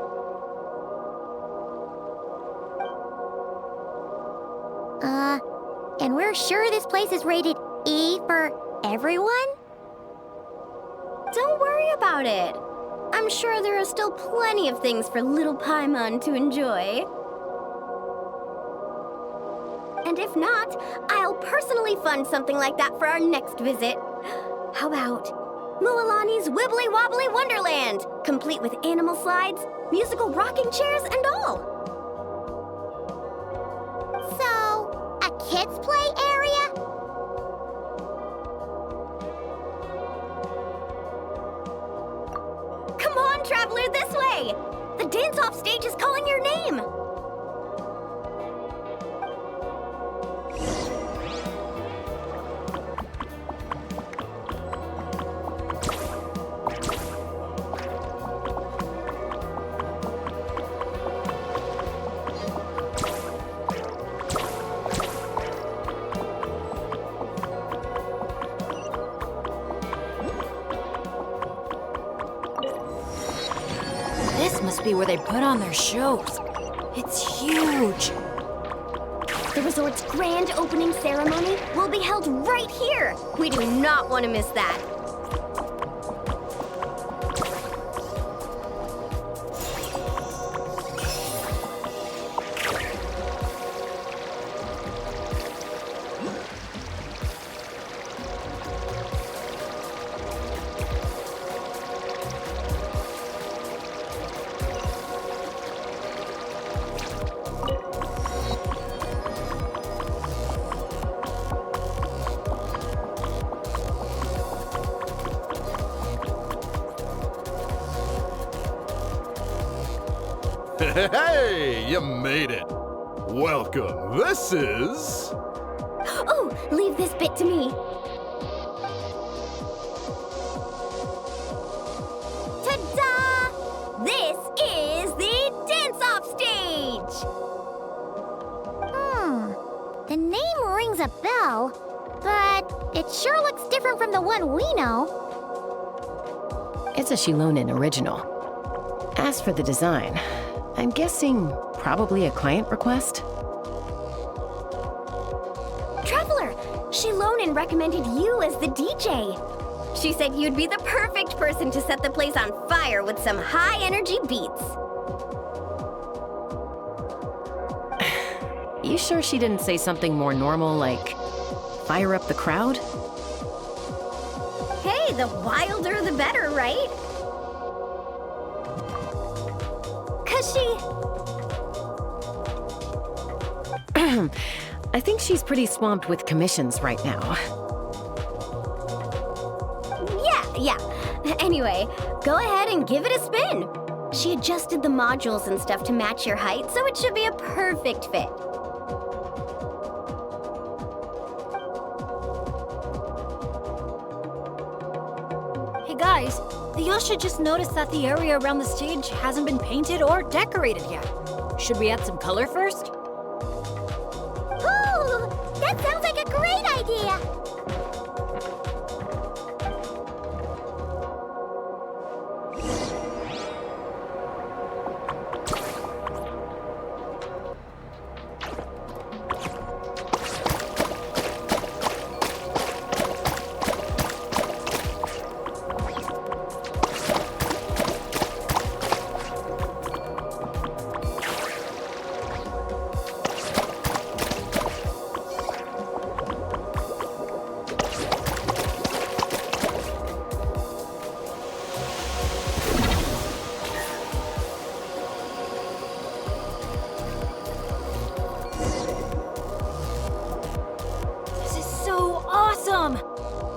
And we're sure this place is rated E for everyone? Don't worry about it. I'm sure there are still plenty of things for little Paimon to enjoy. And if not, I'll personally fund something like that for our next visit. How about Mualani's Wibbly Wobbly Wonderland, complete with animal slides, musical rocking chairs, and all. So, a kids' play area? Come on, traveler, this way! The dance-off stage is calling your name! This must be where they put on their shows. It's huge. The resort's grand opening ceremony will be held right here. We do not want to miss that. Hey, you made it. Welcome. This is... Oh, leave this bit to me. Ta-da! This is the dance-off stage! The name rings a bell, but it sure looks different from the one we know. It's a Shilonen original. As for the design, I'm guessing probably a client request? Traveler, Shilonen recommended you as the DJ. She said you'd be the perfect person to set the place on fire with some high-energy beats. You sure she didn't say something more normal, like fire up the crowd? Hey, the wilder the better, right? 'Cause I think she's pretty swamped with commissions right now. Yeah. Anyway, go ahead and give it a spin. She adjusted the modules and stuff to match your height, so it should be a perfect fit. Hey guys, the Yasha just noticed that the area around the stage hasn't been painted or decorated yet. Should we add some color first? Ooh, that sounds like a great idea!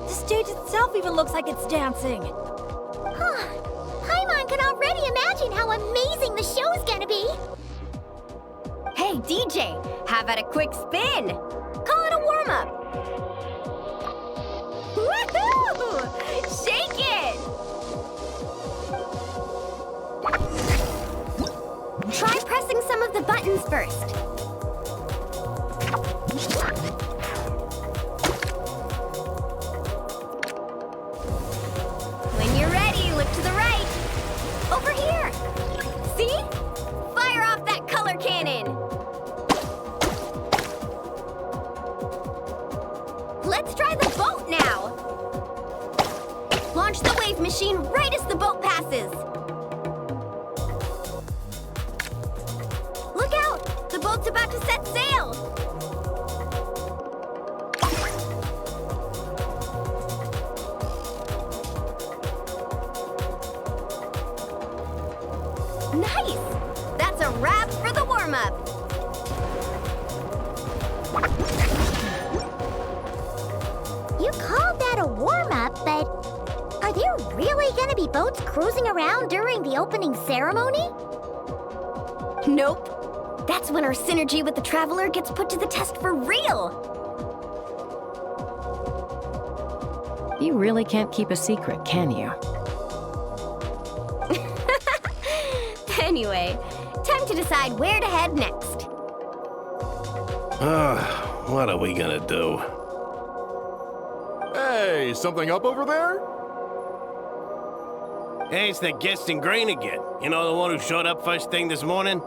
The stage itself even looks like it's dancing. Paimon can already imagine how amazing the show's gonna be. Hey, DJ, how about a quick spin? Call it a warm-up. Woohoo! Shake it! Try the buttons first. When you're ready, look to the right. Over here. See? Fire off that color cannon. Let's try the boat now. Launch the wave machine right as the boat passes. Look out! The boat's about to set sail. Nice! That's a wrap for the warm-up. You called that a warm-up, but are there really gonna be boats cruising around during the opening ceremony? Nope. That's when our synergy with the Traveler gets put to the test for real. You really can't keep a secret, can you? Anyway, time to decide where to head next. What are we gonna do? Hey, something up over there? Hey, it's the guest in grain again. You know, the one who showed up first thing this morning?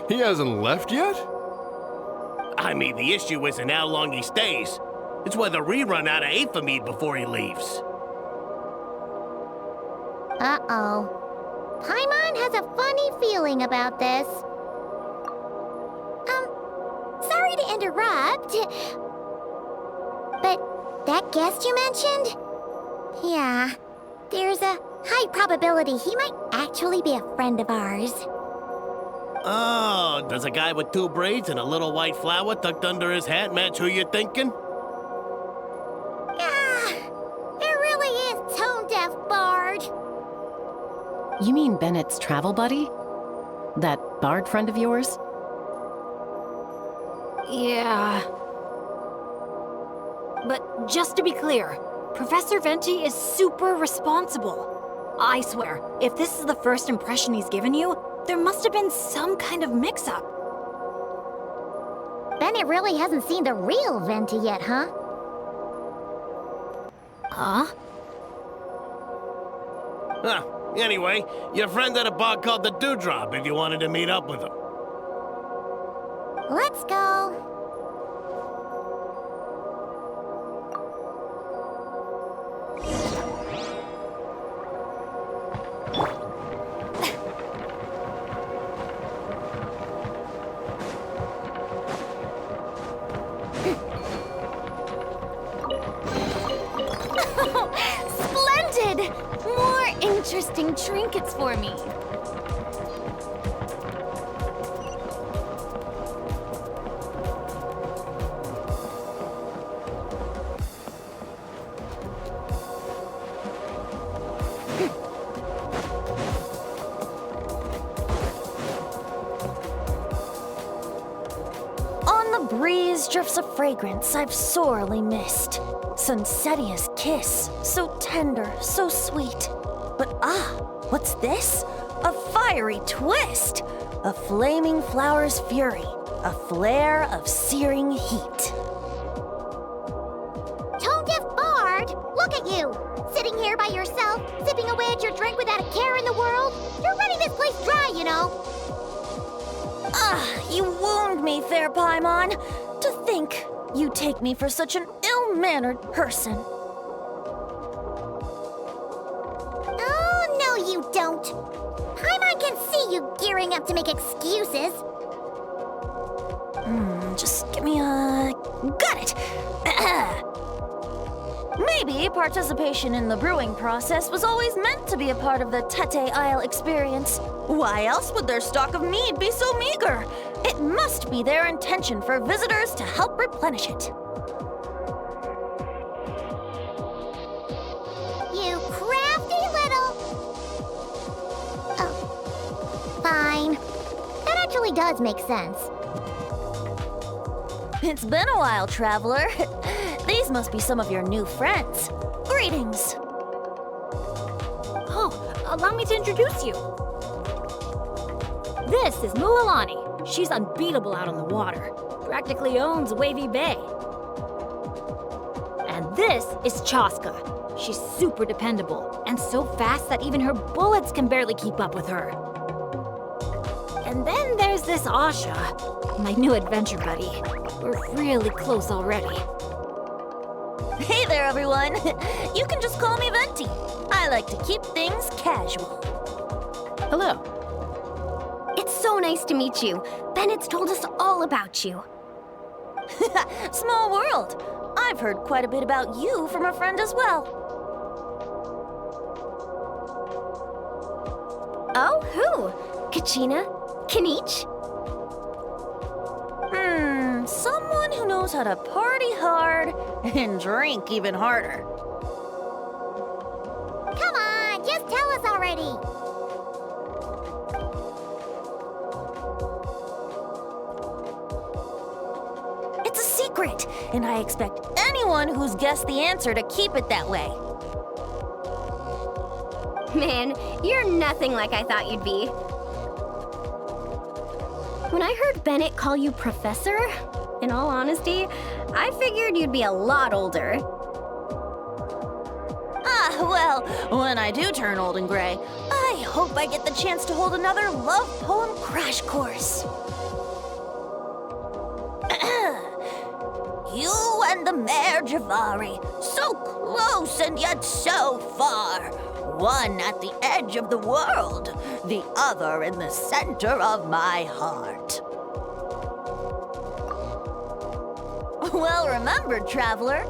He hasn't left yet? I mean, the issue isn't how long he stays. It's whether we run out of aphamide before he leaves. Uh-oh. Paimon has a funny feeling about this. Sorry to interrupt, but that guest you mentioned? Yeah, there's a high probability he might actually be a friend of ours. Oh, does a guy with 2 braids and a little white flower tucked under his hat match who you're thinking? Yeah, it really is tone-deaf Bard. You mean Bennett's travel buddy? That bard friend of yours? Yeah. But just to be clear, Professor Venti is super responsible. I swear, if this is the first impression he's given you, there must have been some kind of mix-up. Bennett really hasn't seen the real Venti yet, huh? Huh? Anyway, your friend at a bar called the Dewdrop if you wanted to meet up with him. Let's go. Splendid! More interesting trinkets for me. On the breeze drifts a fragrance I've sorely missed. Sunsetia's kiss, so tender, so sweet. But what's this? A fiery twist! A flaming flower's fury, a flare of searing heat. Tone-deaf Bard, look at you! Sitting here by yourself, sipping away at your drink without a care in the world. You're running this place dry, you know. You wound me, fair Paimon. To think you take me for such an ill-mannered person. Oh, no you don't. Paimon can see you gearing up to make excuses. Just give me a... Got it! Maybe participation in the brewing process was always meant to be a part of the Tete Isle experience. Why else would their stock of mead be so meager? It must be their intention for visitors to help replenish it. You crafty little... Oh, fine. That actually does make sense. It's been a while, traveler. These must be some of your new friends. Greetings. Oh, allow me to introduce you. This is Mualani. She's unbeatable out on the water. Practically owns Wavy Bay. And this is Chaska. She's super dependable and so fast that even her bullets can barely keep up with her. And then there's this Asha, my new adventure buddy. We're really close already. Hey there, everyone. You can just call me Venti. I like to keep things casual. Hello. It's so nice to meet you. Bennett's told us all about you. Small world. I've heard quite a bit about you from a friend as well. Oh, who? Kachina? Kanich? Someone who knows how to party hard and drink even harder. Come on, just tell us already. It's a secret, and I expect anyone who's guessed the answer to keep it that way. Man, you're nothing like I thought you'd be. When I heard Bennett call you Professor, in all honesty, I figured you'd be a lot older. Well, when I do turn old and gray, I hope I get the chance to hold another love poem crash course. You and the Mare Javari, so close and yet so far. One at the edge of the world, the other in the center of my heart. Well remembered, traveler.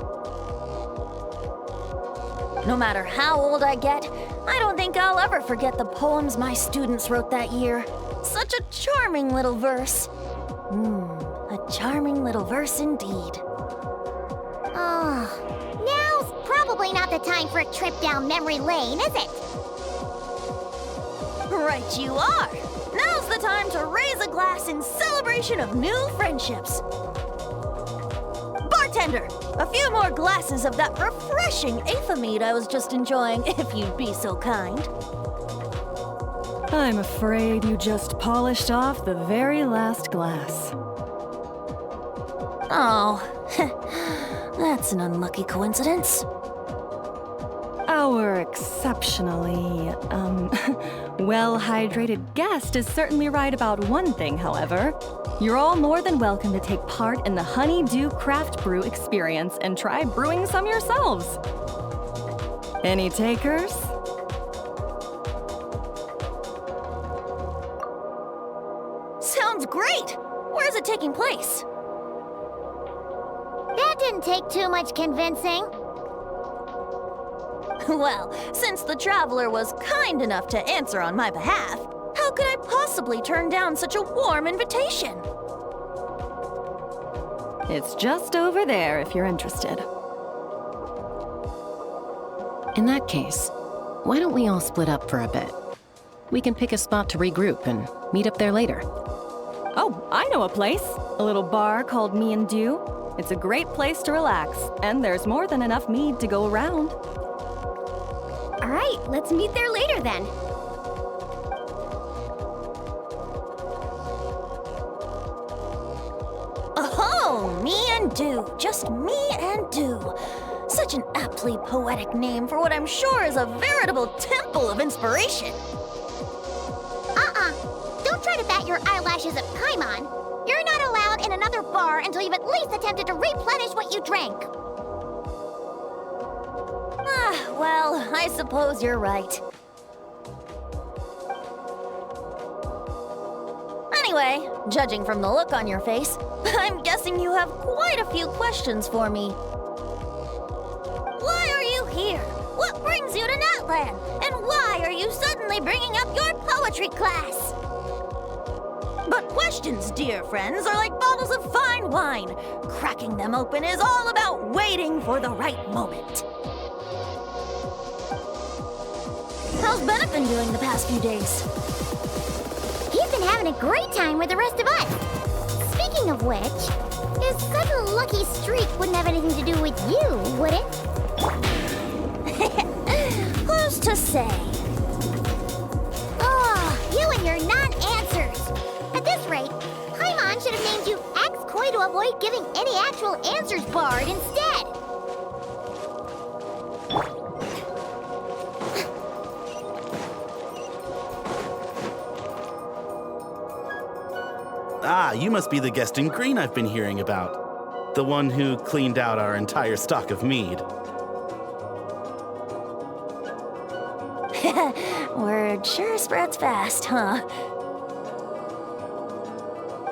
No matter how old I get, I don't think I'll ever forget the poems my students wrote that year. Such a charming little verse. A charming little verse indeed. Now's probably not the time for a trip down memory lane, is it? Right you are. Now's the time to raise a glass in celebration of new friendships. Bartender, a few more glasses of that refreshing Aethamide I was just enjoying, if you'd be so kind. I'm afraid you just polished off the very last glass. Oh, that's an unlucky coincidence. Our exceptionally, well-hydrated guest is certainly right about one thing, however. You're all more than welcome to take part in the Honeydew Craft Brew experience and try brewing some yourselves. Any takers? Sounds great! Where's it taking place? That didn't take too much convincing. Well, since the traveler was kind enough to answer on my behalf, how could I possibly turn down such a warm invitation? It's just over there if you're interested. In that case, why don't we all split up for a bit? We can pick a spot to regroup and meet up there later. Oh, I know a place. A little bar called Me and Dew. It's a great place to relax, and there's more than enough mead to go around. All right, let's meet there later then. Oh, Me and Dew. Just Me and Dew. Such an aptly poetic name for what I'm sure is a veritable temple of inspiration. Don't try to bat your eyelashes at Paimon. You're not allowed in another bar until you've at least attempted to replenish what you drank. Well, I suppose you're right. Anyway, judging from the look on your face, I'm guessing you have quite a few questions for me. Why are you here? What brings you to Natland? And why are you suddenly bringing up your poetry class? But questions, dear friends, are like bottles of fine wine. Cracking them open is all about waiting for the right moment. How's Bennett been doing the past few days? He's been having a great time with the rest of us. Speaking of which, his sudden lucky streak wouldn't have anything to do with you, would it? Who's to say? Oh, you and your non-answers. named you X-Koi to avoid giving any actual answers barred instead. Ah, you must be the guest in green I've been hearing about. The one who cleaned out our entire stock of mead. Word sure spreads fast, huh?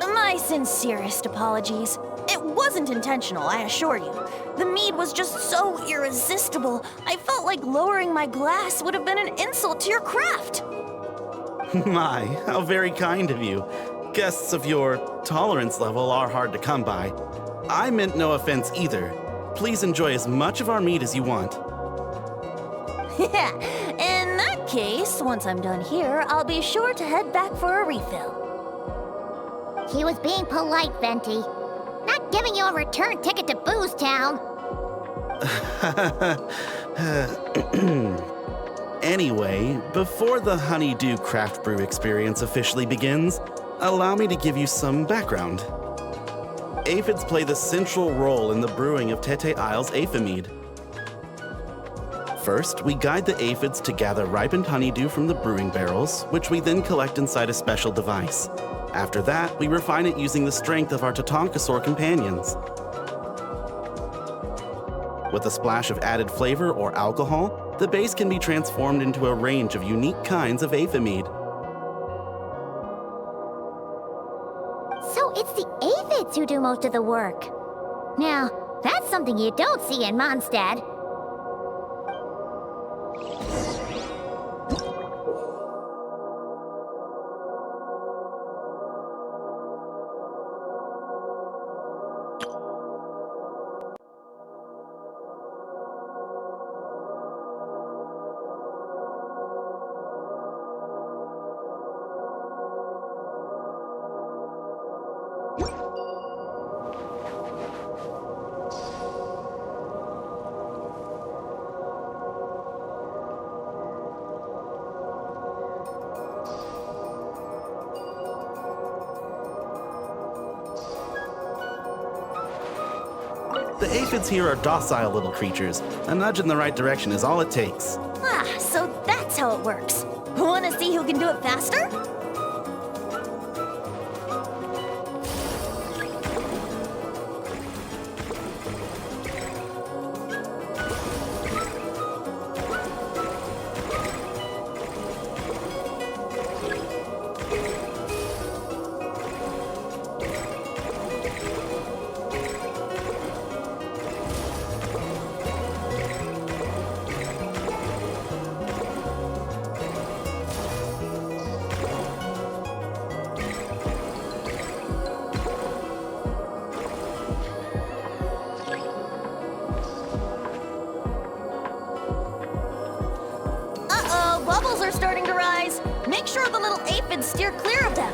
My sincerest apologies. It wasn't intentional, I assure you. The mead was just so irresistible. I felt like lowering my glass would have been an insult to your craft. My, how very kind of you. Guests of your tolerance level are hard to come by. I meant no offense either. Please enjoy as much of our mead as you want. In that case, once I'm done here, I'll be sure to head back for a refill. He was being polite, Venti. Not giving you a return ticket to Booze Town. Anyway, before the Honeydew Craft Brew experience officially begins, allow me to give you some background. Aphids play the central role in the brewing of Tete Isle's aphid. First, we guide the aphids to gather ripened honeydew from the brewing barrels, which we then collect inside a special device. After that, we refine it using the strength of our Tatankasaur companions. With a splash of added flavor or alcohol, the base can be transformed into a range of unique kinds of aphid. So it's the aphids who do most of the work. Now, that's something you don't see in Mondstadt. The aphids here are docile little creatures. A nudge in the right direction is all it takes. Ah, so that's how it works. Wanna see who can do it faster? Bubbles are starting to rise. Make sure the little aphids steer clear of them.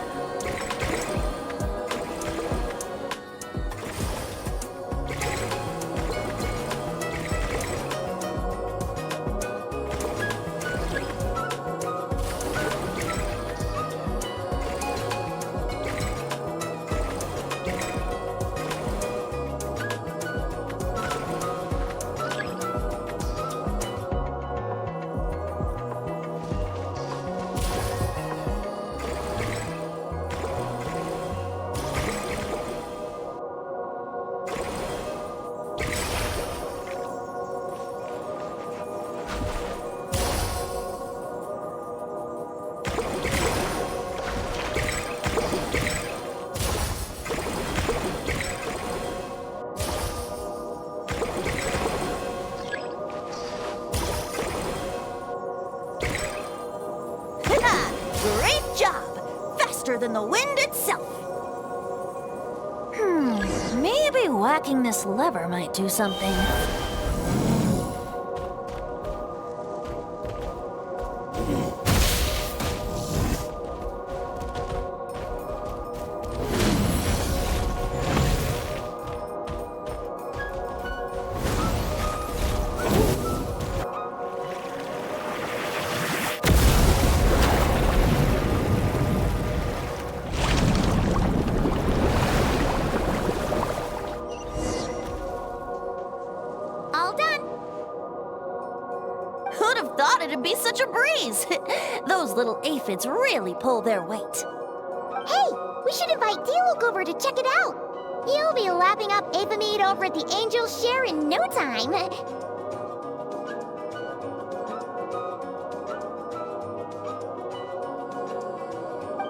Great job! Faster than the wind itself. Maybe whacking this lever might do something. have thought it'd be such a breeze. Those little aphids really pull their weight. Hey, we should invite Diluc over to check it out. He'll be lapping up aphid over at the Angel's Share in no time.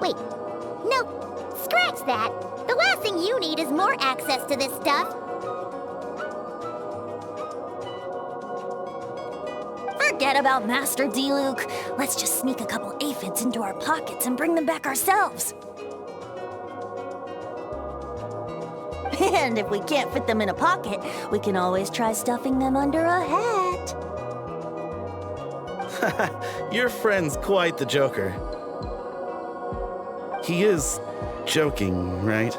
Wait, no, scratch that. The last thing you need is more access to this stuff. Forget about Master Diluc. Let's just sneak a couple aphids into our pockets and bring them back ourselves. And if we can't fit them in a pocket, we can always try stuffing them under a hat. Your friend's quite the joker. He is joking, right?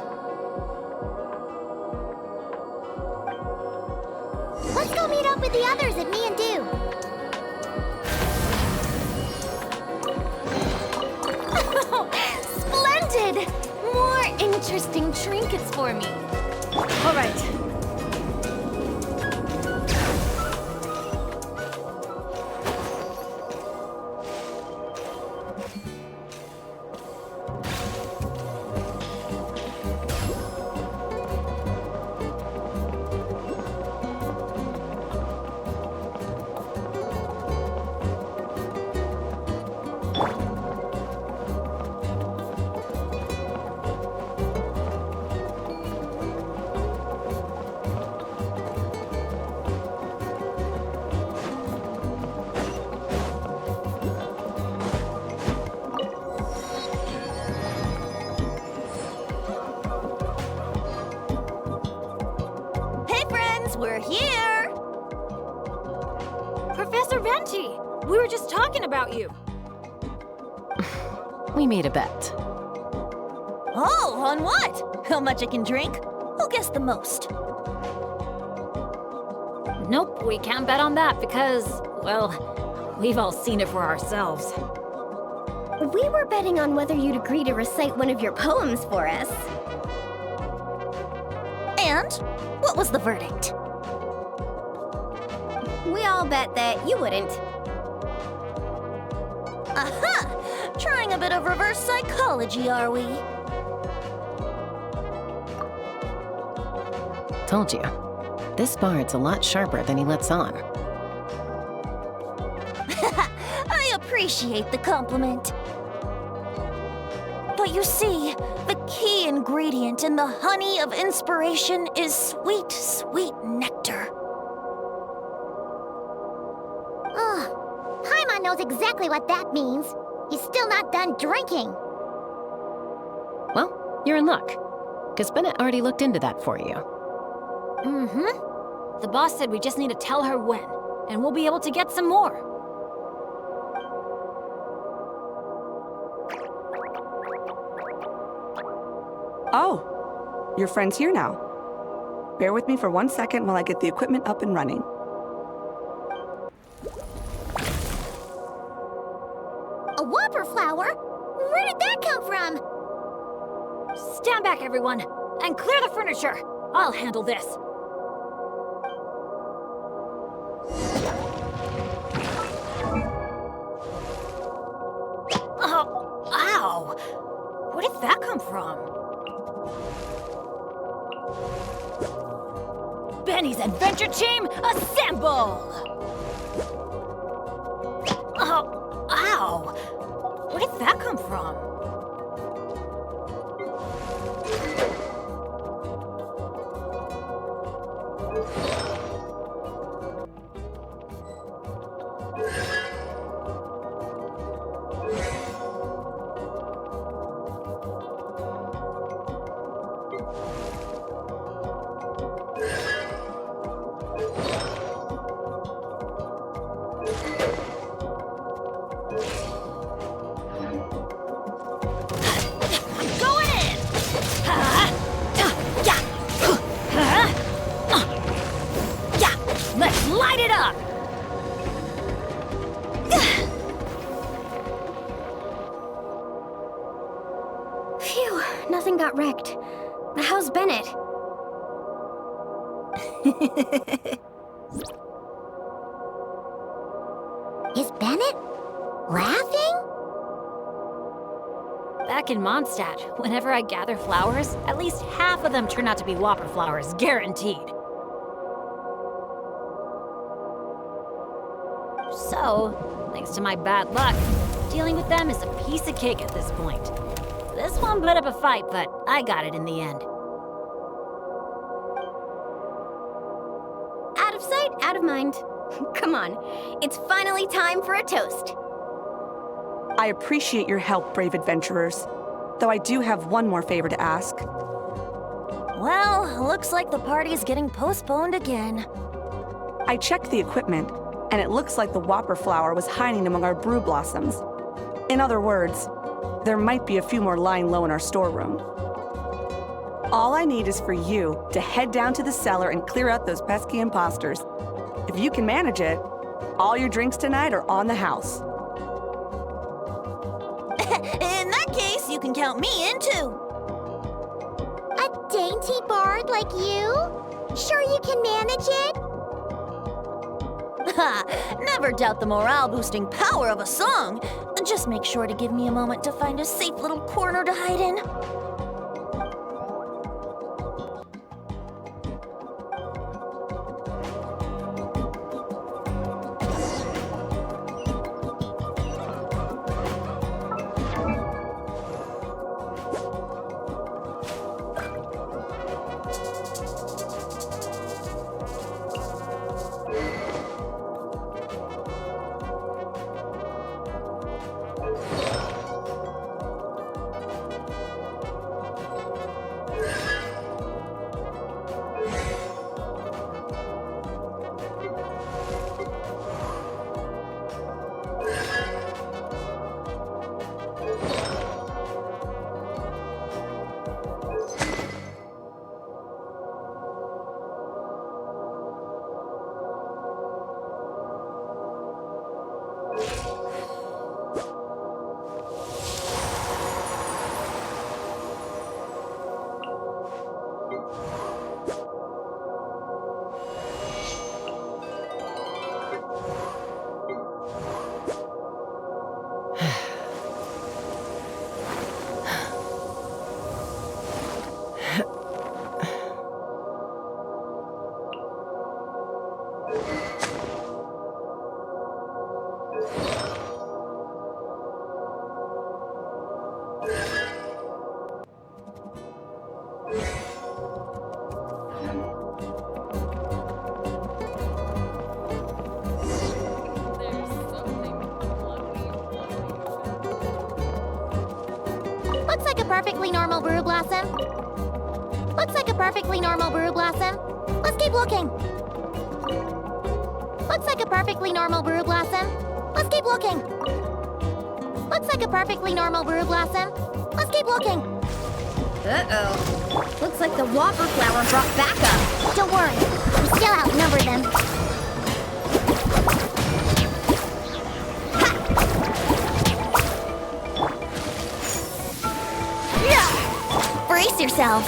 Let's go meet up with the others at Me and Do. Splendid! More interesting trinkets for me. All right. We're here! Professor Venti, we were just talking about you. We made a bet. Oh, on what? How much I can drink? Who guessed the most? Nope, we can't bet on that because, well, we've all seen it for ourselves. We were betting on whether you'd agree to recite one of your poems for us. And what was the verdict? We all bet that you wouldn't. Aha! Trying a bit of reverse psychology, are we? Told you. This bard's a lot sharper than he lets on. I appreciate the compliment. But you see, the key ingredient in the honey of inspiration is sweet, sweet nectar. Ugh, Paimon knows exactly what that means. He's still not done drinking. Well, you're in luck. Because Bennet already looked into that for you. Mm-hmm. The boss said we just need to tell her when, and we'll be able to get some more. Oh, your friend's here now. Bear with me for 1 second while I get the equipment up and running. A whopper flower? Where did that come from? Stand back, everyone, and clear the furniture. I'll handle this. Oh, ow! Where did that come from? Benny's adventure team, assemble! Oh, ow! Where did that come from? Phew, nothing got wrecked. How's Bennet? Is Bennet laughing? Back in Mondstadt, whenever I gather flowers, at least half of them turn out to be whopper flowers, guaranteed. So, thanks to my bad luck, dealing with them is a piece of cake at this point. This one put up a fight, but I got it in the end. Out of sight, out of mind. Come on, it's finally time for a toast. I appreciate your help, brave adventurers. Though I do have one more favor to ask. Well, looks like the party's getting postponed again. I checked the equipment, and it looks like the whopper flower was hiding among our brew blossoms. In other words, there might be a few more lying low in our storeroom. All I need is for you to head down to the cellar and clear out those pesky imposters. If you can manage it, all your drinks tonight are on the house. In that case, you can count me in too. A dainty bard like you? Sure you can manage it? Ha! Never doubt the morale-boosting power of a song. Just make sure to give me a moment to find a safe little corner to hide in. Looks like a perfectly normal brew blossom. Looks like a perfectly normal brew blossom. Let's keep looking. Looks like a perfectly normal brew blossom. Let's keep looking. Looks like a perfectly normal brew blossom. Let's keep looking. Uh-oh. Looks like the whopper flower brought back up. Don't worry, we still outnumber them. Brace yourselves.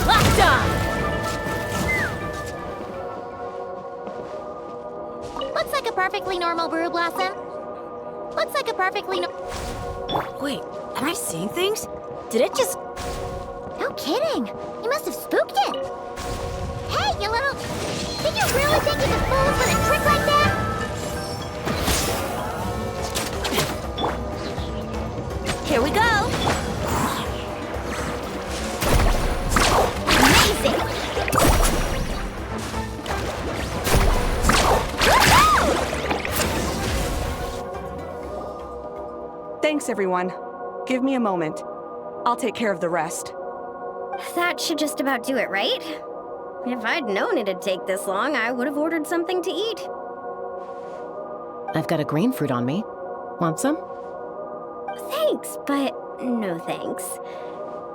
Locked on! Looks like a perfectly normal brew blossom. Looks like a perfectly Wait, am I seeing things? Did it just... No kidding. You must have spooked it. Hey, you little... Did you really think you could fool us with a trick like that? Here we go. Amazing! Thanks, everyone. Give me a moment. I'll take care of the rest. That should just about do it, right? If I'd known it'd take this long, I would have ordered something to eat. I've got a green fruit on me. Want some? Thanks, but no thanks.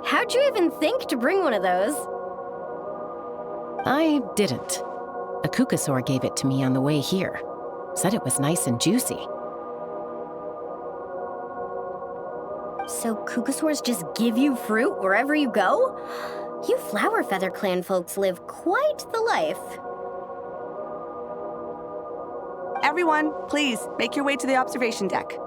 How'd you even think to bring one of those? I didn't. A kukasaur gave it to me on the way here. Said it was nice and juicy. So Kukasaurs just give you fruit wherever you go? You Flower Feather Clan folks live quite the life. Everyone, please, make your way to the observation deck.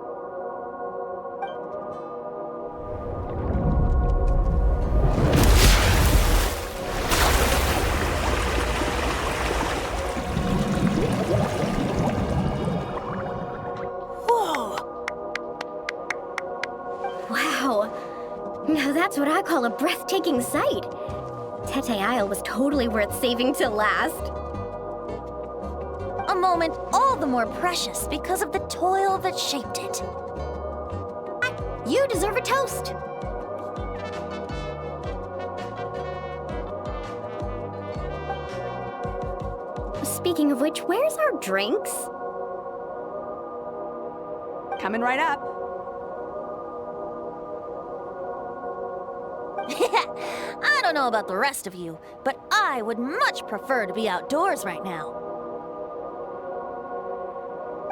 Wow. Now that's what I call a breathtaking sight. Tete Isle was totally worth saving till last. A moment all the more precious because of the toil that shaped it. You deserve a toast. Speaking of which, where's our drinks? Coming right up. I don't know about the rest of you, but I would much prefer to be outdoors right now.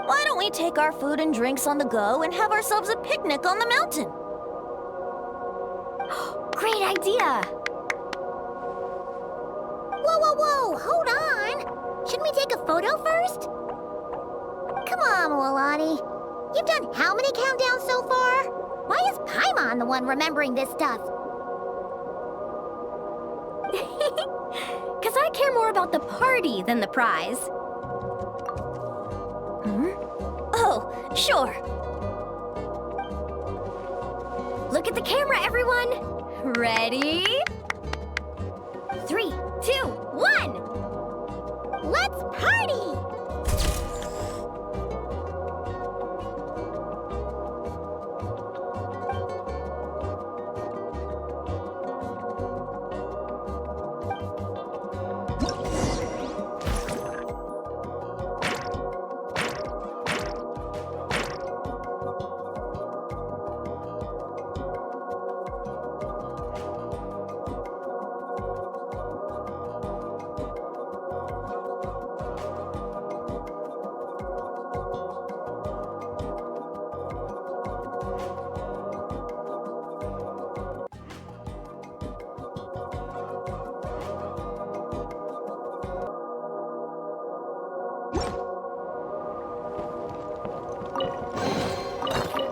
Why don't we take our food and drinks on the go and have ourselves a picnic on the mountain? Great idea! Whoa, whoa, whoa! Hold on! Shouldn't we take a photo first? Come on, Wolani. You've done how many countdowns so far? Why is Paimon the one remembering this stuff? Because I care more about the party than the prize. Oh, sure. Look at the camera, everyone! Ready? 3, 2, 1! Let's party!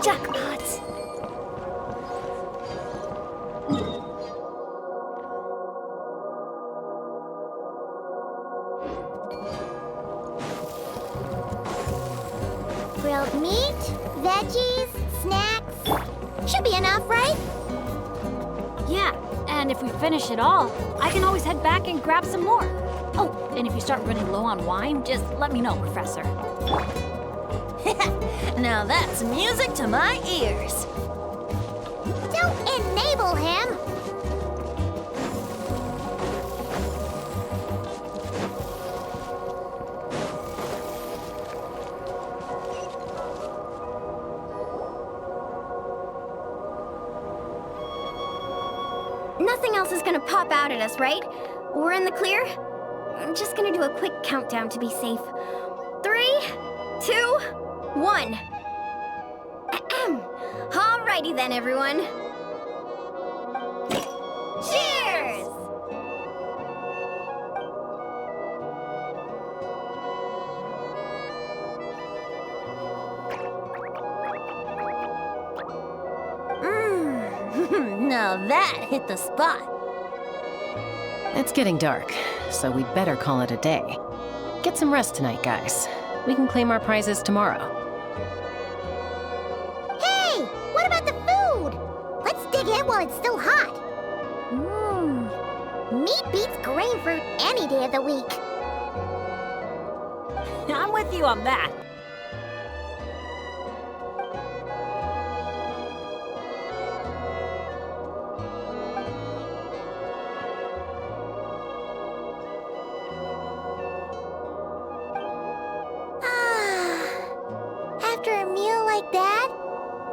Jackpots! Grilled meat, veggies, snacks. Should be enough, right? Yeah, and if we finish it all, I can always head back and grab some more. Oh, and if you start running low on wine, just let me know, Professor. Now that's music to my ears. Don't enable him! Nothing else is gonna pop out at us, right? We're in the clear? I'm just gonna do a quick countdown to be safe. 3, 2, 1. Ahem. Alrighty then, everyone. Cheers! Now that hit the spot. It's getting dark, so we'd better call it a day. Get some rest tonight, guys. We can claim our prizes tomorrow. Hey! What about the food? Let's dig in while it's still hot. Meat beats grain fruit any day of the week. I'm with you on that. After a meal like that,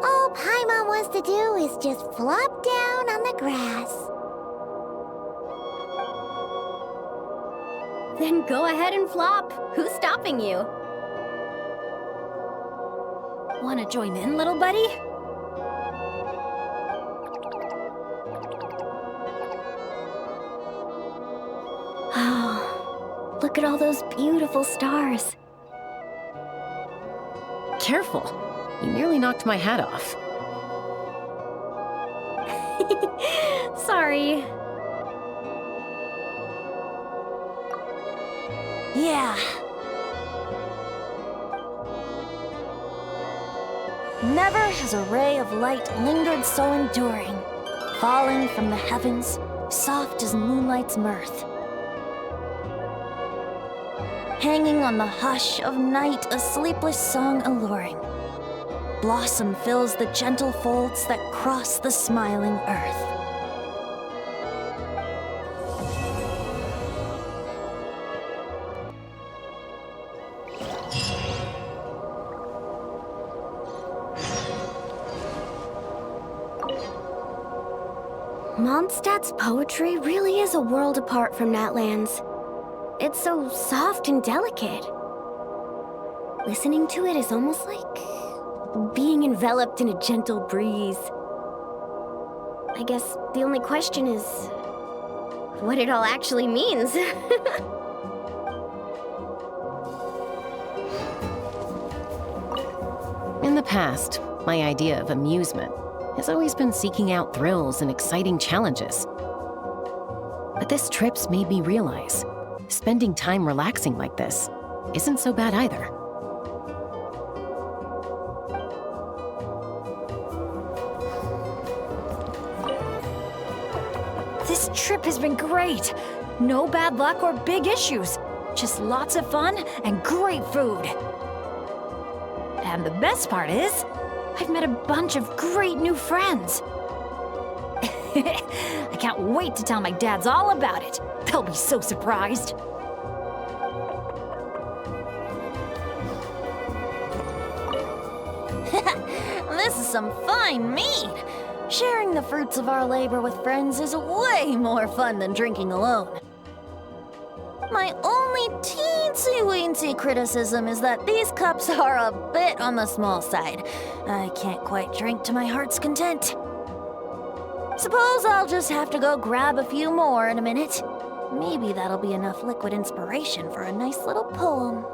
all Paimon wants to do is just flop down on the grass. Then go ahead and flop. Who's stopping you? Wanna join in, little buddy? Look at all those beautiful stars. Careful. You nearly knocked my hat off. Sorry. Yeah. Never has a ray of light lingered so enduring, falling from the heavens, soft as moonlight's mirth. Hanging on the hush of night, a sleepless song alluring. Blossom fills the gentle folds that cross the smiling earth. Mondstadt's poetry really is a world apart from Natlan's. It's so soft and delicate. Listening to it is almost like being enveloped in a gentle breeze. I guess the only question is what it all actually means. In the past, my idea of amusement has always been seeking out thrills and exciting challenges. But this trip's made me realize spending time relaxing like this isn't so bad either. This trip has been great. No bad luck or big issues. Just lots of fun and great food. And the best part is, I've met a bunch of great new friends. I can't wait to tell my dads all about it. They'll be so surprised. This is some fine mead. Sharing the fruits of our labor with friends is way more fun than drinking alone. My only teensy-weensy criticism is that these cups are a bit on the small side. I can't quite drink to my heart's content. Suppose I'll just have to go grab a few more in a minute. Maybe that'll be enough liquid inspiration for a nice little poem.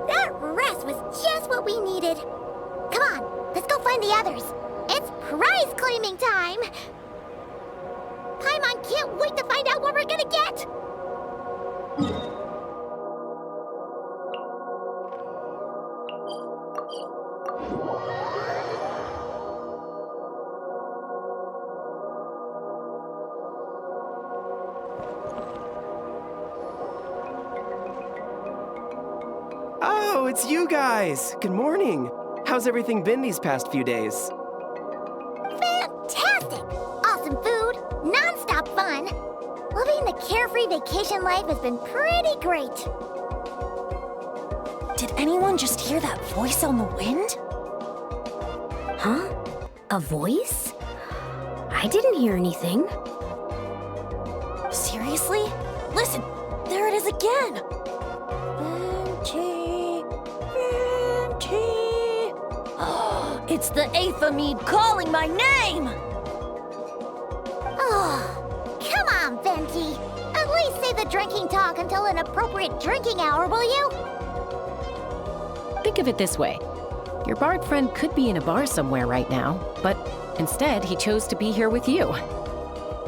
That rest was just what we needed. Come on, let's go find the others. It's prize claiming time. Paimon can't wait to find out what we're gonna get. Oh, it's you guys! Good morning! How's everything been these past few days? Fantastic! Awesome food, non-stop fun. Living the carefree vacation life has been pretty great. Did anyone just hear that voice on the wind? Huh? A voice? I didn't hear anything. Seriously? Listen, there it is again! It's the Aphamid calling my name! Oh, come on, Venti. At least save the drinking talk until an appropriate drinking hour, will you? Think of it this way. Your bard friend could be in a bar somewhere right now, but instead he chose to be here with you.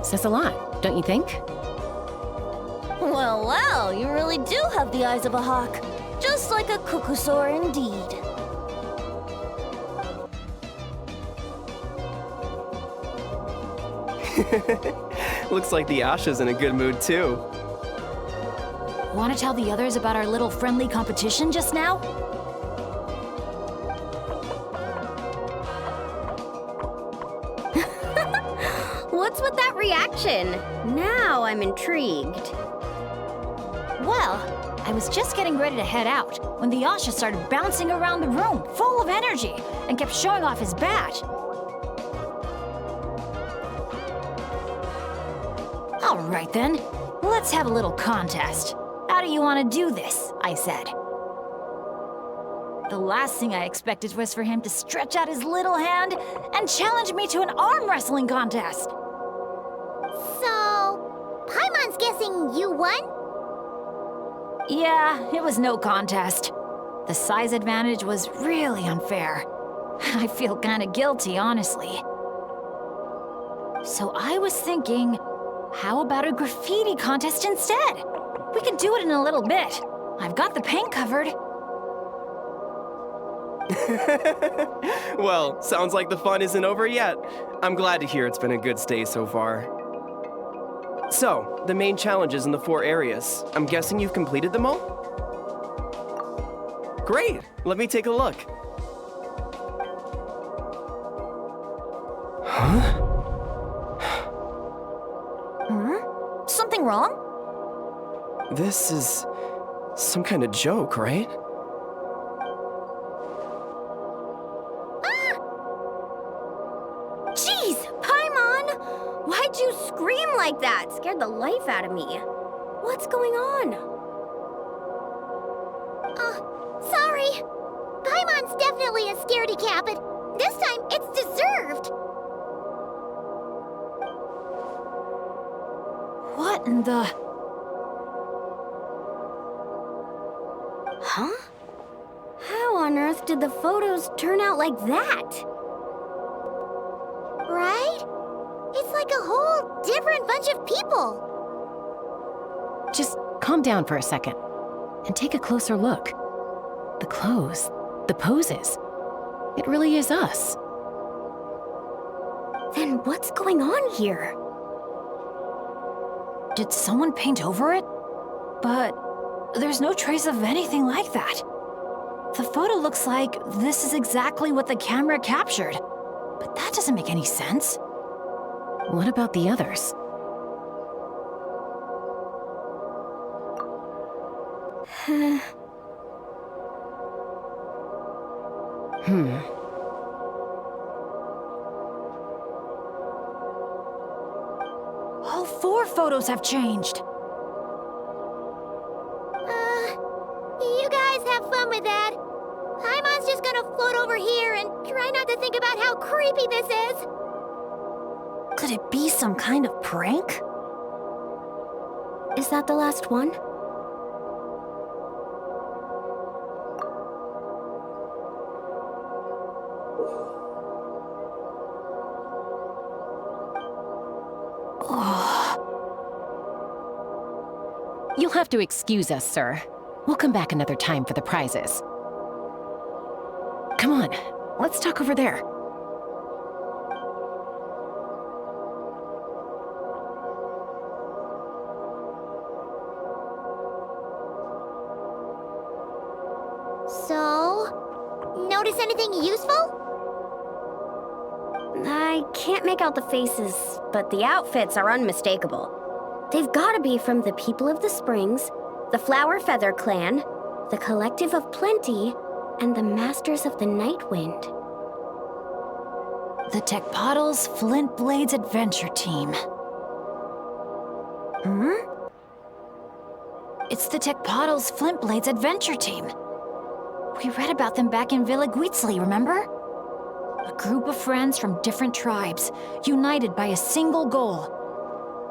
Says a lot, don't you think? Well, well, you really do have the eyes of a hawk. Just like a cuckoosaur indeed. Looks like the Asha's in a good mood too. Want to tell the others about our little friendly competition just now? What's with that reaction? Now I'm intrigued. Well, I was just getting ready to head out when the Asha started bouncing around the room, full of energy, and kept showing off his badge. All right then, let's have a little contest. How do you want to do this? I said. The last thing I expected was for him to stretch out his little hand and challenge me to an arm wrestling contest. So, Paimon's guessing you won? Yeah, it was no contest. The size advantage was really unfair. I feel kinda guilty, honestly. So I was thinking, how about a graffiti contest instead? We can do it in a little bit. I've got the paint covered. Well, sounds like the fun isn't over yet. I'm glad to hear it's been a good stay so far. So, the main challenges in the 4 areas. I'm guessing you've completed them all? Great! Let me take a look. Huh? Something wrong? This is some kind of joke, right? Jeez, Paimon! Why'd you scream like that? Scared the life out of me. What's going on? Sorry. Paimon's definitely a scaredy cat, but this time it's deserved. What in the... Huh? How on earth did the photos turn out like that? Right? It's like a whole different bunch of people. Just calm down for a second and take a closer look. The clothes, the poses. It really is us. Then what's going on here? Did someone paint over it? But there's no trace of anything like that. The photo looks like this is exactly what the camera captured. But that doesn't make any sense. What about the others? All 4 photos have changed. You guys have fun with that. Paimon's just gonna float over here and try not to think about how creepy this is. Could it be some kind of prank? Is that the last one? You'll have to excuse us, sir. We'll come back another time for the prizes. Come on, let's talk over there. So, notice anything useful? I can't make out the faces, but the outfits are unmistakable. They've gotta be from the People of the Springs, the Flower Feather Clan, the Collective of Plenty, and the Masters of the Night Wind. The Tecpotles Flint Blades Adventure Team. It's the Tecpotles Flint Blades Adventure Team. We read about them back in Villa Guitzli, remember? A group of friends from different tribes, united by a single goal.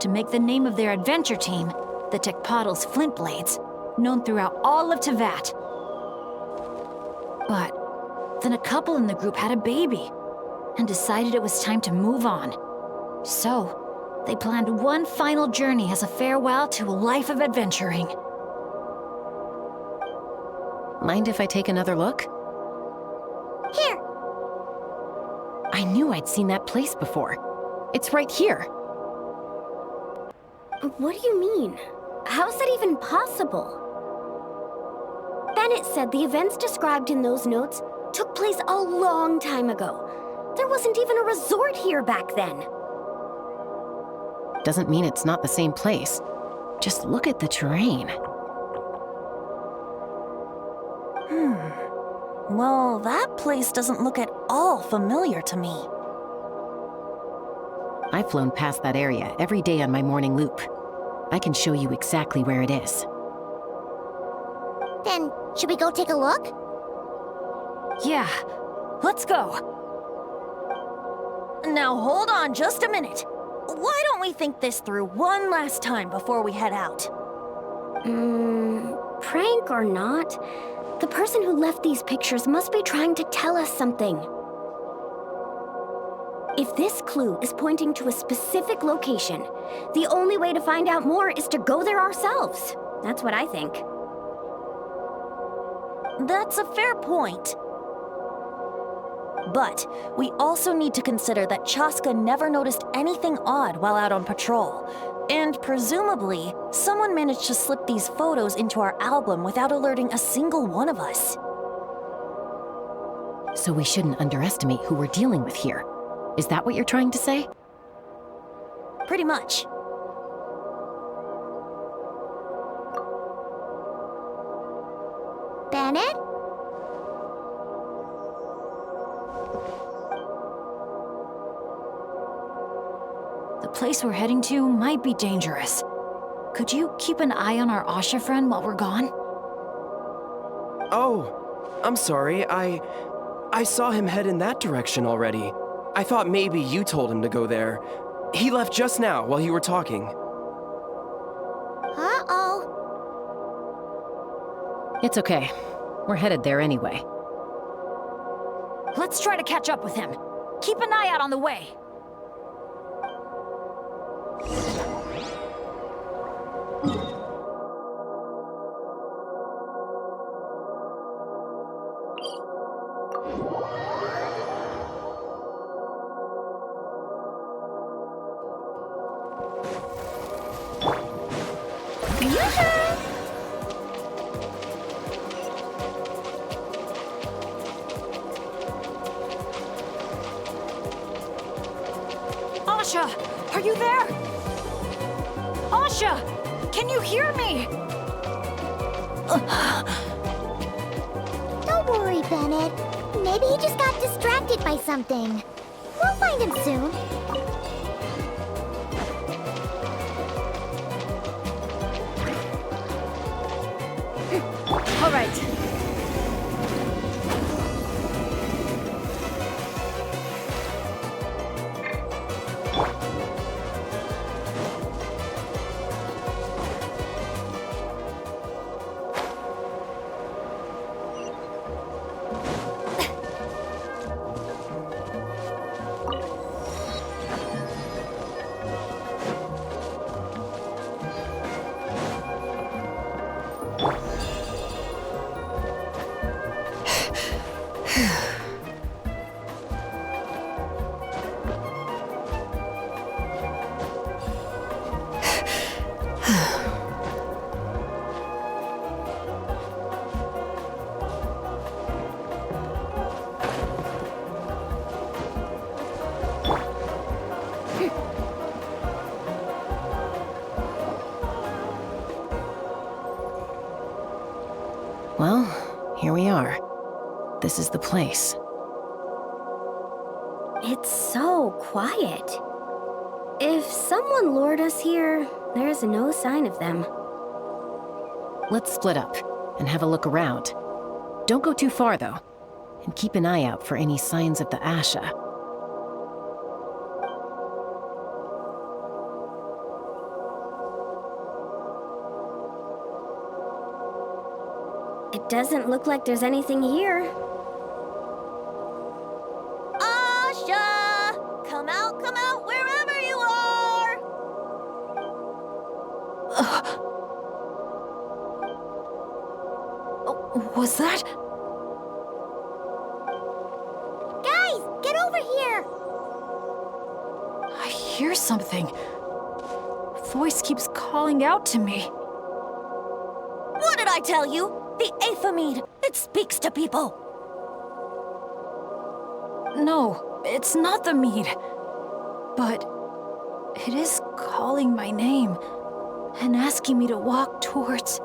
To make the name of their adventure team, the Tecpotles Flint Blades, known throughout all of Tevat. But then a couple in the group had a baby, and decided it was time to move on. So, they planned one final journey as a farewell to a life of adventuring. Mind if I take another look? Here. I knew I'd seen that place before. It's right here. What do you mean? How's that even possible? Bennet said the events described in those notes took place a long time ago. There wasn't even a resort here back then. Doesn't mean it's not the same place. Just look at the terrain. Well, that place doesn't look at all familiar to me. I've flown past that area every day on my morning loop. I can show you exactly where it is. Then, should we go take a look? Yeah, let's go. Now hold on just a minute. Why don't we think this through one last time before we head out? Prank or not, the person who left these pictures must be trying to tell us something. If this clue is pointing to a specific location, the only way to find out more is to go there ourselves. That's what I think. That's a fair point. But we also need to consider that Chaska never noticed anything odd while out on patrol. And presumably, someone managed to slip these photos into our album without alerting a single one of us. So we shouldn't underestimate who we're dealing with here. Is that what you're trying to say? Pretty much. Bennet? The place we're heading to might be dangerous. Could you keep an eye on our Asha friend while we're gone? Oh, I'm sorry. I saw him head in that direction already. I thought maybe you told him to go there. He left just now while you were talking. Uh-oh. It's okay. We're headed there anyway. Let's try to catch up with him. Keep an eye out on the way. Asha, are you there? Asha, can you hear me? Don't worry, Bennet. Maybe he just got distracted by something. We'll find him soon. All right. Well, here we are. This is the place. It's so quiet. If someone lured us here, there's no sign of them. Let's split up and have a look around. Don't go too far, though. And keep an eye out for any signs of the Asha. It doesn't look like there's anything here. Asha! Come out, wherever you are! Was that? Guys, get over here! I hear something. Voice keeps calling out to me. What did I tell you? The Aethamid! It speaks to people! No, it's not the mead. But it is calling my name and asking me to walk towards...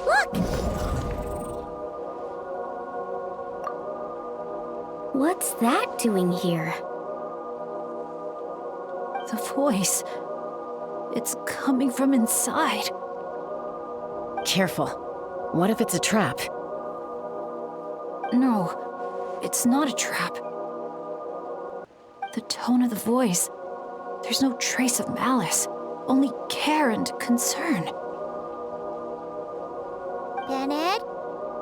Look! that doing here? The voice. It's coming from inside. Careful. What if it's a trap? No, it's not a trap. The tone of the voice. There's no trace of malice, only care and concern. Bennet,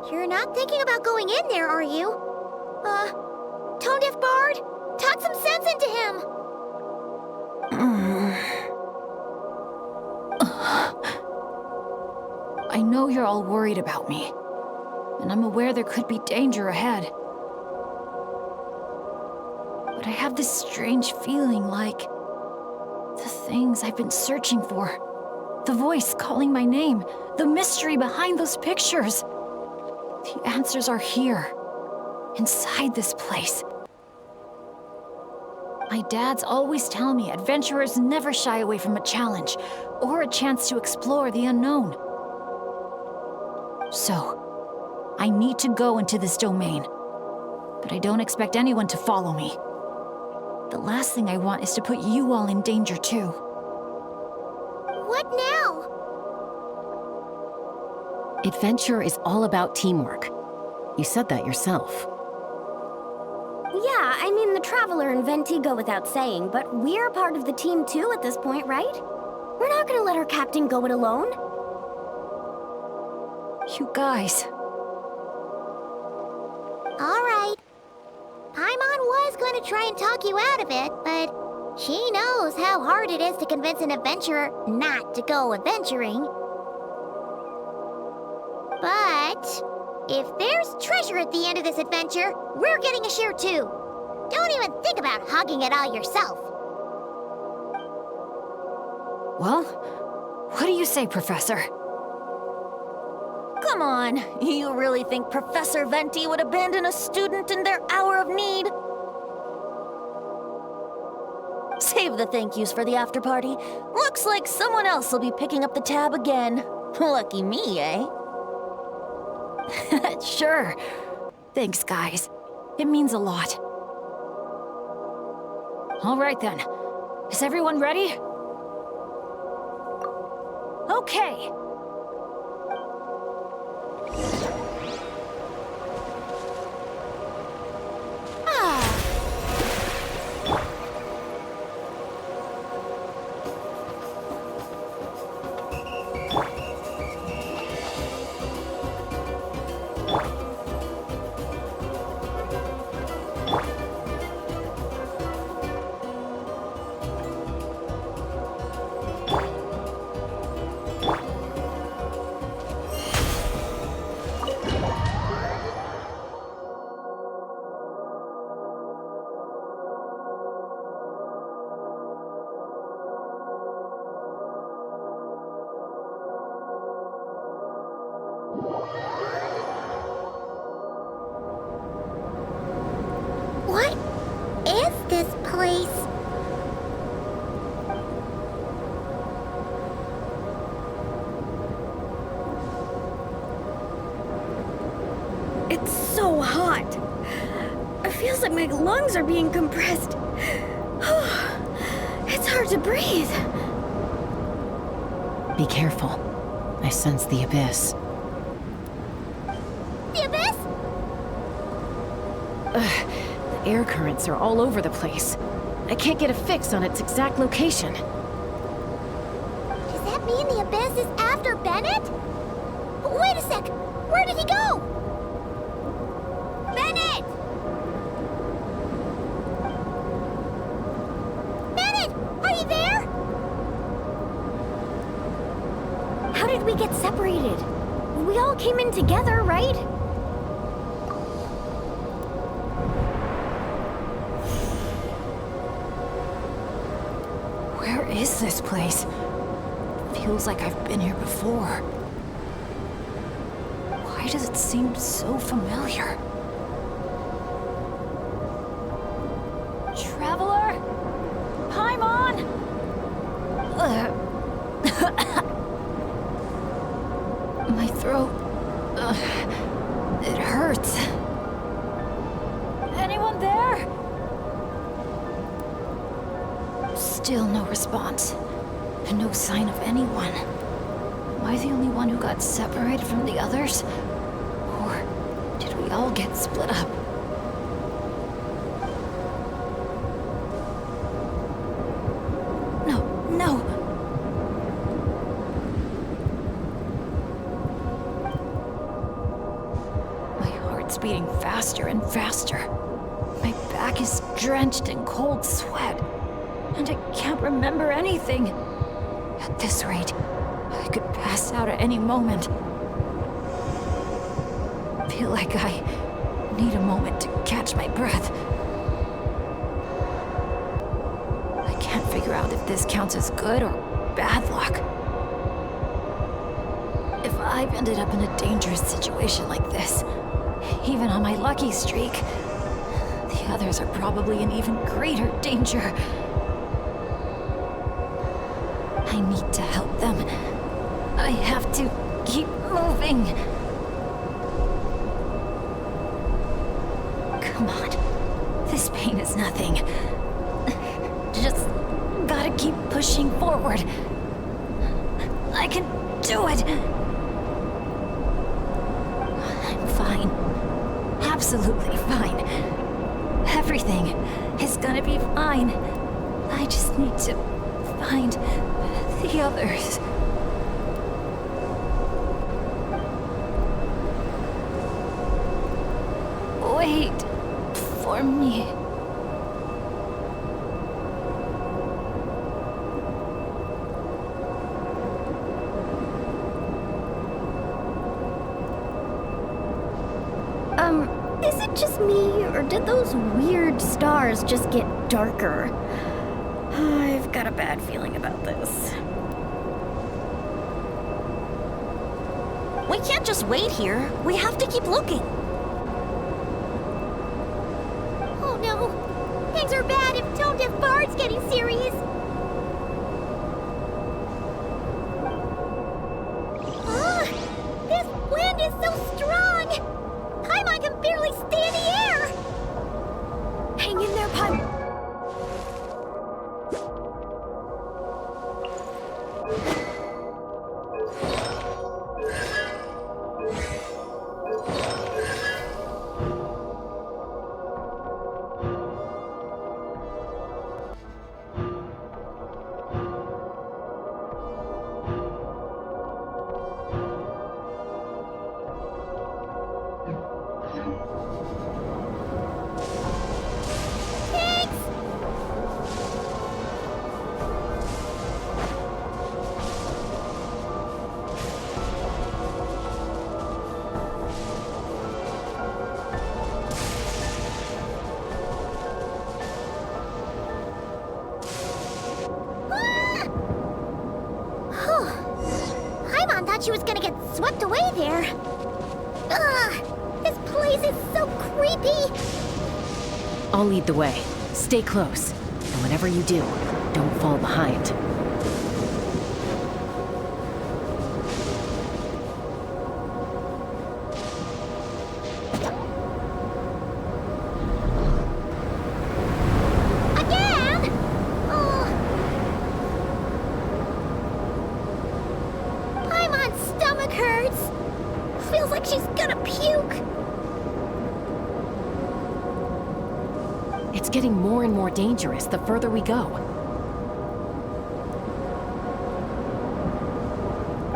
you're not thinking about going in there, are you? Tone-deaf bard, talk some sense into him. I know you're all worried about me, and I'm aware there could be danger ahead. But I have this strange feeling like the things I've been searching for. The voice calling my name, the mystery behind those pictures. The answers are here, inside this place. My dad's always tell me adventurers never shy away from a challenge or a chance to explore the unknown. So, I need to go into this domain, but I don't expect anyone to follow me. The last thing I want is to put you all in danger too. What now? Adventure is all about teamwork. You said that yourself. Yeah, I mean, the Traveler and Venti go without saying, but we're part of the team too at this point, right? We're not gonna let our captain go it alone. You guys. All right. Paimon was going to try and talk you out of it, but she knows how hard it is to convince an adventurer not to go adventuring. But if there's treasure at the end of this adventure, we're getting a share too. Don't even think about hogging it all yourself. Well, what do you say, Professor? Come on, you really think Professor Venti would abandon a student in their hour of need? Save the thank yous for the after party. Looks like someone else will be picking up the tab again. Lucky me, eh? Sure. Thanks, guys. It means a lot. All right then. Is everyone ready? Okay. What is this place? It's so hot. It feels like my lungs are being compressed. It's hard to breathe. Be careful. I sense the abyss. The abyss? The air currents are all over the place. I can't get a fix on its exact location. Does that mean the abyss is after Bennet? Wait a sec! Where did he go? Bennet! Bennet! Are you there? How did we get separated? We all came in together, right? Where is this place? Feels like I've been here before. Why does it seem so familiar? Traveler? Paimon? My throat... it hurts. Anyone there? Still no response. And no sign of anyone. Am I the only one who got separated from the others? Or did we all get split up? No. My heart's beating faster and faster. My back is drenched in cold sweat. And I can't remember anything. At this rate, I could pass out at any moment. I feel like I need a moment to catch my breath. I can't figure out if this counts as good or bad luck. If I've ended up in a dangerous situation like this, even on my lucky streak, the others are probably in even greater danger. I need to help them. I have to keep moving. Come on. This pain is nothing. Just gotta keep pushing forward. I can do it. I'm fine. Absolutely fine. Everything is gonna be fine. I just need to find the others. Wait for me. Is it just me, or did those weird stars just get darker? I've got a bad feeling about this. We can't just wait here. We have to keep looking. Oh no! Things are bad if Tone Deaf Bard's getting serious! This wind is so strong! Paimon can barely stay in the air! Hang in there, Paimon. She was gonna get swept away there. Ugh! This place is so creepy! I'll lead the way. Stay close. And whatever you do, don't fall behind. It's getting more and more dangerous the further we go.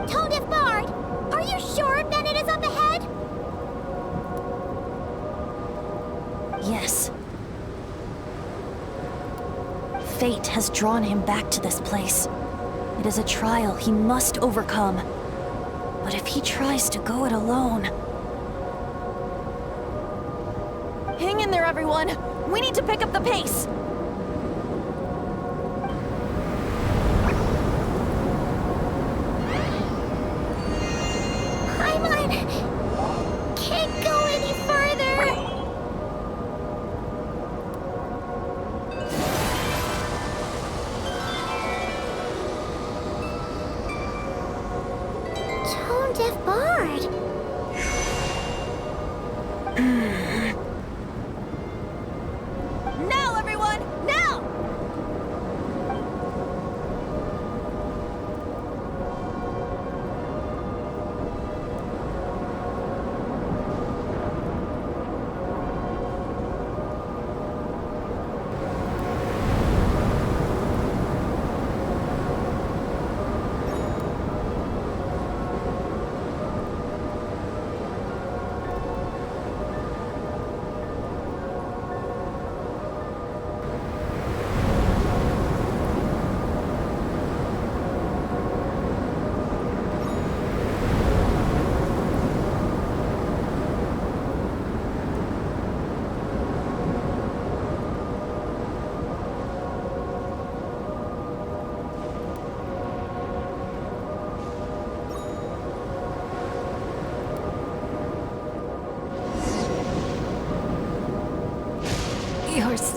Tone Deaf Bard, are you sure Bennet is up ahead? Yes. Fate has drawn him back to this place. It is a trial he must overcome. But if he tries to go it alone... Hang in there, everyone! We need to pick up the pace! Paimon! Can't go any further! Tone Deaf Bard!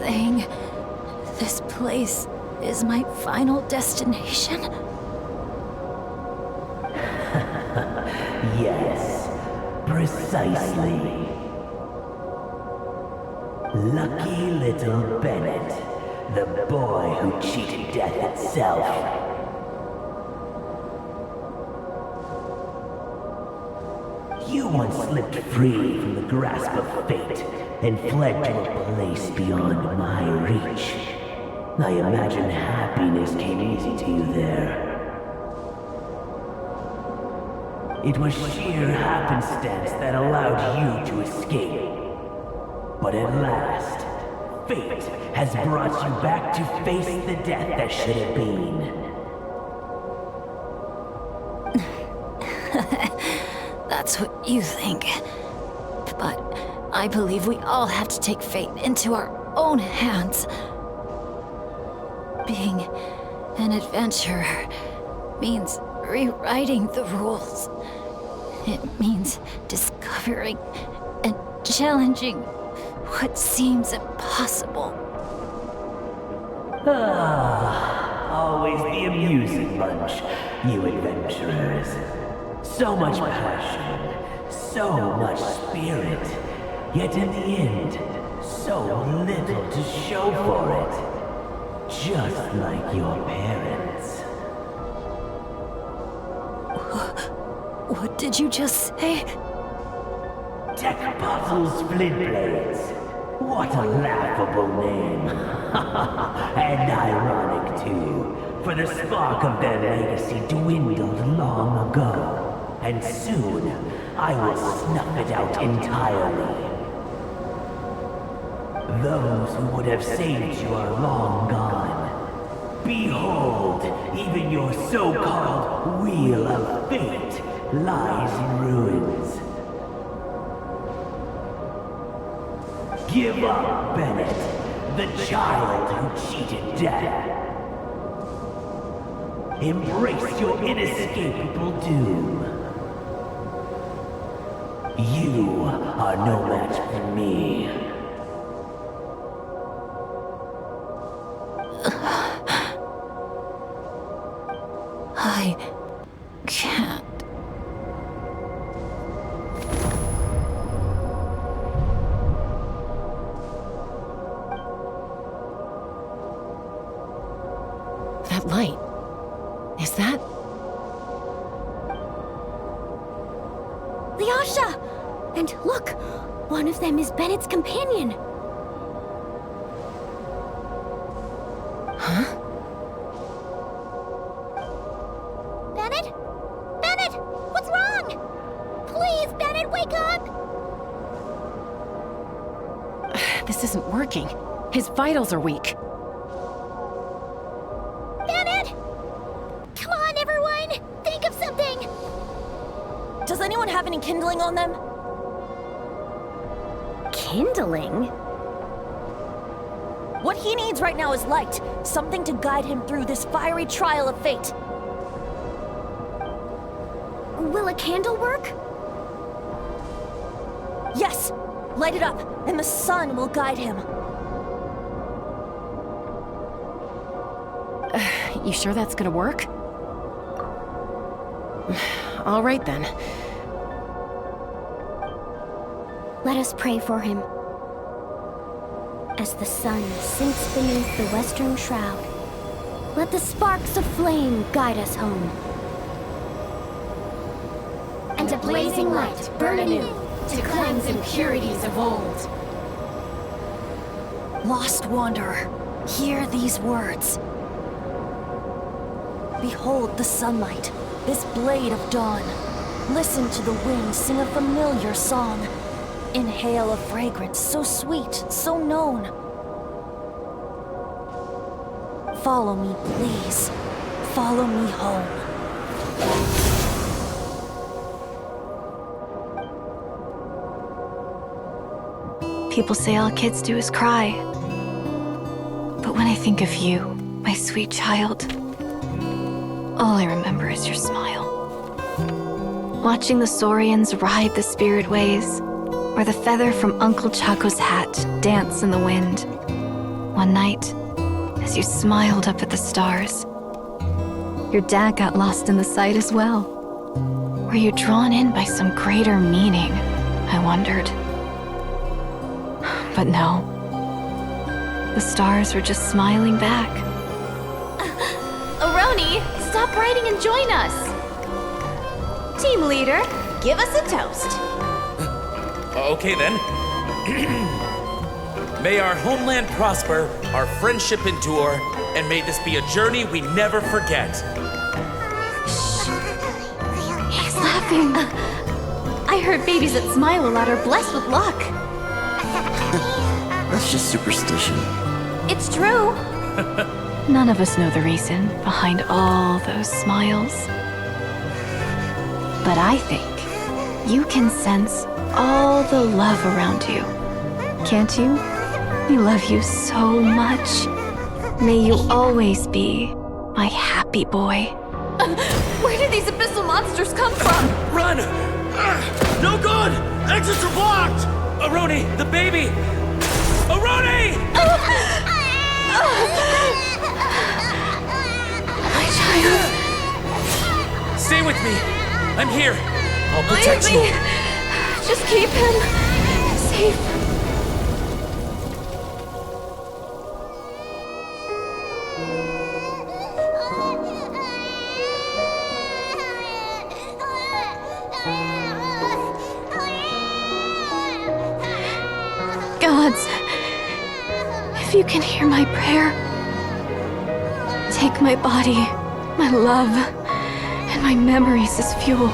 saying this place is my final destination? Yes, precisely. Lucky little Bennet, the boy who cheated death itself. You once slipped free from the grasp of fate and fled to a place beyond my reach. I imagine happiness came easy to you there. It was sheer happenstance that allowed you to escape. But at last, fate has brought you back to face the death that should have been. That's what you think. But I believe we all have to take fate into our own hands. Being an adventurer means rewriting the rules. It means discovering and challenging what seems impossible. Always the amusing bunch, you adventurers. So much passion, so much spirit, yet in the end, so little to show for it. Just like your parents. What did you just say? Tech Puzzle Splitblades. What a laughable name. And ironic too, for the spark of their legacy dwindled long ago. And soon, I will snuff it out entirely. Those who would have saved you are long gone. Behold, even your so-called Wheel of Fate lies in ruins. Give up, Bennet, the child who cheated death. Embrace your inescapable doom. You are no match for me. I can't. That light. Is that? The Asha! And look! One of them is Bennet's companion. Huh? Bennet? Bennet! What's wrong? Please, Bennet, wake up! This isn't working. His vitals are weak. Bennet! Come on, everyone! Think of something! Does anyone have any kindling on them? Kindling? What he needs right now is light. Something to guide him through this fiery trial of fate. Will a candle work? Yes! Light it up, and the sun will guide him. You sure that's gonna work? All right then. Let us pray for him. As the sun sinks beneath the western shroud, let the sparks of flame guide us home. And a blazing light burn anew to cleanse impurities of old. Lost wanderer, hear these words. Behold the sunlight, this blade of dawn. Listen to the wind sing a familiar song. Inhale a fragrance so sweet, so known. Follow me, please. Follow me home. People say all kids do is cry. But when I think of you, my sweet child, all I remember is your smile. Watching the saurians ride the spirit ways, or the feather from Uncle Chaco's hat dance in the wind. One night, as you smiled up at the stars, your dad got lost in the sight as well. Were you drawn in by some greater meaning? I wondered. But no. The stars were just smiling back. Aroni, stop writing and join us! Team leader, give us a toast. Okay then. May our homeland prosper, our friendship endure, and may this be a journey we never forget. He's laughing. I heard babies that smile a lot are blessed with luck. That's just superstition. It's true. None of us know the reason behind all those smiles. But I think you can sense all the love around you. Can't you? We love you so much. May you always be my happy boy. Where did these abyssal monsters come from? Run! No good! Exits are blocked! Aroni, the baby! Aroni! My child. Stay with me. I'm here. I'll protect you. Just keep him safe. Gods, if you can hear my prayer, take my body, my love, and my memories as fuel.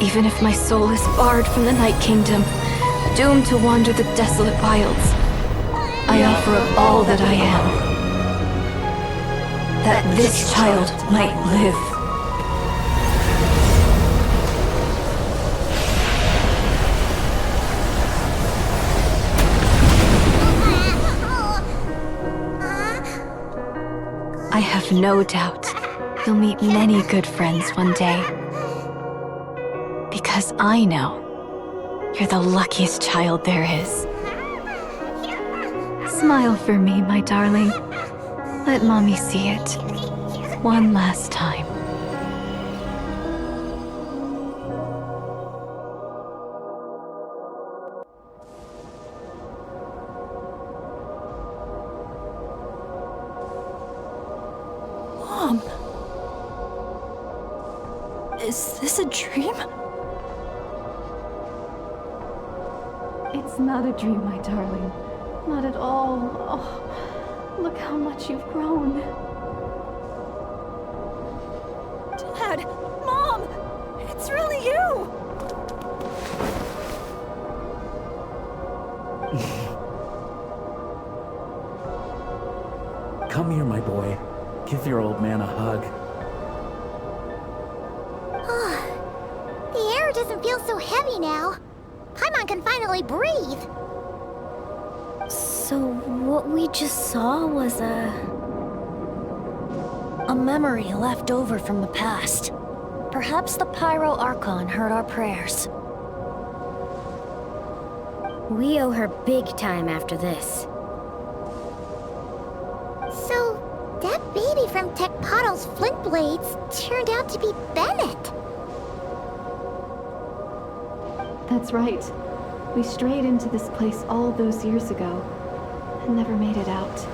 Even if my soul is barred from the Night Kingdom, doomed to wander the desolate wilds, I offer up all that I am, that this child might live. I have no doubt you'll meet many good friends one day. Because I know you're the luckiest child there is. Smile for me, my darling. Let Mommy see it. One last time. Mom. Is this a dream? It's not a dream, my darling. Not at all. Oh, look how much you've grown. Dad! Mom! It's really you! Come here, my boy. Give your old man a hug. The air doesn't feel so heavy now. Paimon can finally breathe. So what we just saw was a memory left over from the past. Perhaps the Pyro Archon heard our prayers. We owe her big time after this. So, that baby from Tecpato's Flint Blades turned out to be Bennet. That's right. We strayed into this place all those years ago and never made it out.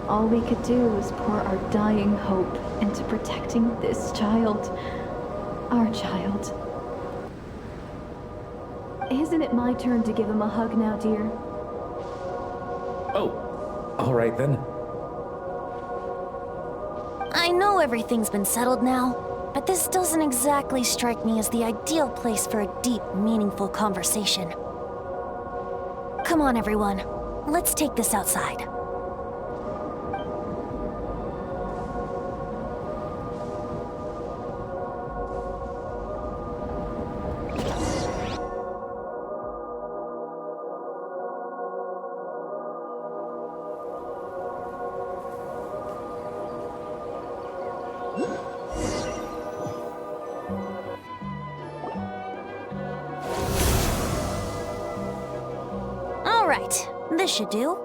All we could do was pour our dying hope into protecting this child. Our child. Isn't it my turn to give him a hug now, dear? Oh, all right then. I know everything's been settled now, but this doesn't exactly strike me as the ideal place for a deep, meaningful conversation. Come on, everyone. Let's take this outside. All right, this should do.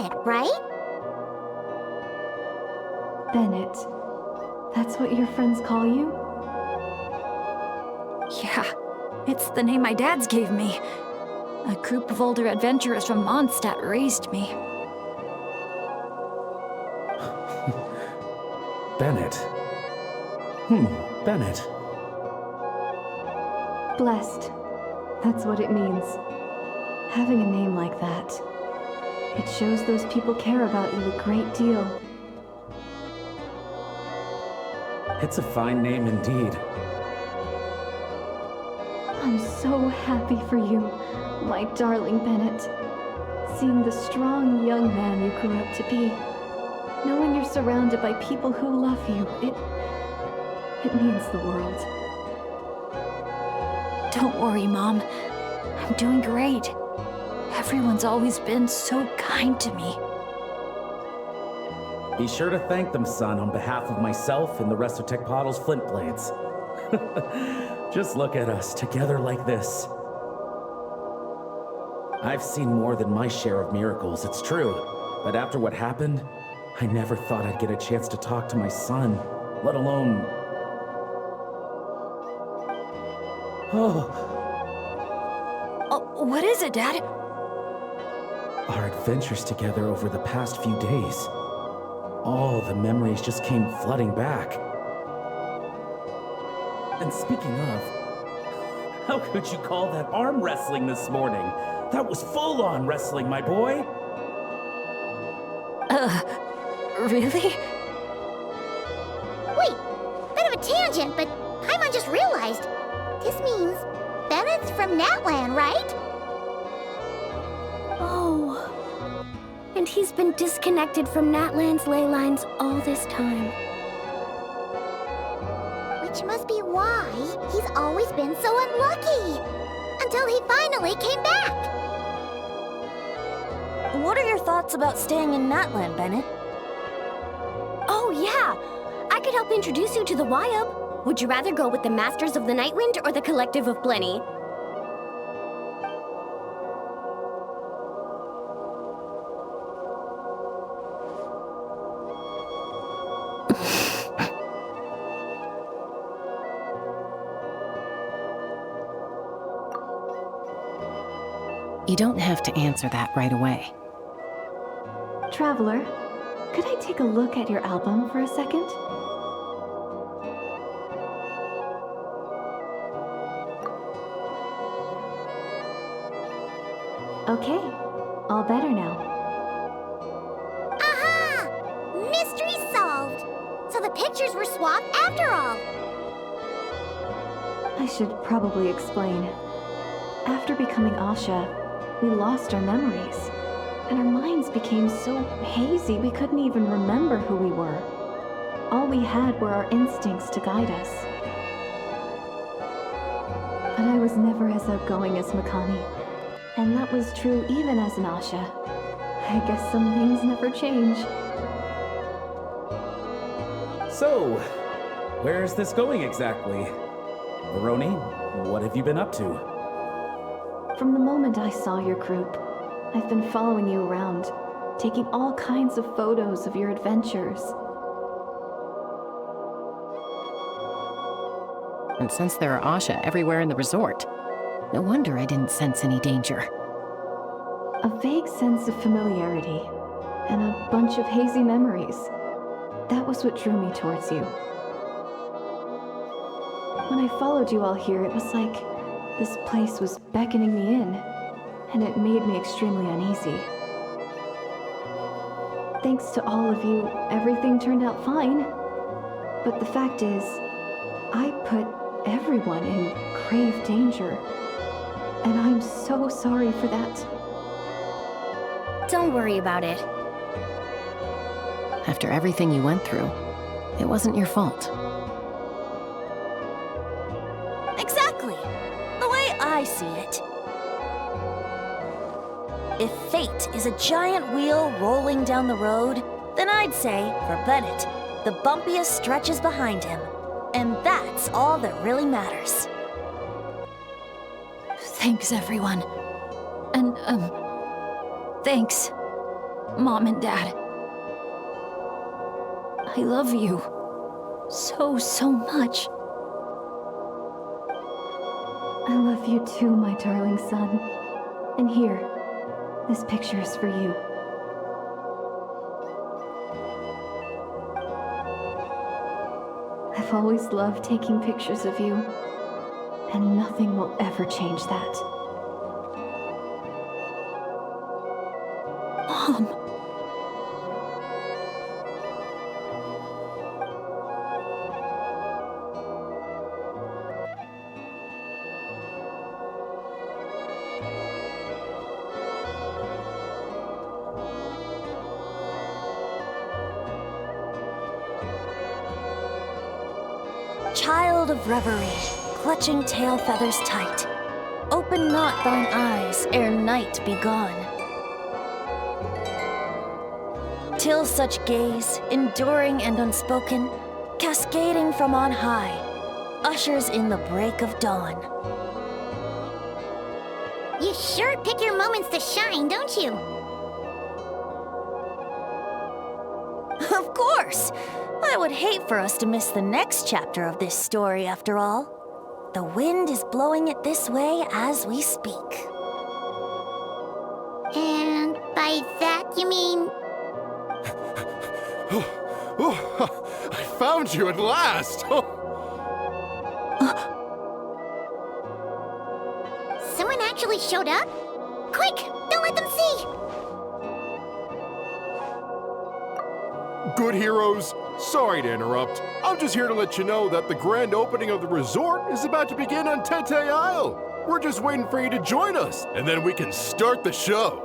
Bennet, right? Bennet. That's what your friends call you? Yeah, it's the name my dad's gave me. A group of older adventurers from Mondstadt raised me. Bennet. Bennet. Blessed. That's what it means. Having a name like that. It shows those people care about you a great deal. It's a fine name indeed. I'm so happy for you, my darling Bennet. Seeing the strong young man you grew up to be. Knowing you're surrounded by people who love you, it means the world. Don't worry, Mom. I'm doing great. Everyone's always been so kind to me. Be sure to thank them, son, on behalf of myself and the rest of Tecpotle's Flint Blades. Just look at us, together like this. I've seen more than my share of miracles, it's true. But after what happened, I never thought I'd get a chance to talk to my son, let alone... What is it, Dad? Our adventures together over the past few days. All the memories just came flooding back. And speaking of, how could you call that arm wrestling this morning? That was full-on wrestling, my boy! Really? Wait, bit of a tangent, but Paimon just realized. This means Bennet's from Natland, right? Oh. And he's been disconnected from Natland's ley lines all this time. Which must be why he's always been so unlucky. Until he finally came back. What are your thoughts about staying in Natland, Bennet? Oh, yeah. I could help introduce you to the Wyub. Would you rather go with the Masters of the Nightwind or the Collective of Plenty? You don't have to answer that right away. Traveler, could I take a look at your album for a second? Okay, all better now. Aha! Mystery solved! So the pictures were swapped after all. I should probably explain. After becoming Asha, we lost our memories, and our minds became so hazy we couldn't even remember who we were. All we had were our instincts to guide us. But I was never as outgoing as Makani, and that was true even as an Asha. I guess some things never change. So, where's this going exactly? Veroni, what have you been up to? From the moment I saw your group, I've been following you around, taking all kinds of photos of your adventures. And since there are Asha everywhere in the resort, no wonder I didn't sense any danger. A vague sense of familiarity, and a bunch of hazy memories. That was what drew me towards you. When I followed you all here, it was like this place was beckoning me in, and it made me extremely uneasy. Thanks to all of you, everything turned out fine. But the fact is, I put everyone in grave danger, and I'm so sorry for that. Don't worry about it. After everything you went through, it wasn't your fault. Exactly. The way I see it. If fate is a giant wheel rolling down the road, then I'd say, for Bennet, the bumpiest stretches behind him. And that's all that really matters. Thanks, everyone. And, thanks. Mom and Dad. I love you. So, so much. I love you too, my darling son. And here, this picture is for you. I've always loved taking pictures of you, and nothing will ever change that. Mom. Child of reverie, clutching tail feathers tight, open not thine eyes ere night be gone. Till such gaze, enduring and unspoken, cascading from on high, ushers in the break of dawn. You sure pick your moments to shine, don't you? Of course! I would hate for us to miss the next chapter of this story, after all. The wind is blowing it this way as we speak. And by that you mean... I found you at last! Someone actually showed up? Quick, don't let them see! Good heroes, sorry to interrupt. I'm just here to let you know that the grand opening of the resort is about to begin on Tete Isle. We're just waiting for you to join us, and then we can start the show.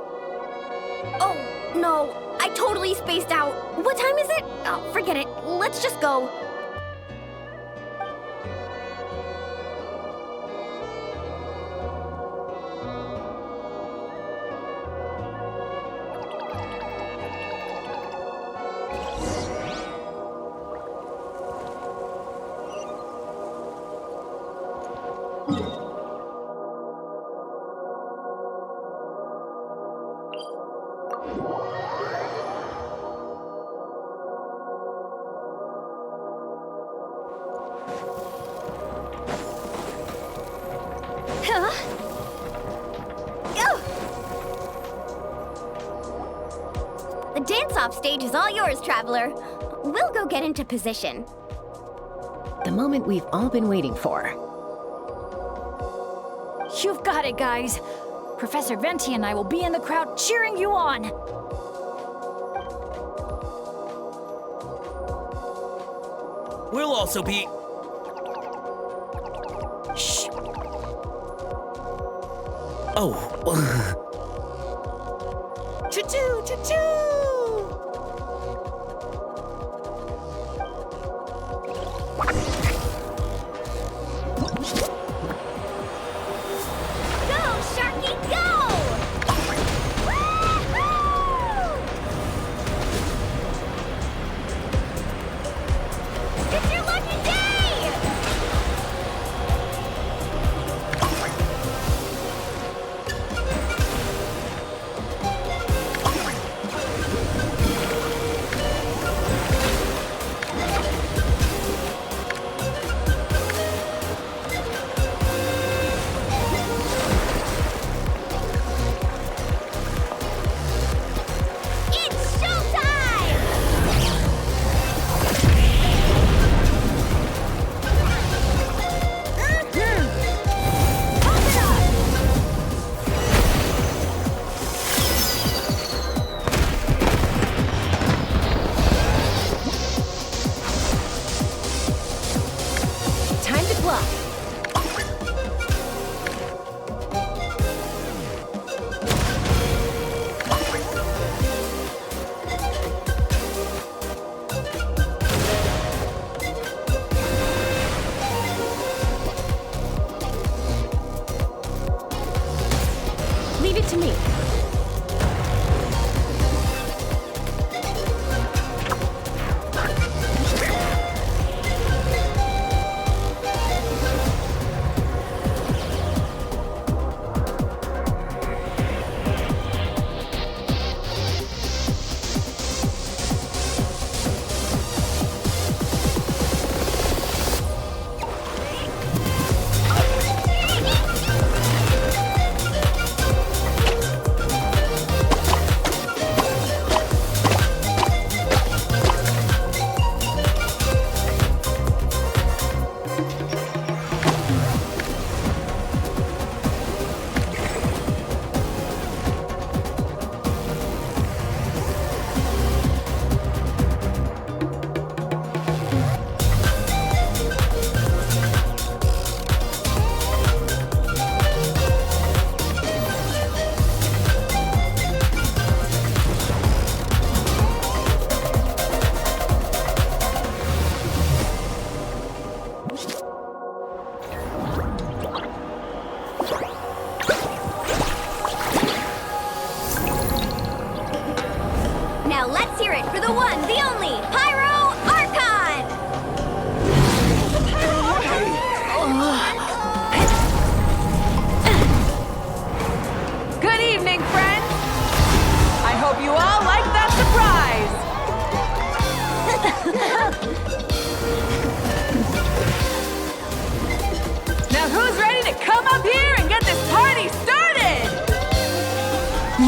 Oh, no. I totally spaced out. What time is it? Oh, forget it. Let's just go. The dance-off stage is all yours, Traveler. We'll go get into position. The moment we've all been waiting for. You've got it, guys. Professor Venti and I will be in the crowd cheering you on. We'll also be... Shh. Oh. Choo-choo, choo-choo!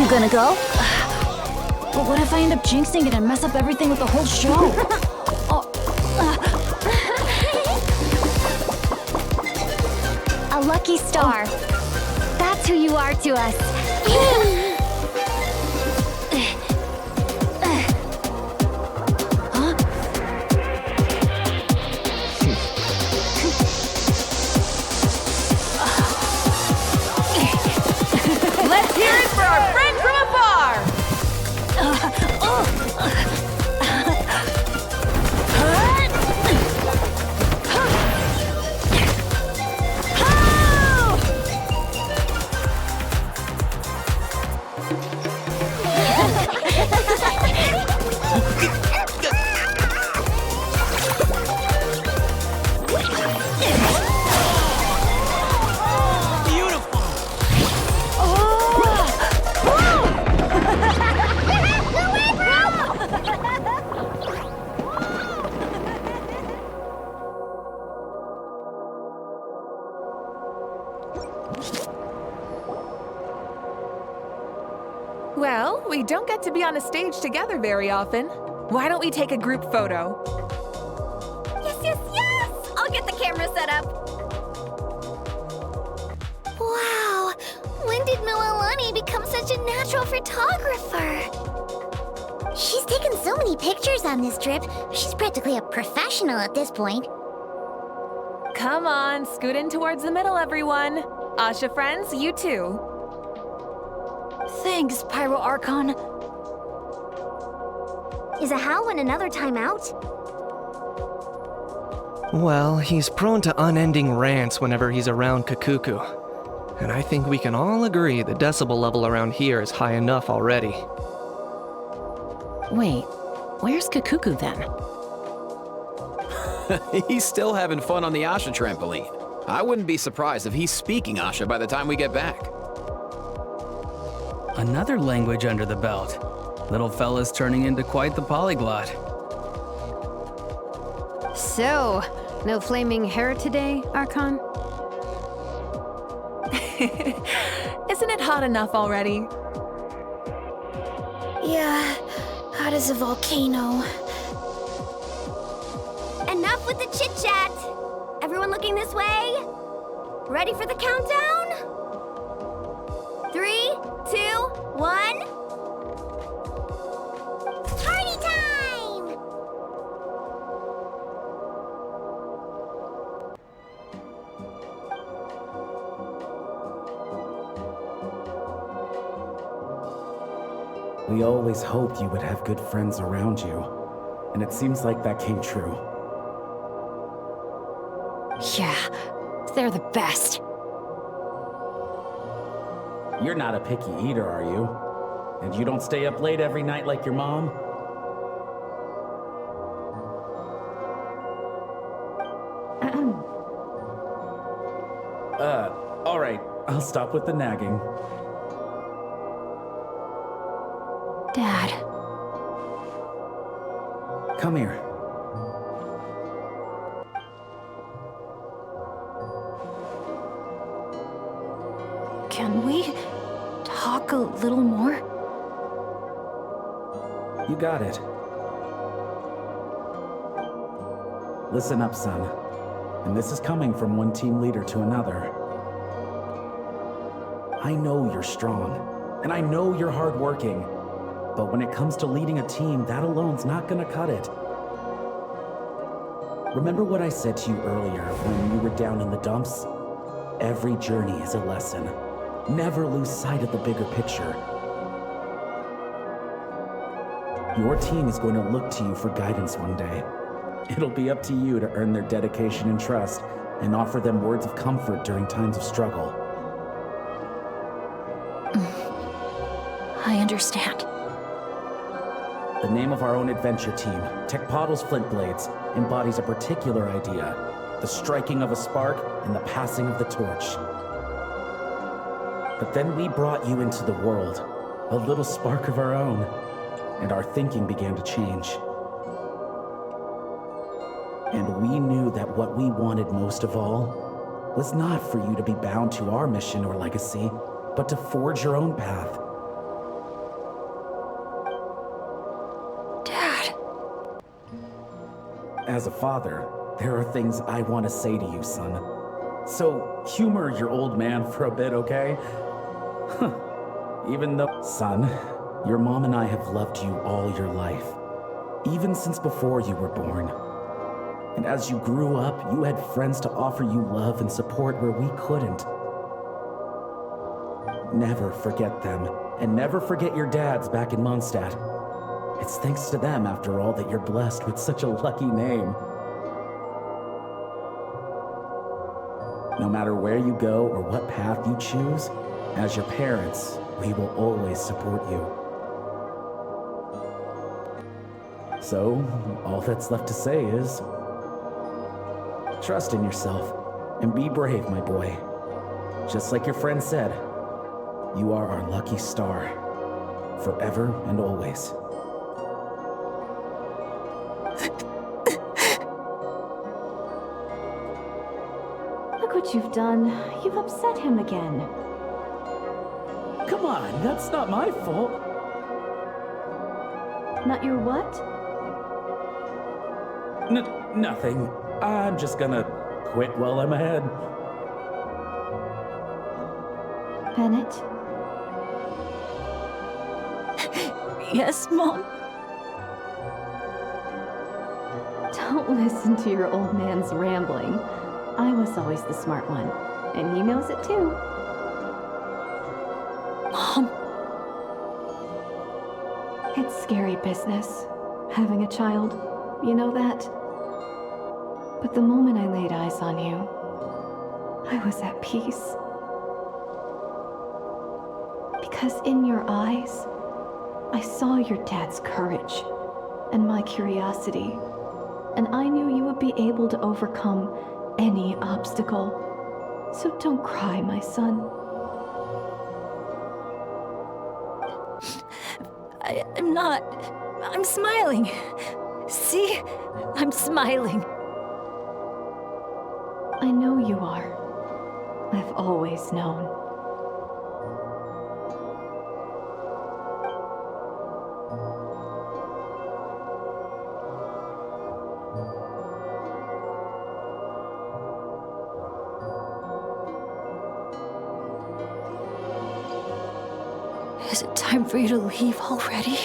You gonna go? But what if I end up jinxing it and mess up everything with the whole show? A lucky star. That's who you are to us. Let's hear it for our friend from afar! Well, we don't get to be on a stage together very often. Why don't we take a group photo? Yes, yes, yes! I'll get the camera set up. Wow! When did Mililani become such a natural photographer? She's taken so many pictures on this trip. She's practically a professional at this point. Come on, scoot in towards the middle, everyone. Asha friends, you too. Thanks, Pyro Archon. Is a Halwyn another timeout? Well, he's prone to unending rants whenever he's around Kakuku. And I think we can all agree the decibel level around here is high enough already. Wait, where's Kakuku then? He's still having fun on the Asha trampoline. I wouldn't be surprised if he's speaking Asha by the time we get back. Another language under the belt. Little fella's turning into quite the polyglot. So, no flaming hair today, Archon? Isn't it hot enough already? Yeah, hot as a volcano. Enough with the chit-chat. Everyone looking this way? Ready for the countdown? 3, 2, 1. Party time! We always hoped you would have good friends around you, and it seems like that came true. Yeah, they're the best. You're not a picky eater, are you? And you don't stay up late every night like your mom? All right, I'll stop with the nagging. Dad. Come here. Can we talk a little more? You got it. Listen up, son. And this is coming from one team leader to another. I know you're strong, and I know you're hardworking. But when it comes to leading a team, that alone's not gonna cut it. Remember what I said to you earlier when you were down in the dumps? Every journey is a lesson. Never lose sight of the bigger picture. Your team is going to look to you for guidance one day. It'll be up to you to earn their dedication and trust and offer them words of comfort during times of struggle. I understand. The name of our own adventure team, Tecpotle's Flint Blades, embodies a particular idea: the striking of a spark and the passing of the torch. But then we brought you into the world, a little spark of our own, and our thinking began to change. And we knew that what we wanted most of all was not for you to be bound to our mission or legacy, but to forge your own path. as a father, there are things I want to say to you, son. So humor your old man for a bit, okay? Even though, son, your mom and I have loved you all your life, even since before you were born. And as you grew up, you had friends to offer you love and support where we couldn't. Never forget them, and never forget your dads back in Mondstadt. It's thanks to them, after all, that you're blessed with such a lucky name. No matter where you go or what path you choose, as your parents, we will always support you. So, all that's left to say is, trust in yourself and be brave, my boy. Just like your friend said, you are our lucky star, forever and always. Look what you've done. You've upset him again. Come on, that's not my fault. Not your what? Nothing. I'm just gonna quit while I'm ahead. Bennet? Yes, Mom? Don't listen to your old man's rambling. I was always the smart one, and he knows it too. Mom? It's scary business, having a child. You know that? But the moment I laid eyes on you, I was at peace. Because in your eyes, I saw your dad's courage and my curiosity, and I knew you would be able to overcome any obstacle. So don't cry, my son. I'm not. I'm smiling. See? I'm smiling. I know you are. I've always known. Is it time for you to leave already?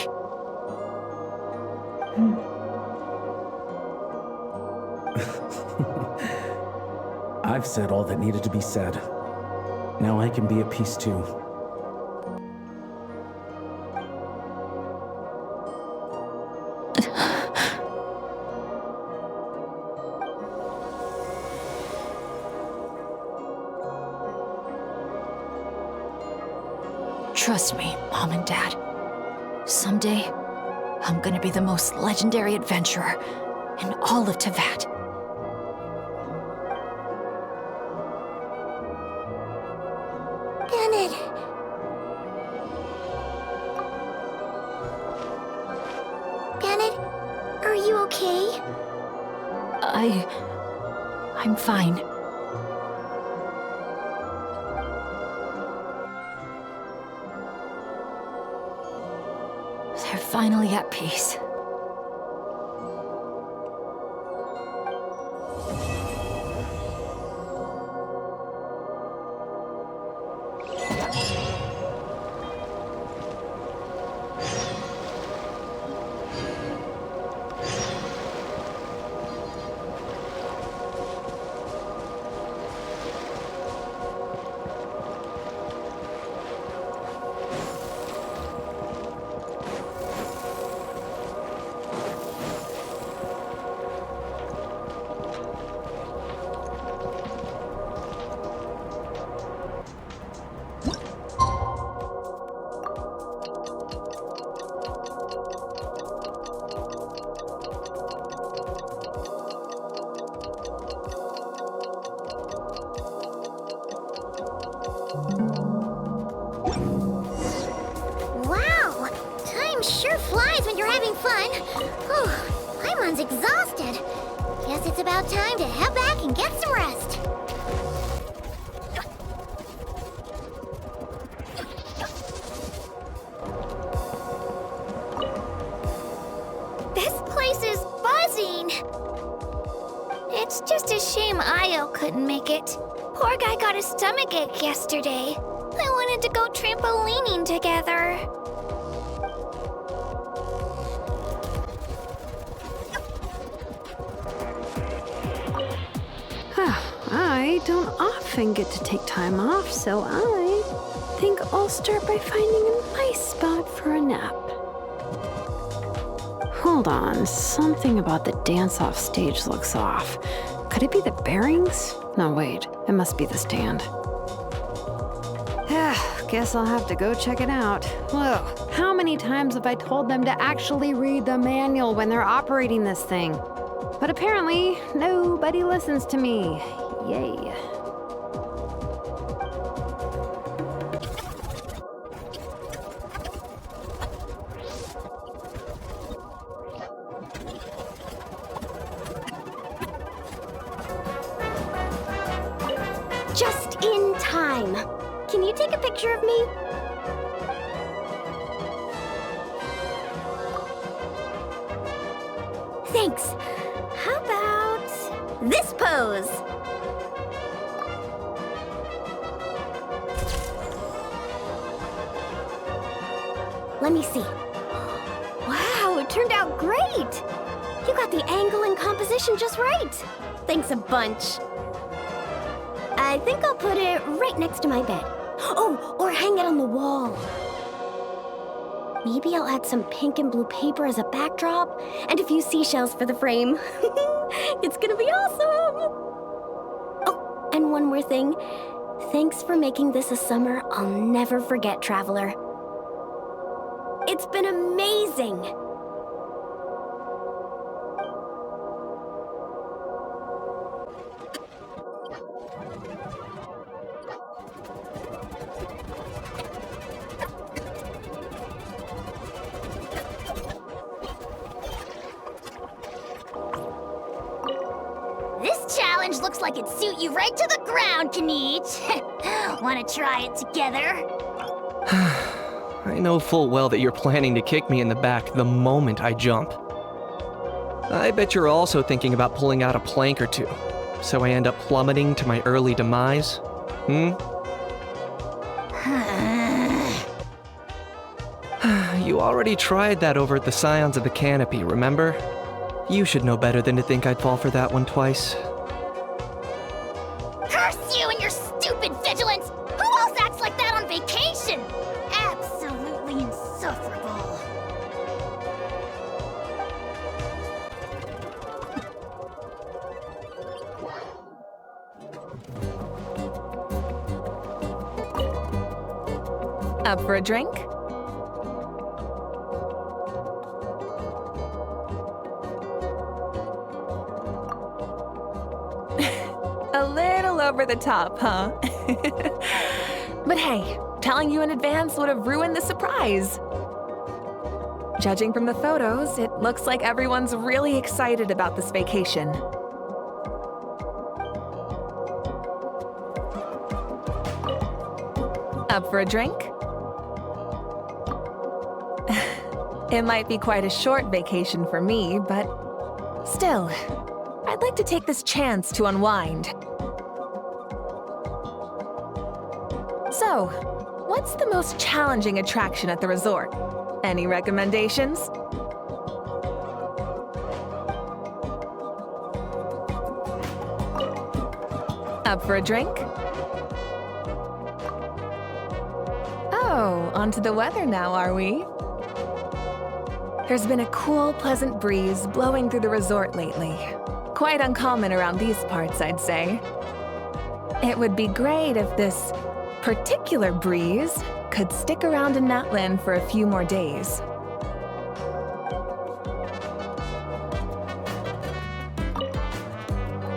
I've said all that needed to be said. Now I can be at peace too. Trust me, Mom and Dad. Someday, I'm gonna be the most legendary adventurer in all of Teyvat. Bennet. Bennet, are you okay? I'm fine. They're finally at peace. Wow! Time sure flies when you're having fun. Whew, Paimon's exhausted. Guess it's about time to head back and get some rest. This place is buzzing. It's just a shame Io couldn't make it. Poor guy got a stomachache yesterday. I wanted to go trampolining together. I don't often get to take time off, so I think I'll start by finding a nice spot for a nap. Hold on, something about the dance-off stage looks off. Could it be the bearings? No, wait, it must be the stand. Guess I'll have to go check it out. Look, how many times have I told them to actually read the manual when they're operating this thing? But apparently, nobody listens to me. Yay. Just in time. Can you take a picture of me? Thanks. How about this pose? Let me see. Wow, it turned out great! You got the angle and composition just right. Thanks a bunch. I think I'll put it right next to my bed. Oh, or hang it on the wall. Maybe I'll add some pink and blue paper as a backdrop and a few seashells for the frame. It's gonna be awesome! Oh, and one more thing. Thanks for making this a summer I'll never forget, Traveler. It's been amazing! This challenge looks like it'd suit you right to the ground, Kaniche. Wanna try it together? I know full well that you're planning to kick me in the back the moment I jump. I bet you're also thinking about pulling out a plank or two, so I end up plummeting to my early demise? You already tried that over at the Scions of the Canopy, remember? You should know better than to think I'd fall for that one twice. Curse you and your stupid vigilance! Who else acts like that on vacation? Absolutely insufferable. Up for a drink? A little over the top, huh? But hey, telling you in advance would have ruined the surprise. Judging from the photos, it looks like everyone's really excited about this vacation. Up for a drink? It might be quite a short vacation for me, but still, I'd like to take this chance to unwind. So, what's the most challenging attraction at the resort? Any recommendations? Up for a drink? Oh, onto the weather now, are we? There's been a cool, pleasant breeze blowing through the resort lately. Quite uncommon around these parts, I'd say. It would be great if this particular breeze could stick around in Natlan for a few more days.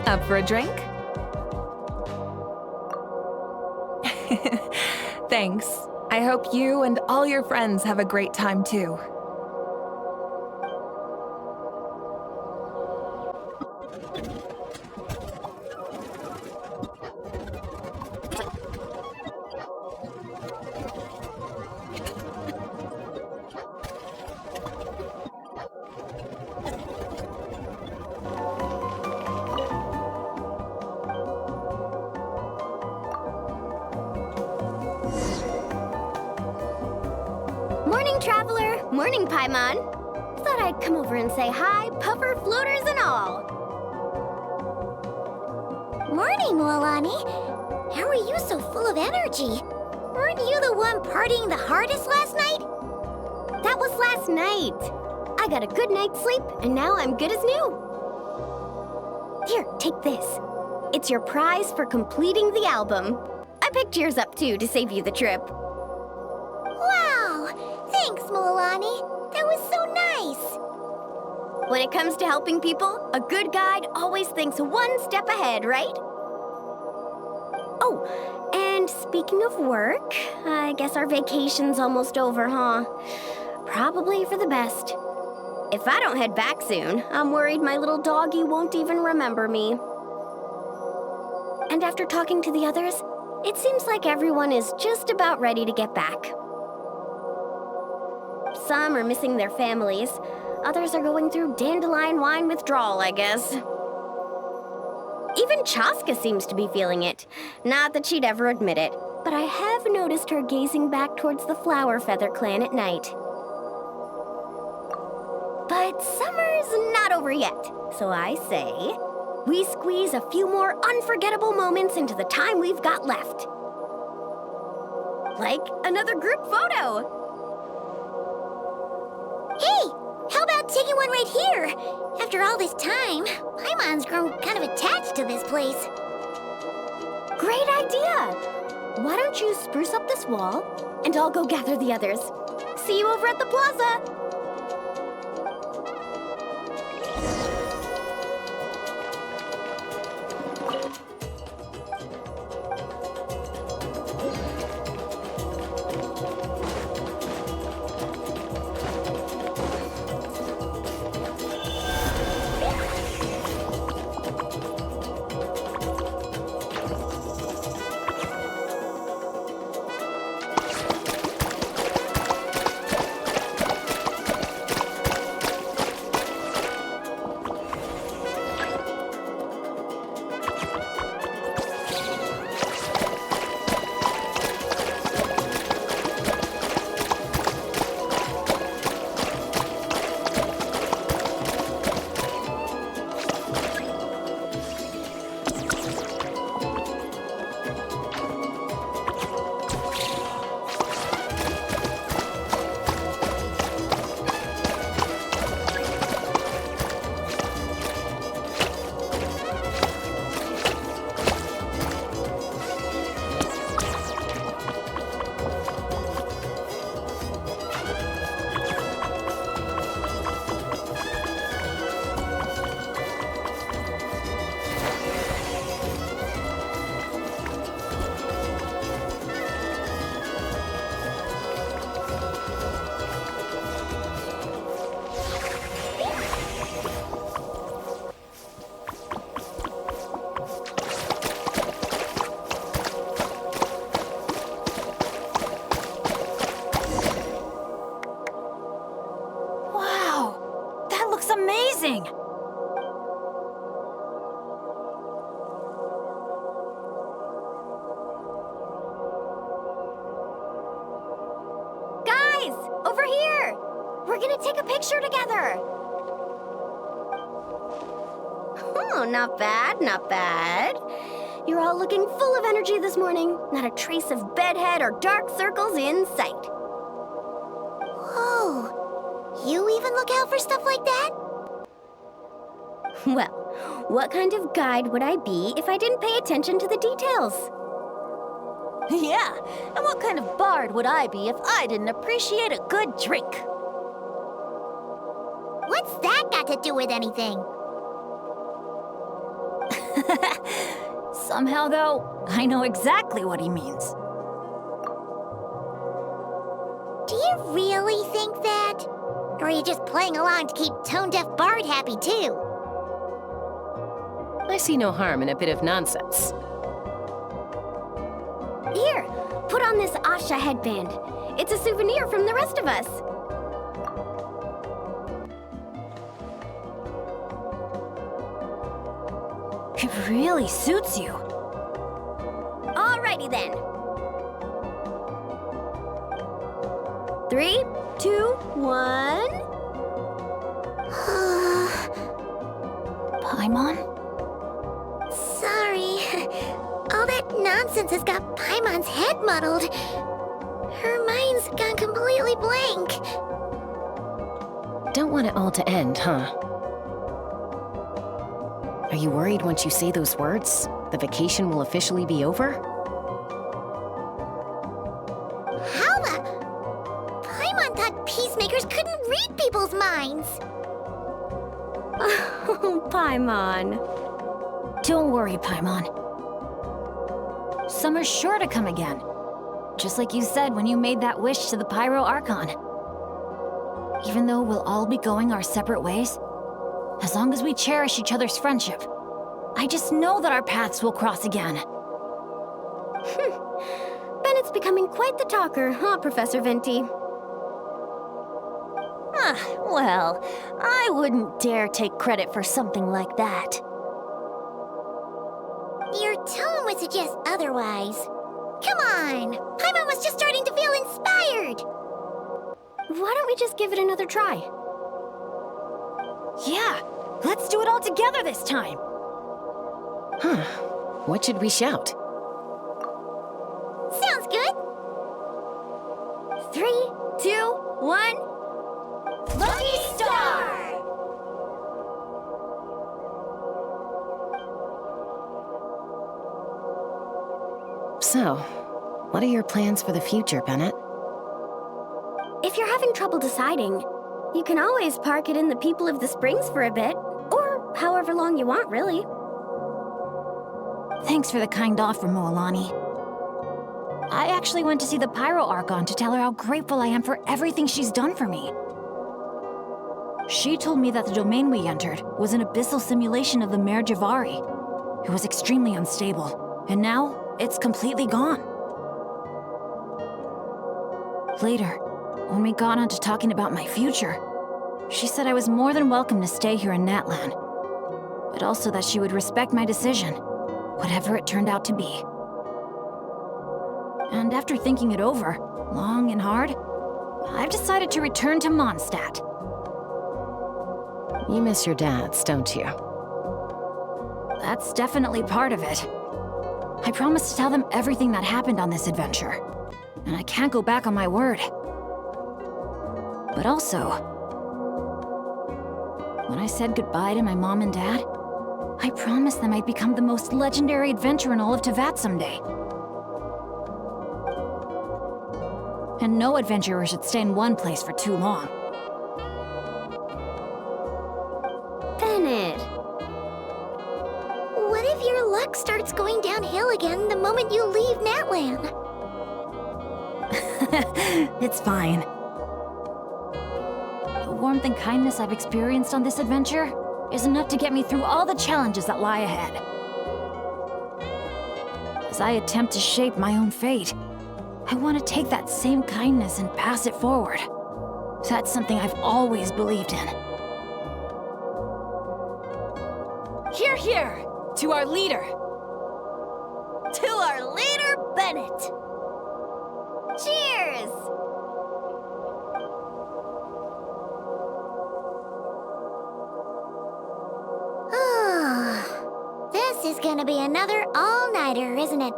Up for a drink? Thanks. I hope you and all your friends have a great time too. Morning, Paimon. Thought I'd come over and say hi, puffer floaters and all. Morning, Mualani. How are you so full of energy? Weren't you the one partying the hardest last night? That was last night. I got a good night's sleep, and now I'm good as new. Here, take this. It's your prize for completing the album. I picked yours up too to save you the trip. Wow! Thanks, Mualani. That was so nice. When it comes to helping people, a good guide always thinks one step ahead, right? Oh, and speaking of work, I guess our vacation's almost over, huh? Probably for the best. If I don't head back soon, I'm worried my little doggy won't even remember me. And after talking to the others, it seems like everyone is just about ready to get back. Some are missing their families. Others are going through dandelion wine withdrawal, I guess. Even Chaska seems to be feeling it. Not that she'd ever admit it, but I have noticed her gazing back towards the Flower Feather clan at night. But summer's not over yet, so I say, we squeeze a few more unforgettable moments into the time we've got left. Like another group photo. Hey, how about taking one right here? After all this time, Paimon's grown kind of attached to this place. Great idea! Why don't you spruce up this wall, and I'll go gather the others. See you over at the plaza! Amazing! Guys, over here! We're gonna take a picture together! Oh, not bad, not bad. You're all looking full of energy this morning. Not a trace of bedhead or dark circles in sight. Whoa! You even look out for stuff like that? Well, what kind of guide would I be if I didn't pay attention to the details? Yeah, and what kind of bard would I be if I didn't appreciate a good drink? What's that got to do with anything? Somehow, though, I know exactly what he means. Do you really think that? Or are you just playing along to keep tone-deaf Bard happy, too? I see no harm in a bit of nonsense. Here, put on this Asha headband. It's a souvenir from the rest of us. It really suits you. Alrighty then. The 3, 2, 1. Paimon? Sorry. All that nonsense has got Paimon's head muddled. Her mind's gone completely blank. Don't want it all to end, huh? Are you worried once you say those words, the vacation will officially be over? How the... Paimon thought peacemakers couldn't read people's minds. Oh, Paimon. Don't worry, Paimon. Summer's sure to come again. Just like you said when you made that wish to the Pyro Archon. Even though we'll all be going our separate ways, as long as we cherish each other's friendship, I just know that our paths will cross again. Bennett's becoming quite the talker, huh, Professor Venti? Well, I wouldn't dare take credit for something like that. Your tone would suggest otherwise. Come on! Paimon was just starting to feel inspired! Why don't we just give it another try? Yeah, let's do it all together this time! Huh. What should we shout? Sounds good! 3, 2, 1... Lucky Star! So, what are your plans for the future, Bennet? If you're having trouble deciding, you can always park it in the People of the Springs for a bit, or however long you want, really. Thanks for the kind offer, Moalani. I actually went to see the Pyro Archon to tell her how grateful I am for everything she's done for me. She told me that the domain we entered was an abyssal simulation of the Mare Javari. It was extremely unstable, and now it's completely gone. Later, when we got on to talking about my future, she said I was more than welcome to stay here in Natlan, but also that she would respect my decision, whatever it turned out to be. And after thinking it over, long and hard, I've decided to return to Mondstadt. You miss your dads, don't you? That's definitely part of it. I promised to tell them everything that happened on this adventure, and I can't go back on my word. But also, when I said goodbye to my mom and dad, I promised them I'd become the most legendary adventurer in all of Teyvat someday. And no adventurer should stay in one place for too long. Bennet. What if your luck starts going downhill again the moment you leave Natlan? It's fine. The warmth and kindness I've experienced on this adventure is enough to get me through all the challenges that lie ahead. As I attempt to shape my own fate, I want to take that same kindness and pass it forward. That's something I've always believed in. Hear, hear! To our leader! To our leader, Bennet! Cheers! This is gonna be another all-nighter, isn't it?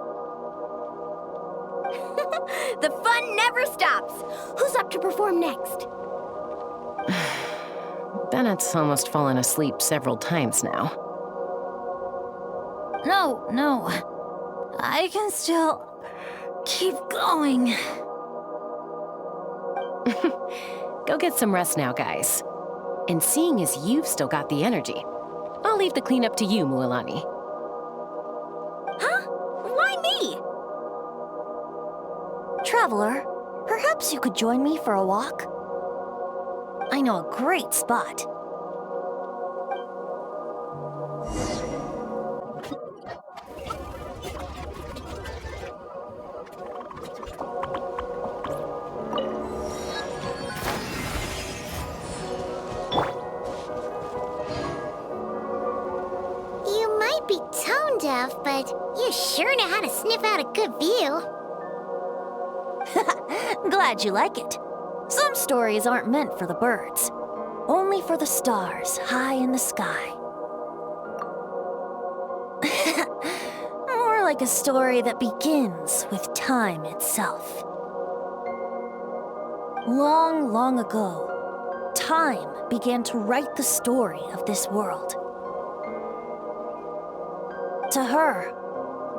The fun never stops! Who's up to perform next? Bennet's almost fallen asleep several times now. No. I can still keep going. Go get some rest now, guys. And seeing as you've still got the energy, I'll leave the cleanup to you, Mualani. Huh? Why me? Traveler, perhaps you could join me for a walk? I know a great spot. You might be tone deaf, but you sure know how to sniff out a good view. Glad you like it. Some stories aren't meant for the birds, only for the stars high in the sky. More like a story that begins with time itself. Long, long ago, time began to write the story of this world. To her,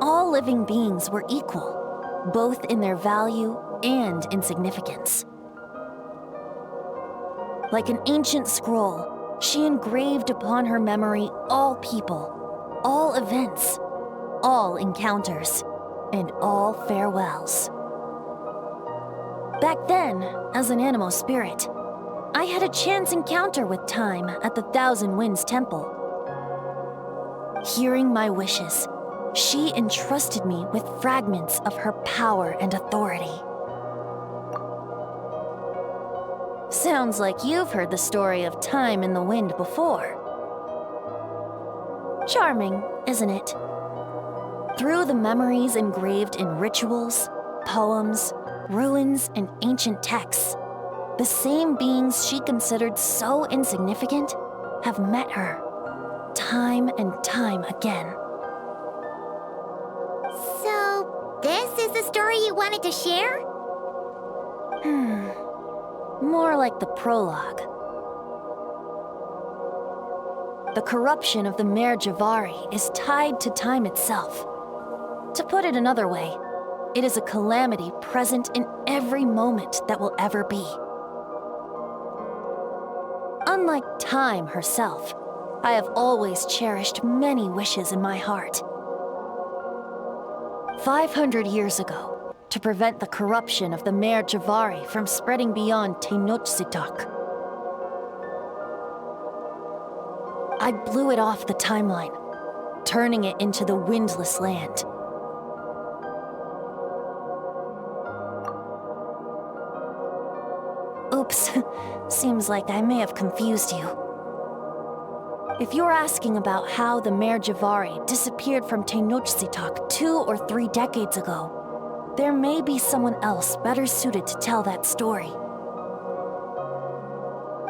all living beings were equal, both in their value and in significance. Like an ancient scroll, she engraved upon her memory all people, all events, all encounters, and all farewells. Back then, as an animal spirit, I had a chance encounter with time at the Thousand Winds Temple. Hearing my wishes, she entrusted me with fragments of her power and authority. Sounds like you've heard the story of time and the wind before. Charming, isn't it? Through the memories engraved in rituals, poems, ruins, and ancient texts, the same beings she considered so insignificant have met her, time and time again. So, this is the story you wanted to share? More like the prologue. The corruption of the Mare Javari is tied to time itself. To put it another way, it is a calamity present in every moment that will ever be. Unlike time herself, I have always cherished many wishes in my heart. 500 years ago, to prevent the corruption of the Mare Javari from spreading beyond Tenochtitlán, I blew it off the timeline, turning it into the Windless Land. Oops, seems like I may have confused you. If you're asking about how the Mare Javari disappeared from Tenochtitlán 2 or 3 decades ago, there may be someone else better suited to tell that story.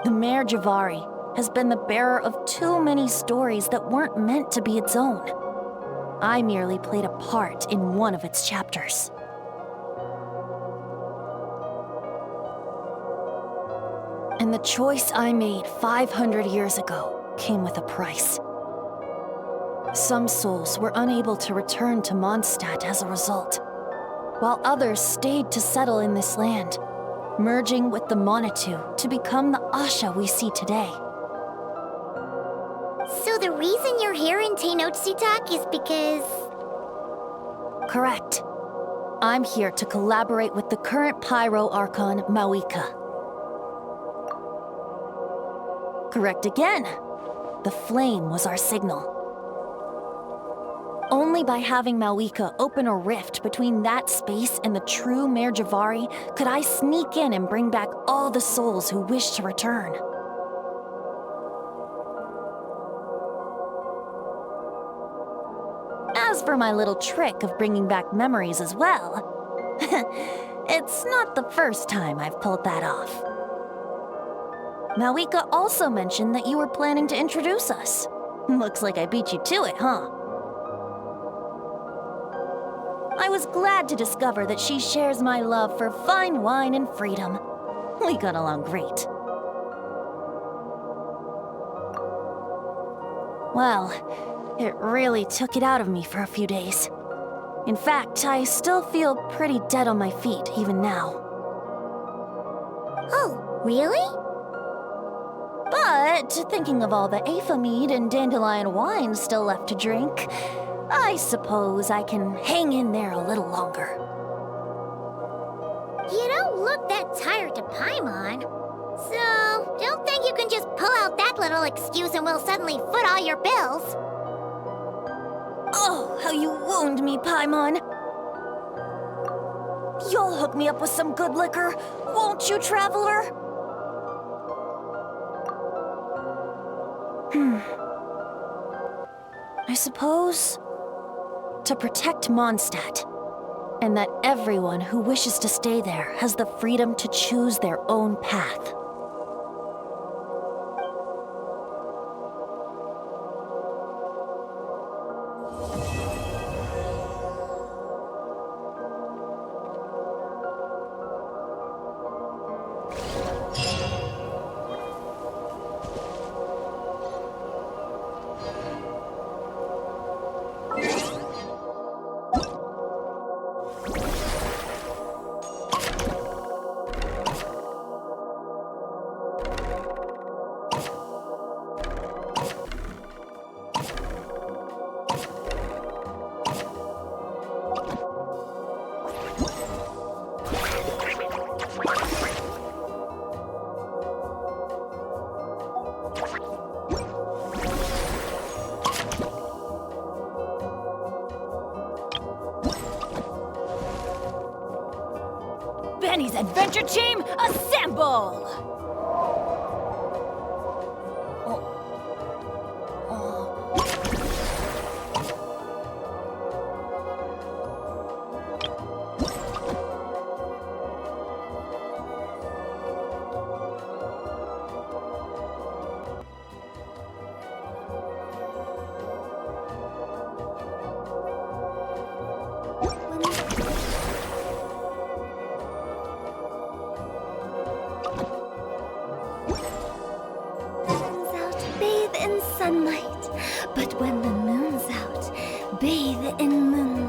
The Mare Javari has been the bearer of too many stories that weren't meant to be its own. I merely played a part in one of its chapters. And the choice I made 500 years ago came with a price. Some souls were unable to return to Mondstadt as a result, while others stayed to settle in this land, merging with the Monitu to become the Asha we see today. So the reason you're here in Tenochtitlán is because... Correct. I'm here to collaborate with the current Pyro Archon, Mawika. Correct again. The flame was our signal. Only by having Mawika open a rift between that space and the true Mare Javari could I sneak in and bring back all the souls who wish to return. As for my little trick of bringing back memories as well, it's not the first time I've pulled that off. Mawika also mentioned that you were planning to introduce us. Looks like I beat you to it, huh? I was glad to discover that she shares my love for fine wine and freedom. We got along great. Well, it really took it out of me for a few days. In fact, I still feel pretty dead on my feet even now. Oh, really? But thinking of all the Aether mead and dandelion wine still left to drink, I suppose I can hang in there a little longer. You don't look that tired to Paimon. So, don't think you can just pull out that little excuse and we'll suddenly foot all your bills. Oh, how you wound me, Paimon. You'll hook me up with some good liquor, won't you, traveler? I suppose to protect Mondstadt, and that everyone who wishes to stay there has the freedom to choose their own path. Benny's adventure team, assemble! Sunlight, but when the moon's out, bathe in moonlight.